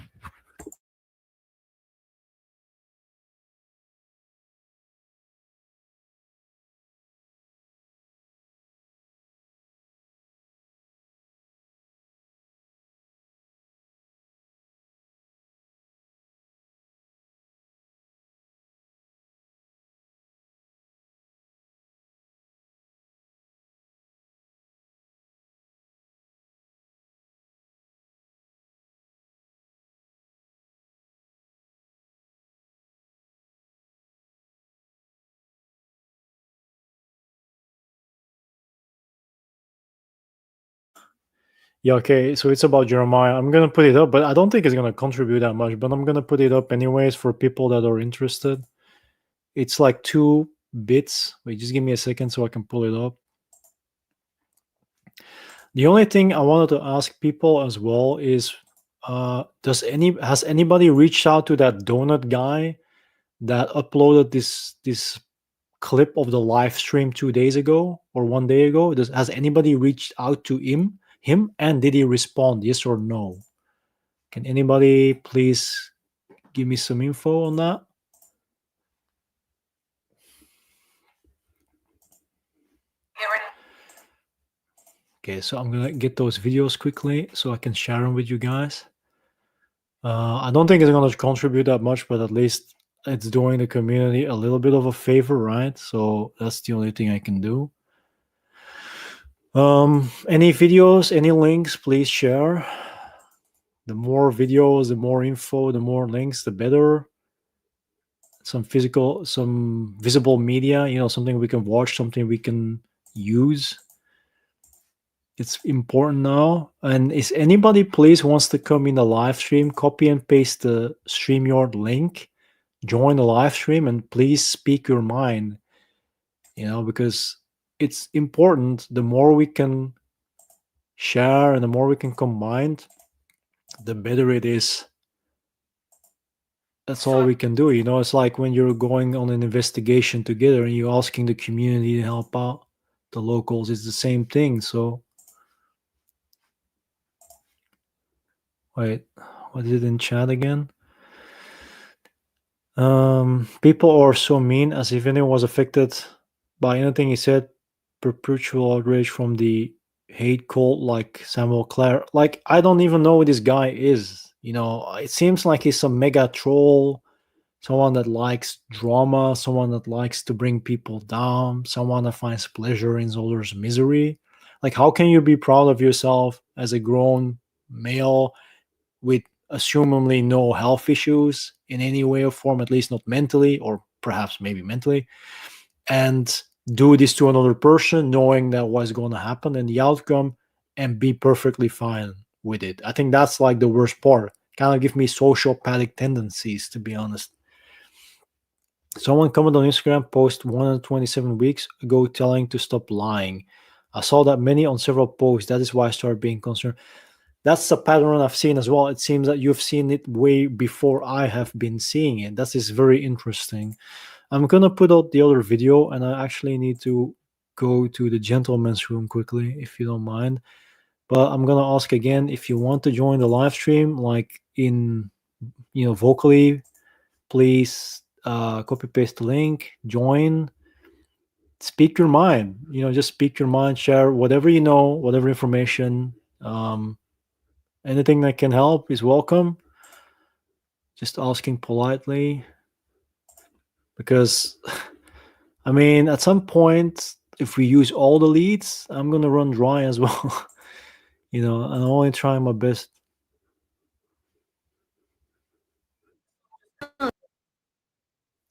Yeah, okay, so it's about Jeremiah. I'm gonna put it up, but I don't think it's gonna contribute that much, but I'm gonna put it up anyways for people that are interested. It's like 2 bits. Wait, just give me a second so I can pull it up. The only thing I wanted to ask people as well is, has anybody reached out to that donut guy that uploaded this clip of the live stream 2 days ago or 1 day ago? Has anybody reached out to him, and did he respond, yes or no? Can anybody please give me some info on that? Okay, so I'm gonna get those videos quickly so I can share them with you guys. I don't think it's gonna contribute that much, but at least it's doing the community a little bit of a favor, right? So that's the only thing I can do. Any videos, any links, please share. The more videos, the more info, the more links, the better. some visible media, you know, something we can watch, something we can use. It's important now. And is anybody please wants to come in the live stream, copy and paste the StreamYard link, join the live stream, and please speak your mind, you know, because it's important. The more we can share and the more we can combine, the better it is. That's all we can do. You know, it's like when you're going on an investigation together and you're asking the community to help out the locals. It's the same thing. So, wait, what is it in chat again? People are so mean, as if anyone was affected by anything he said. Perpetual outrage from the hate cult like Samuel Clare. Like, I don't even know who this guy is. You know, it seems like he's some mega troll, someone that likes drama, someone that likes to bring people down, someone that finds pleasure in others' misery. Like, how can you be proud of yourself as a grown male with assumably no health issues in any way or form, at least not mentally, or perhaps maybe mentally, and do this to another person knowing that what's going to happen and the outcome, and be perfectly fine with it? I think that's like the worst part. Kind of give me sociopathic tendencies, to be honest. Someone commented on Instagram post 127 weeks ago telling to stop lying. I saw that many on several posts. That is why I started being concerned. That's a pattern I've seen as well. It seems that you've seen it way before I have been seeing it. That is very interesting. I'm going to put out the other video, and I actually need to go to the gentleman's room quickly, if you don't mind. But I'm going to ask again, if you want to join the live stream, like in, you know, vocally, please copy paste the link, join, speak your mind. You know, just speak your mind, share whatever you know, whatever information. Anything that can help is welcome. Just asking politely, because I mean, at some point, if we use all the leads, I'm gonna run dry as well. You know, and I'm only trying my best.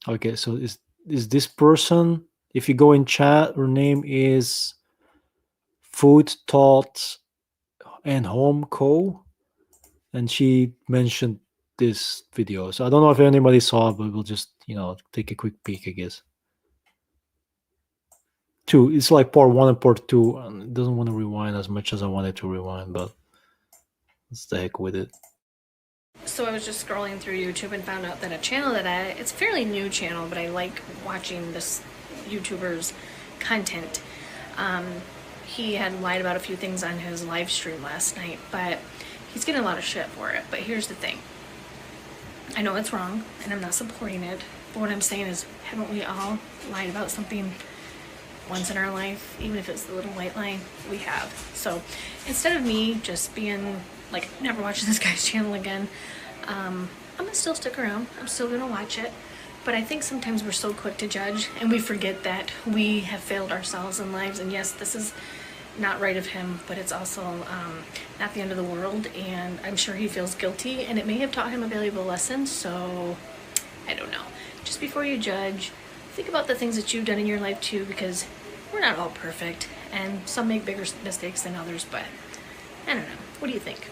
Okay, so is this person? If you go in chat, her name is Food Thought and Home Co. And she mentioned this video. So I don't know if anybody saw it, but we'll just, you know, take a quick peek, I guess. It's like part 1 and part 2. And it doesn't want to rewind as much as I wanted to rewind, but let's the heck with it. So I was just scrolling through YouTube and found out that a channel that it's a fairly new channel, but I like watching this YouTuber's content. He had lied about a few things on his live stream last night, but he's getting a lot of shit for it. But here's the thing. I know it's wrong, and I'm not supporting it, but what I'm saying is, haven't we all lied about something once in our life? Even if it's the little white lie, we have. So instead of me just being like, never watching this guy's channel again, I'm gonna still stick around. I'm still gonna watch it. But I think sometimes we're so quick to judge, and we forget that we have failed ourselves in lives. And yes, this is not right of him, but it's also not the end of the world, and I'm sure he feels guilty, and it may have taught him a valuable lesson. So I don't know. Just before you judge, think about the things that you've done in your life too, because we're not all perfect, and some make bigger mistakes than others. But I don't know. What do you think?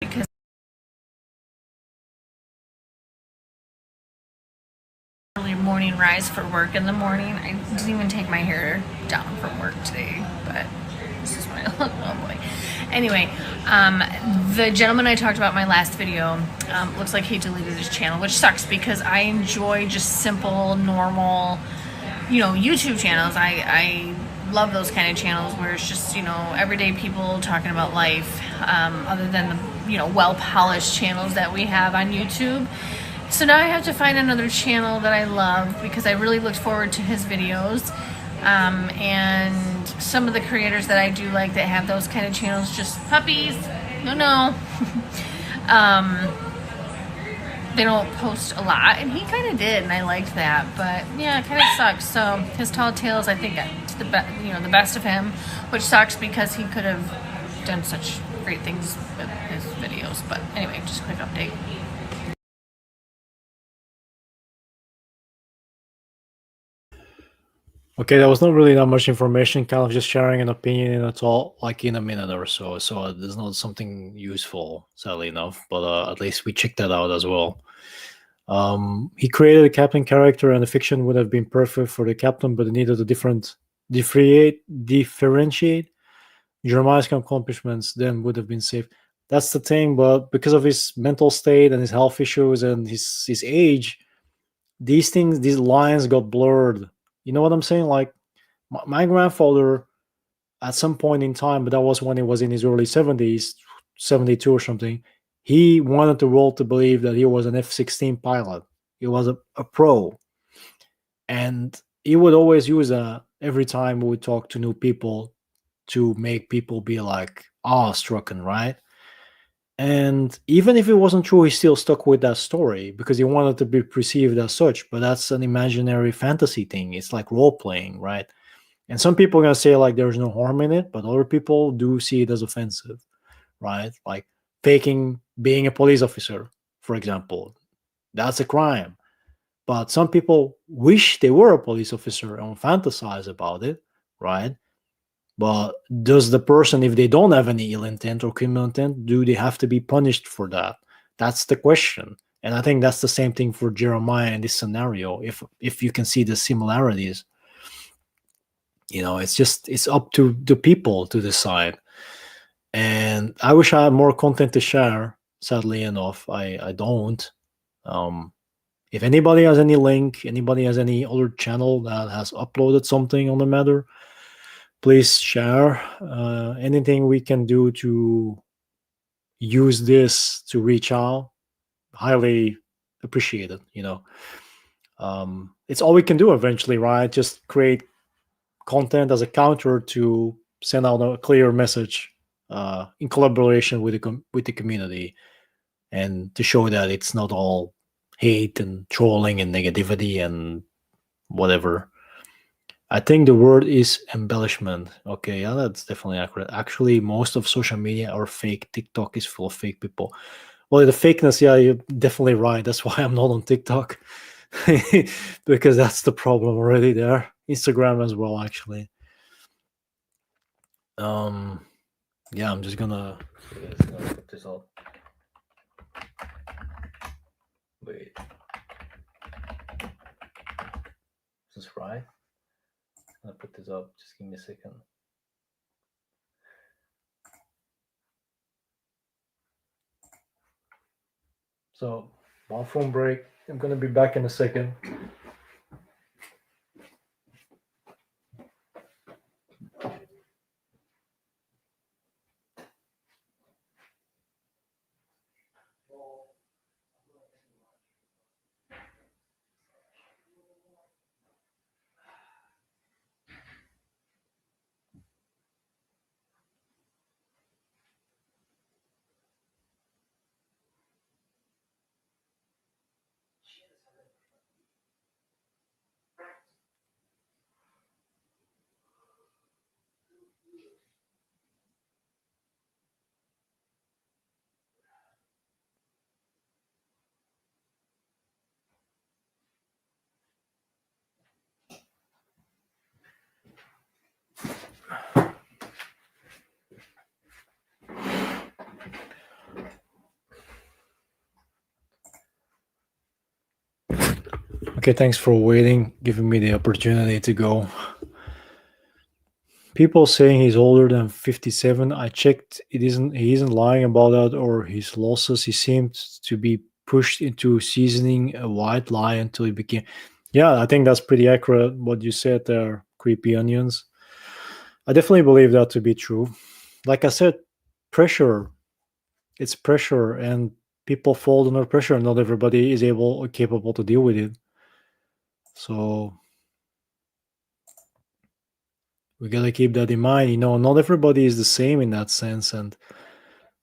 Because early morning rise for work in the morning. I didn't even take my hair down from work today, but this is my look. Oh boy. Anyway, the gentleman I talked about in my last video, looks like he deleted his channel, which sucks because I enjoy just simple, normal, you know, YouTube channels. I love those kind of channels where it's just, you know, everyday people talking about life, other than the, you know, well-polished channels that we have on YouTube. So now I have to find another channel that I love because I really looked forward to his videos. And some of the creators that I do like that have those kind of channels, just puppies, no. They don't post a lot, and he kind of did, and I liked that. But yeah, it kind of sucks. So his tall tales, I think, to the best of him, which sucks because he could have done such great things with his videos. But anyway, just a quick update. Okay, that was not really that much information, kind of just sharing an opinion, and that's all, like in a minute or so. So there's not something useful, sadly enough, but at least we checked that out as well. He created a captain character, and the fiction would have been perfect for the captain, but it needed a differentiate Jeremiah's accomplishments, then would have been safe. That's the thing, but because of his mental state and his health issues and his age, these lines got blurred. You know what I'm saying? Like my grandfather, at some point in time, but that was when he was in his early 70s, 72 or something, he wanted the world to believe that he was an F-16 pilot. He was a pro. And he would always use that every time we would talk to new people to make people be like awestruck, right? And even if it wasn't true, he still stuck with that story because he wanted to be perceived as such. But that's an imaginary fantasy thing. It's like role playing, right? And some people are going to say like there's no harm in it, but other people do see it as offensive, right? Like faking being a police officer, for example. That's a crime. But some people wish they were a police officer and fantasize about it, right? But does the person, if they don't have any ill intent or criminal intent, do they have to be punished for that? That's the question. And I think that's the same thing for Jeremiah in this scenario. If you can see the similarities, it's up to the people to decide. And I wish I had more content to share. Sadly enough, I don't. If anybody has any link, anybody has any other channel that has uploaded something on the matter, please share. Anything we can do to use this to reach out, highly appreciated. It's all we can do eventually, right? Just create content as a counter to send out a clear message in collaboration with the community, and to show that it's not all hate and trolling and negativity and whatever. I think the word is embellishment. Okay, yeah, that's definitely accurate. Actually, most of social media are fake. TikTok is full of fake people. Well, the fakeness, yeah, you're definitely right. That's why I'm not on TikTok. Because that's the problem already there. Instagram as well, actually. Yeah, I'm just gonna put this up. Wait. Is this right? I'll put this up. Just give me a second. So, bathroom break. I'm gonna be back in a second. Okay, thanks for waiting, giving me the opportunity to go. People saying he's older than 57. I checked. He isn't lying about that or his losses. He seemed to be pushed into seasoning a white lie until he became. Yeah, I think that's pretty accurate what you said there, creepy onions. I definitely believe that to be true. Like I said, pressure. It's pressure, and people fall under pressure. Not everybody is able or capable to deal with it. So We gotta keep that in mind. Not everybody is the same in that sense, and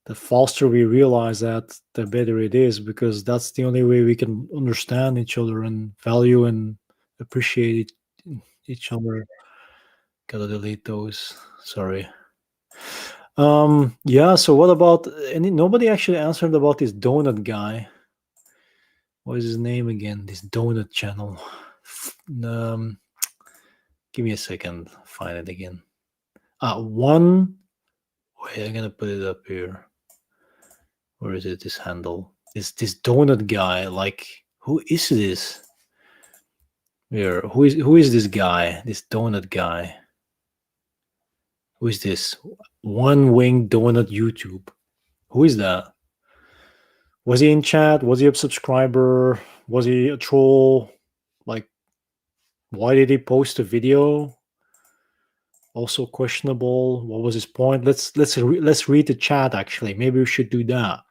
the faster we realize that, the better it is, because that's the only way we can understand each other and value and appreciate each other. Gotta delete those. Sorry. Yeah. So what about nobody actually answered about this donut guy. What is his name again? This donut channel. Give me a second. Find it again. Wait, I'm gonna put it up here. Where is it? This handle. This donut guy. Like, who is this? Here. Who is this guy? This donut guy. Who is this? One Wing Donut YouTube. Who is that? Was he in chat? Was he a subscriber? Was he a troll? Like, why did he post a video? Also questionable. What was his point? Let's read the chat. Actually, maybe we should do that.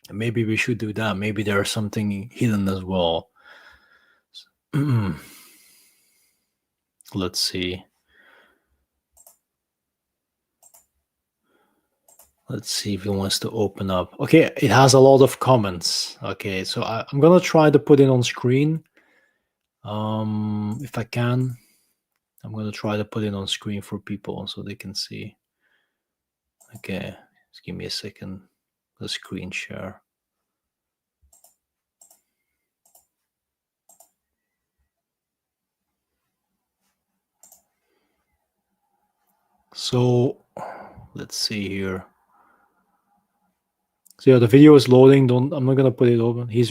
Maybe there's something hidden as well. Let's see. Let's see if he wants to open up. Okay, it has a lot of comments. Okay, so I'm gonna try to put it on screen. If I can, I'm gonna try to put it on screen for people so they can see. Okay, just give me a second. The screen share. So let's see here. So yeah, the video is loading. I'm not gonna put it open. He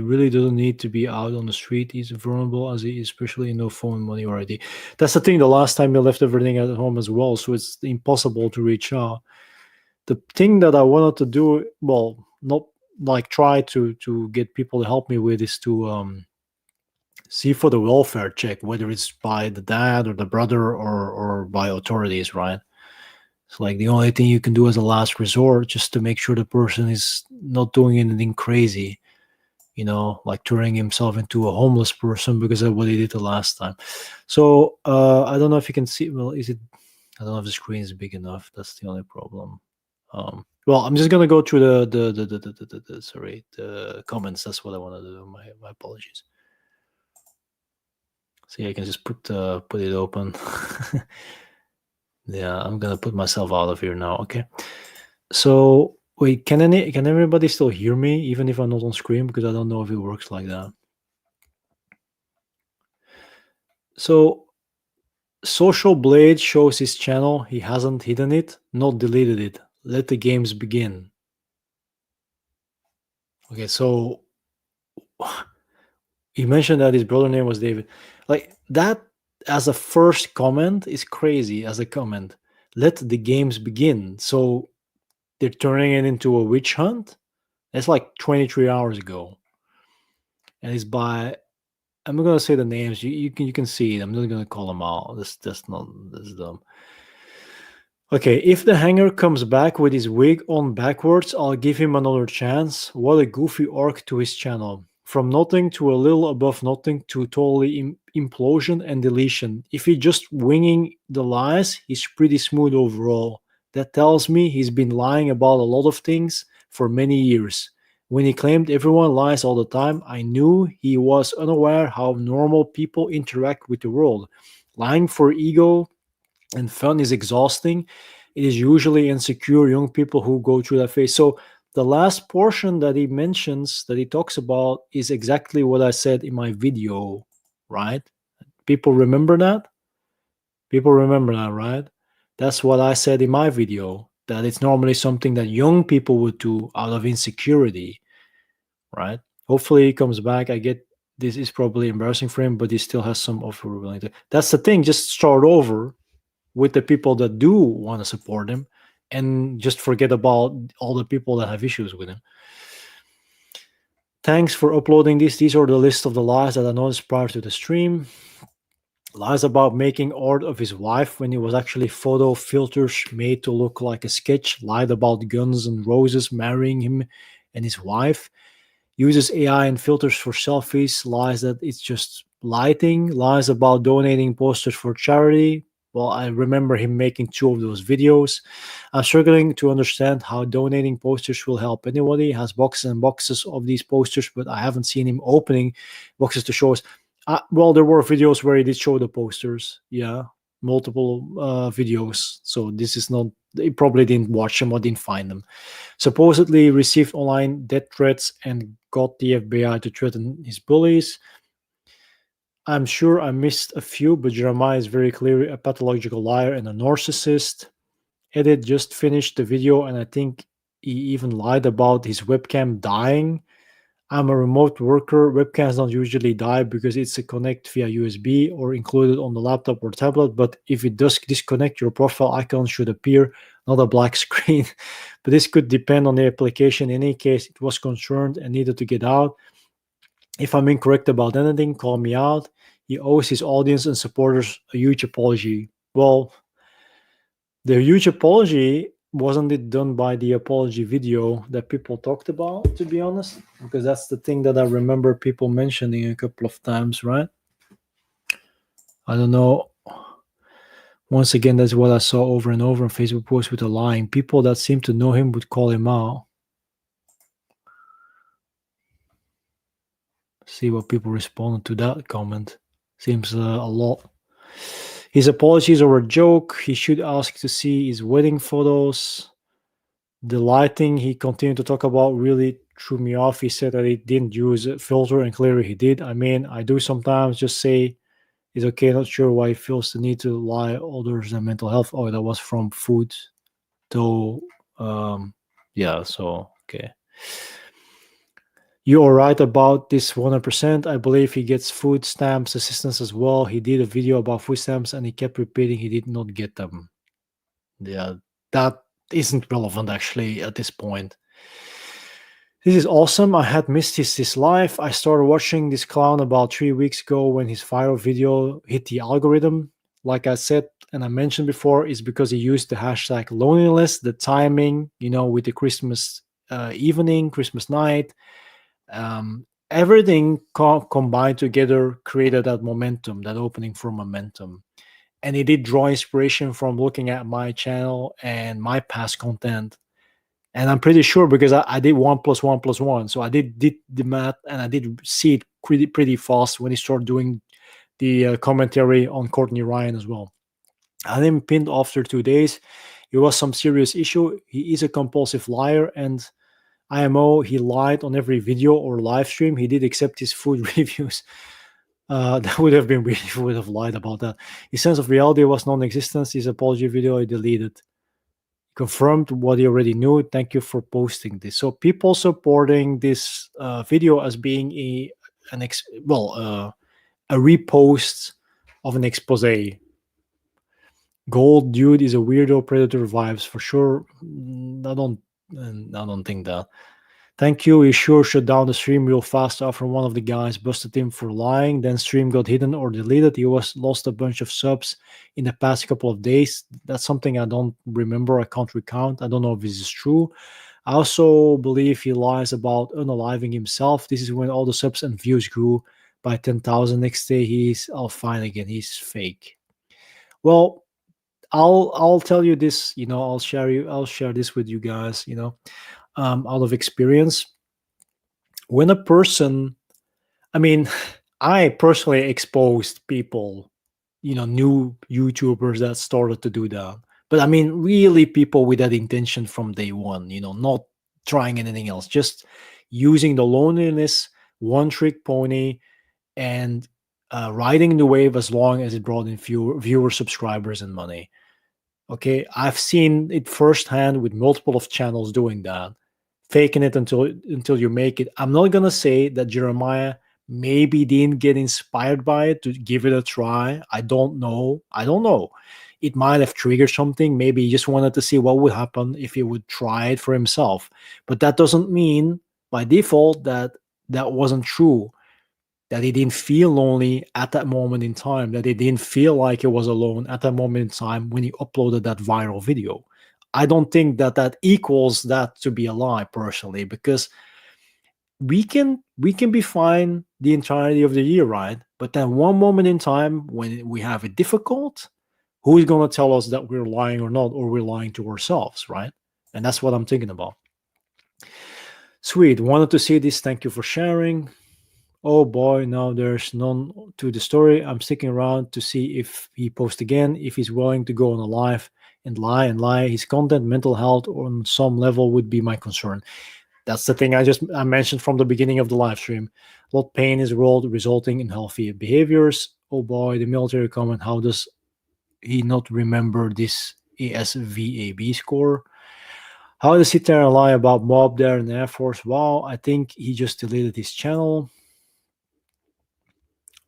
really doesn't need to be out on the street. He's vulnerable as he is, especially no phone, money, or ID. That's the thing. The last time he left everything at home as well, so it's impossible to reach out. The thing that I wanted to do, well, not like try to get people to help me with, is to see for the welfare check, whether it's by the dad or the brother or by authorities, right? It's like the only thing you can do as a last resort, just to make sure the person is not doing anything crazy, like turning himself into a homeless person, because of what he did the last time. So I don't know if you can see. Well, I don't know if the screen is big enough. That's the only problem. Well, I'm just gonna go through the comments. That's what I want to do. My apologies. See, I can just put it open. Yeah, I'm gonna put myself out of here now. Okay. So wait, can everybody still hear me even if I'm not on screen? Because I don't know if it works like that. So Social Blade shows his channel. He hasn't hidden it, not deleted it. Let the games begin. Okay, so he mentioned that his brother name was David. Like that as a first comment is crazy as a comment. Let the games begin. So they're turning it into a witch hunt. That's like 23 hours ago. And it's by, I'm not gonna say the names. You can see it. I'm not gonna call them out. That's dumb. Okay, if the Hangar comes back with his wig on backwards, I'll give him another chance. What a goofy arc to his channel. From nothing to a little above nothing to totally implosion and deletion. If he's just winging the lies, he's pretty smooth overall. That tells me he's been lying about a lot of things for many years. When he claimed everyone lies all the time, I knew he was unaware how normal people interact with the world. Lying for ego and fun is exhausting. It is usually insecure young people who go through that phase. So the last portion that he mentions, that he talks about, is exactly what I said in my video, right? People remember that? People remember that, right? That's what I said in my video, that it's normally something that young people would do out of insecurity, right? Hopefully he comes back. I get this is probably embarrassing for him, but he still has some offer. That's the thing. Just start over with the people that do want to support him and just forget about all the people that have issues with him. Thanks for uploading this. These are the list of the lies that I noticed prior to the stream. Lies about making art of his wife when it was actually photo filters made to look like a sketch. Lied about Guns and Roses marrying him and his wife. Uses AI and filters for selfies. Lies that it's just lighting, lies about donating posters for charity. Well, I remember him making 2 of those videos. I'm struggling to understand how donating posters will help anybody. He has boxes and boxes of these posters, but I haven't seen him opening boxes to show us. Well, there were videos where he did show the posters. Yeah, multiple videos. So this is not, he probably didn't watch them or didn't find them. Supposedly received online death threats and got the FBI to threaten his bullies. I'm sure I missed a few, but Jeremiah is very clearly a pathological liar and a narcissist. Edit just finished the video, and I think he even lied about his webcam dying. I'm a remote worker. Webcams don't usually die because it's a connect via USB or included on the laptop or tablet. But if it does disconnect, your profile icon should appear, not a black screen. But this could depend on the application. In any case, it was concerned and needed to get out. If I'm incorrect about anything, call me out. He owes his audience and supporters a huge apology. Well, the huge apology, wasn't it done by the apology video that people talked about, to be honest? Because that's the thing that I remember people mentioning a couple of times, right? I don't know. Once again, that's what I saw over and over on Facebook posts with the lying. People that seem to know him would call him out. See what people responded to that comment. Seems a lot. His apologies are a joke. He should ask to see his wedding photos. The lighting he continued to talk about really threw me off. He said that he didn't use a filter, and clearly he did. I mean, I do sometimes just say it's okay. Not sure why he feels the need to lie other than mental health. Oh, that was from food. So, yeah, so, okay. You are right about this 100%. I believe he gets food stamps assistance as well. He did a video about food stamps and he kept repeating he did not get them. Yeah, that isn't relevant actually at this point. This is awesome. I had missed his live. I started watching this clown about 3 weeks ago when his viral video hit the algorithm. Like I said, and I mentioned before, is because he used the hashtag loneliness, the timing, you know, with the Christmas evening, Christmas night. Everything combined together created that momentum, that opening for momentum. And it did draw inspiration from looking at my channel and my past content. And I'm pretty sure because I did 1 + 1 + 1. So I did the math and I did see it pretty fast when he started doing the commentary on Courtney Ryan as well. I then pinned after 2 days. It was some serious issue. He is a compulsive liar, and IMO, he lied on every video or live stream. He did accept his food reviews. That would have been weird if he would have lied about that. His sense of reality was non-existent. His apology video he deleted. Confirmed what he already knew. Thank you for posting this. So people supporting this video as being a repost of an expose. Gold dude is a weirdo, predator vibes for sure. I don't think that. Thank you. He sure shut down the stream real fast after one of the guys busted him for lying. Then stream got hidden or deleted. He lost a bunch of subs in the past couple of days. That's something I don't remember. I can't recount. I don't know if this is true. I also believe he lies about unaliving himself. This is when all the subs and views grew by 10,000. Next day he's all fine again. He's fake. Well, I'll tell you this, you know, I'll share this with you guys, you know, out of experience. When a person, I mean, I personally exposed people, you know, new YouTubers that started to do that. But I mean, really people with that intention from day one, you know, not trying anything else, just using the loneliness, one trick pony, and riding the wave as long as it brought in viewers, subscribers, and money. Okay, I've seen it firsthand with multiple of channels doing that, faking it until you make it. I'm not gonna say that Jeremiah maybe didn't get inspired by it to give it a try. I don't know. It might have triggered something. Maybe he just wanted to see what would happen if he would try it for himself. But that doesn't mean by default that wasn't true. That he didn't feel lonely at that moment in time, that he didn't feel like he was alone at that moment in time when he uploaded that viral video. I don't think that equals that to be a lie, personally, because we can be fine the entirety of the year, right? But then one moment in time when we have it difficult, who is going to tell us that we're lying or not, or we're lying to ourselves, right? And that's what I'm thinking about. Sweet. Wanted to see this. Thank you for sharing. Oh boy, now there's none to the story. I'm sticking around to see if he posts again, if he's willing to go on a live and lie. His content, mental health on some level would be my concern. That's the thing I mentioned from the beginning of the live stream. A lot of pain is rolled, resulting in healthy behaviors. Oh boy, the military comment. How does he not remember this ASVAB score? How does he tell and lie about Mob there in the Air Force? Wow, I think he just deleted his channel.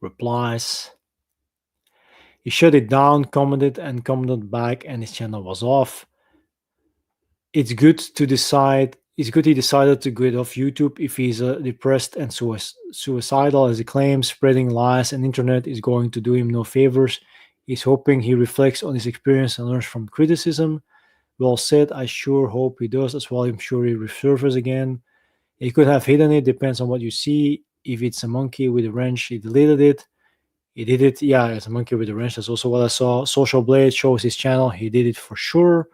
Replies. He shut it down, commented back, and his channel was off. It's good to decide. It's good he decided to get off YouTube if he's depressed and suicidal, as he claims. Spreading lies and internet is going to do him no favors. He's hoping he reflects on his experience and learns from criticism. Well said. I sure hope he does as well. I'm sure he resurfaces again. He could have hidden it. Depends on what you see. If it's a monkey with a wrench, he deleted it. He did it. Yeah, it's a monkey with a wrench. That's also what I saw. Social Blade shows his channel. He did it for sure.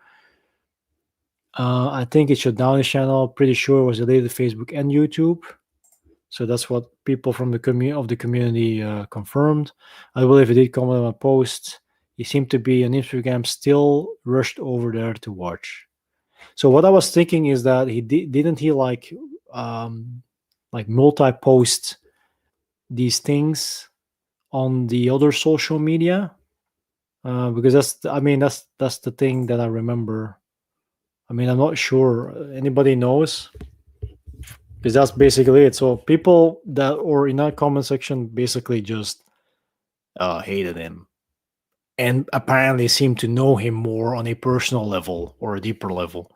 I think it shut down his channel. Pretty sure it was deleted Facebook and YouTube. So that's what people from the community confirmed. I believe he did comment on a post. He seemed to be on Instagram, still rushed over there to watch. So what I was thinking is that he didn't he like multi-post these things on the other social media, because that's the thing that I remember. I mean, I'm not sure anybody knows, because that's basically it. So people that were in that comment section basically just hated him, and apparently seemed to know him more on a personal level or a deeper level.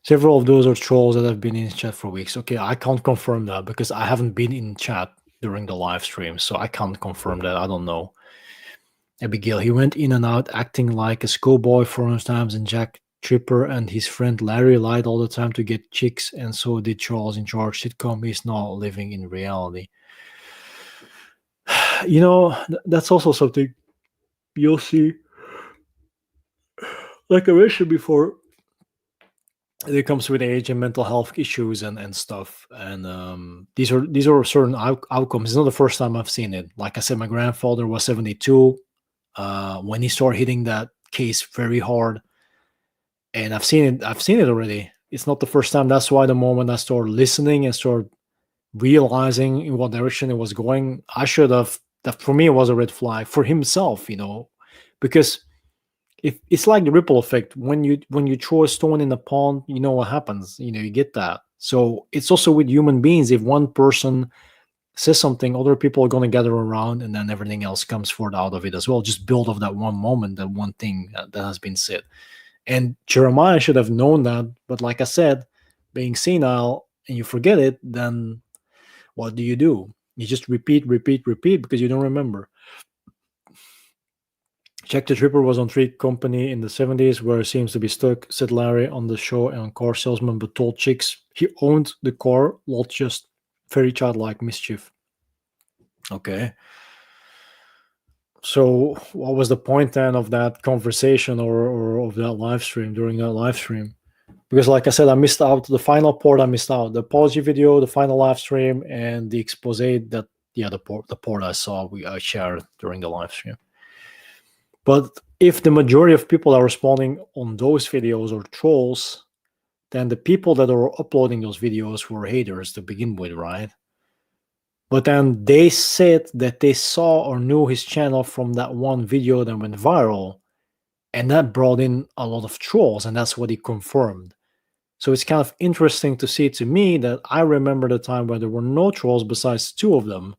Several of those are trolls that have been in chat for weeks. Okay, I can't confirm that because I haven't been in chat during the live stream, so I can't confirm that. I don't know. Abigail, he went in and out acting like a schoolboy 400 times, and Jack Tripper and his friend Larry lied all the time to get chicks, and so did Charles in Charge sitcom. He's not living in reality. You know, that's also something you'll see. Like I mentioned before, it comes with age and mental health issues and stuff, and these are certain outcomes. It's not the first time I've seen it. Like I said, my grandfather was 72 when he started hitting that case very hard, and I've seen it already. It's not the first time. That's why the moment I started listening and started realizing in what direction it was going, I should have. That for me, it was a red flag for himself, you know, because if it's like the ripple effect, when you throw a stone in the pond, you know what happens. You know, you get that. So it's also with human beings. If one person says something, other people are going to gather around, and then everything else comes forth out of it as well. Just build off that one moment, that one thing that has been said. And Jeremiah should have known that, but like I said, being senile and you forget it, then what do? You just repeat because you don't remember. Jack the Tripper was on Treat Company in the 70s, where he seems to be stuck, said Larry on the show, and car salesman, but told chicks he owned the car. Well, just very childlike mischief. Okay. So what was the point then of that conversation or of that live stream, during that live stream? Because like I said, I missed out the final part. I missed out the apology video, the final live stream, and the expose that, yeah, the part I saw, I shared during the live stream. But if the majority of people are responding on those videos are trolls, then the people that are uploading those videos were haters to begin with, right? But then they said that they saw or knew his channel from that one video that went viral, and that brought in a lot of trolls, and that's what he confirmed. So it's kind of interesting to see, to me, that I remember the time where there were no trolls besides 2 of them,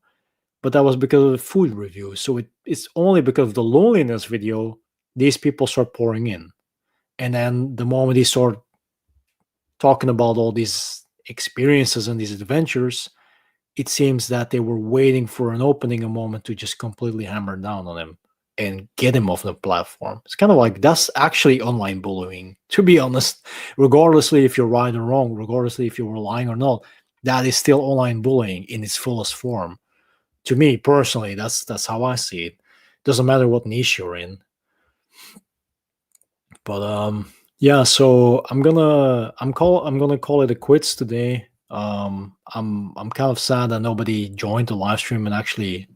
but that was because of the food review. So it's only because of the loneliness video these people start pouring in. And then the moment he start talking about all these experiences and these adventures, it seems that they were waiting for an opening, a moment to just completely hammer down on him and get him off the platform. It's kind of like, that's actually online bullying, to be honest. Regardlessly if you're right or wrong, regardlessly if you were lying or not, that is still online bullying in its fullest form. To me personally, that's how I see it. Doesn't matter what niche you're in. But yeah, so I'm gonna call it a quits today. I'm kind of sad that nobody joined the live stream and actually,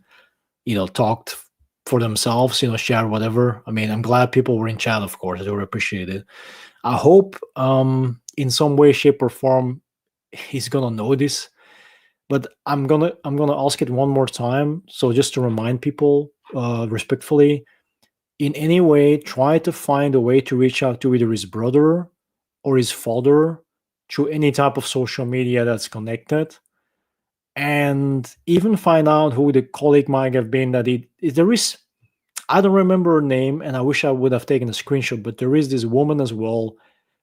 talked for themselves, share whatever. I mean, I'm glad people were in chat, of course. I do appreciate it. I hope in some way, shape, or form he's gonna know this. But I'm gonna ask it one more time. So just to remind people, respectfully, in any way, try to find a way to reach out to either his brother or his father through any type of social media that's connected, and even find out who the colleague might have been. There is, I don't remember her name, and I wish I would have taken a screenshot, but there is this woman as well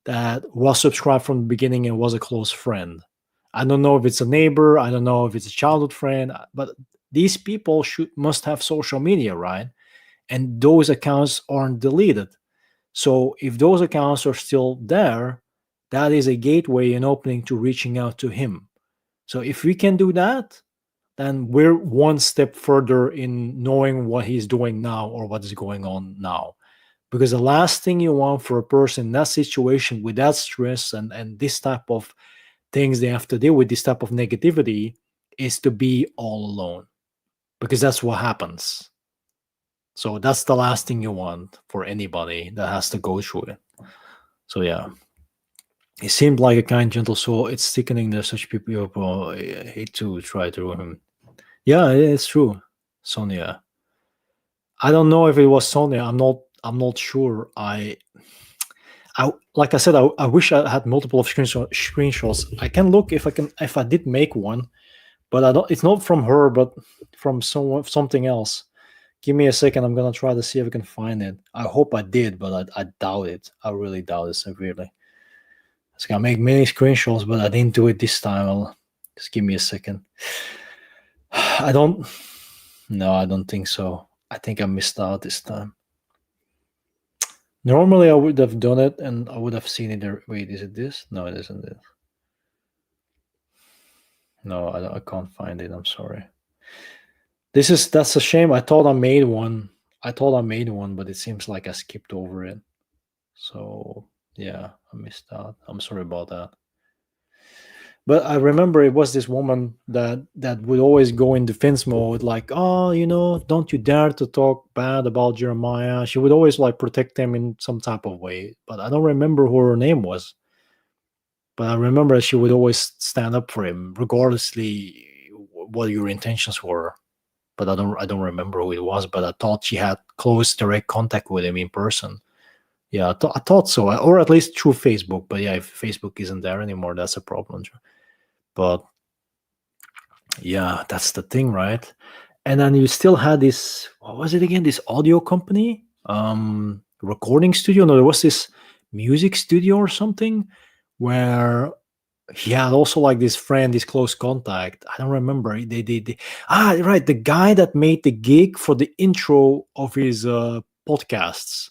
that was subscribed from the beginning and was a close friend. I don't know if it's a neighbor, I don't know if it's a childhood friend, but these people must have social media, right? And those accounts aren't deleted. So if those accounts are still there, that is a gateway and opening to reaching out to him. So if we can do that, then we're one step further in knowing what he's doing now or what is going on now. Because the last thing you want for a person in that situation with that stress and this type of things they have to deal with, this type of negativity, is to be all alone. Because that's what happens. So that's the last thing you want for anybody that has to go through it. So yeah. He seemed like a kind, gentle soul. It's sickening that such people hate to try to ruin him. Yeah, it's true, Sonia. I don't know if it was Sonia. I'm not sure. I like I said, I wish I had multiple of screenshots. I can look if I did make one, but I don't. It's not from her, but from something else. Give me a second. I'm gonna try to see if I can find it. I hope I did, but I doubt it. I really doubt it severely. I was gonna make many screenshots, but I didn't do it this time. Just give me a second. I don't think so. I think I missed out this time. Normally I would have done it and I would have seen it there. Wait, is it this? No, it isn't it. No, I can't find it. I'm sorry. That's a shame. I thought I made one, but it seems like I skipped over it. So yeah, I missed out. I'm sorry about that. But I remember it was this woman that would always go in defense mode, like, oh, don't you dare to talk bad about Jeremiah. She would always like protect him in some type of way. But I don't remember who her name was. But I remember she would always stand up for him, regardlessly what your intentions were. But I don't remember who it was. But I thought she had close, direct contact with him in person. Yeah, I thought so, or at least through Facebook. But yeah, if Facebook isn't there anymore, that's a problem. But yeah, that's the thing, right? And then you still had this, what was it again? This audio company, recording studio. No, there was this music studio or something where he had also like this friend, this close contact. I don't remember. Right, the guy that made the gig for the intro of his podcasts.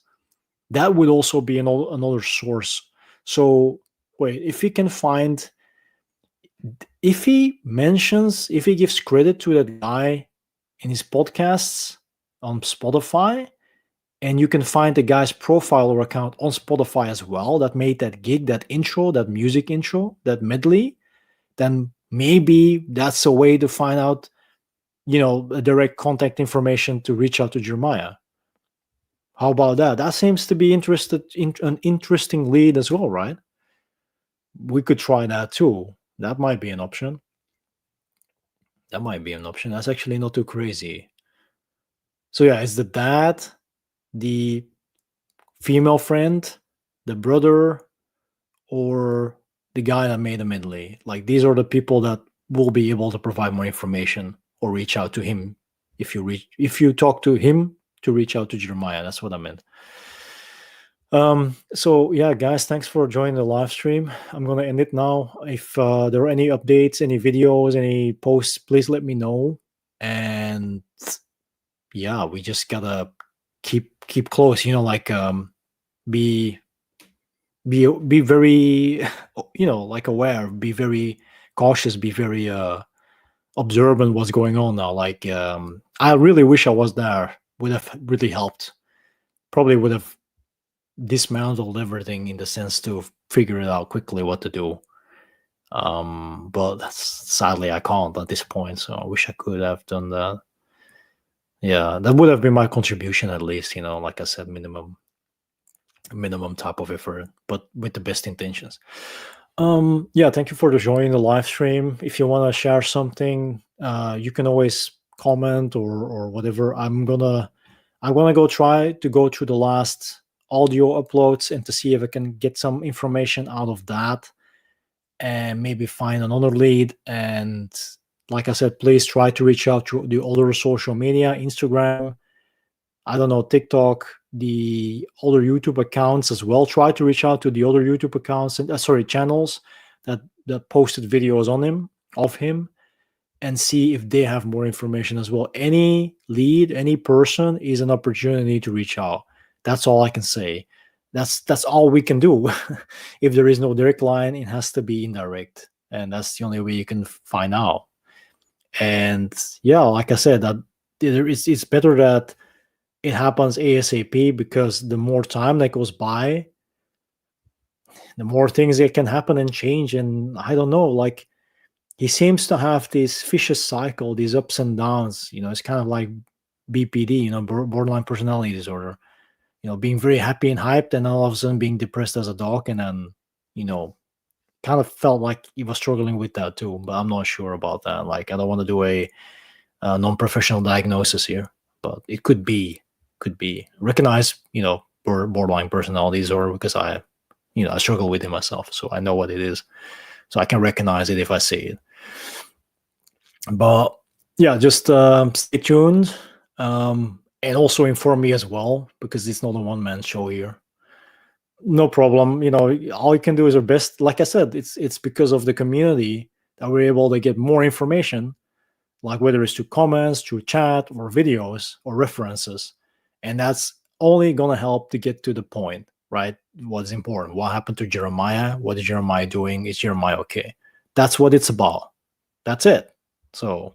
That would also be another source. So wait, if he can find, if he gives credit to that guy in his podcasts on Spotify, and you can find the guy's profile or account on Spotify as well that made that gig, that intro, that music intro, that medley, then maybe that's a way to find out, a direct contact information to reach out to Jeremiah. How about that? That seems to be an interesting lead as well, right? We could try that too. That might be an option. That's actually not too crazy. So yeah, it's the dad, the female friend, the brother, or the guy that made a medley. Like, these are the people that will be able to provide more information or reach out to him if you talk to him to reach out to Jeremiah. That's what I meant. So yeah, guys, thanks for joining the live stream. I'm gonna end it now. If there are any updates, any videos, any posts, please let me know. And yeah, we just gotta keep close, be very, like, aware, be very cautious, be very observant what's going on now. Like I really wish I was there. Would have really helped. Probably would have dismantled everything in the sense to figure it out quickly what to do. But sadly I can't at this point. So I wish I could have done that. Yeah, that would have been my contribution at least. You know, like I said, minimum type of effort, but with the best intentions. Yeah, thank you for joining the live stream. If you want to share something, you can always comment or whatever. I'm gonna go try to go through the last audio uploads and to see if I can get some information out of that and maybe find another lead. And like I said, please try to reach out to the other social media, Instagram, I don't know, TikTok, the other YouTube accounts as well. Try to reach out to the other YouTube accounts and channels that posted videos of him, and see if they have more information as well. Any lead, any person is an opportunity to reach out. That's all I can say. That's all we can do. If there is no direct line, it has to be indirect, and that's the only way you can find out. And yeah, like I said, that it's better that it happens ASAP, because the more time that goes by, the more things that can happen and change. And I don't know, like, he seems to have this vicious cycle, these ups and downs. You know, it's kind of like BPD, you know, borderline personality disorder. You know, being very happy and hyped, and all of a sudden being depressed as a dog, and then, you know, kind of felt like he was struggling with that too. But I'm not sure about that. Like, I don't want to do a non-professional diagnosis here, but it could be recognize, you know, borderline personality disorder, because I struggle with it myself, so I know what it is, so I can recognize it if I see it. But yeah, just stay tuned, and also inform me as well, because it's not a one-man show here. No problem. You know, all you can do is our best. Like I said, it's because of the community that we're able to get more information, like whether it's through comments, through chat, or videos, or references. And that's only going to help to get to the point, right? What's important? What happened to Jeremiah? What is Jeremiah doing? Is Jeremiah okay? That's what it's about. That's it. So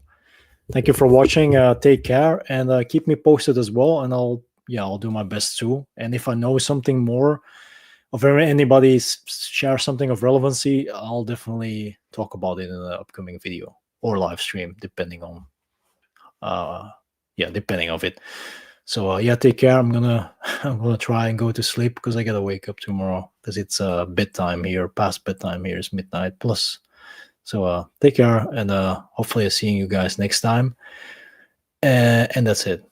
thank you for watching. Take care, and keep me posted as well. And I'll do my best too. And if I know something more, or if anybody share something of relevancy, I'll definitely talk about it in an upcoming video or live stream, depending on depending of it. So yeah, take care. I'm gonna try and go to sleep, because I gotta wake up tomorrow, because it's bedtime here. Past bedtime here is midnight plus. So take care, and hopefully I'll see you guys next time. And that's it.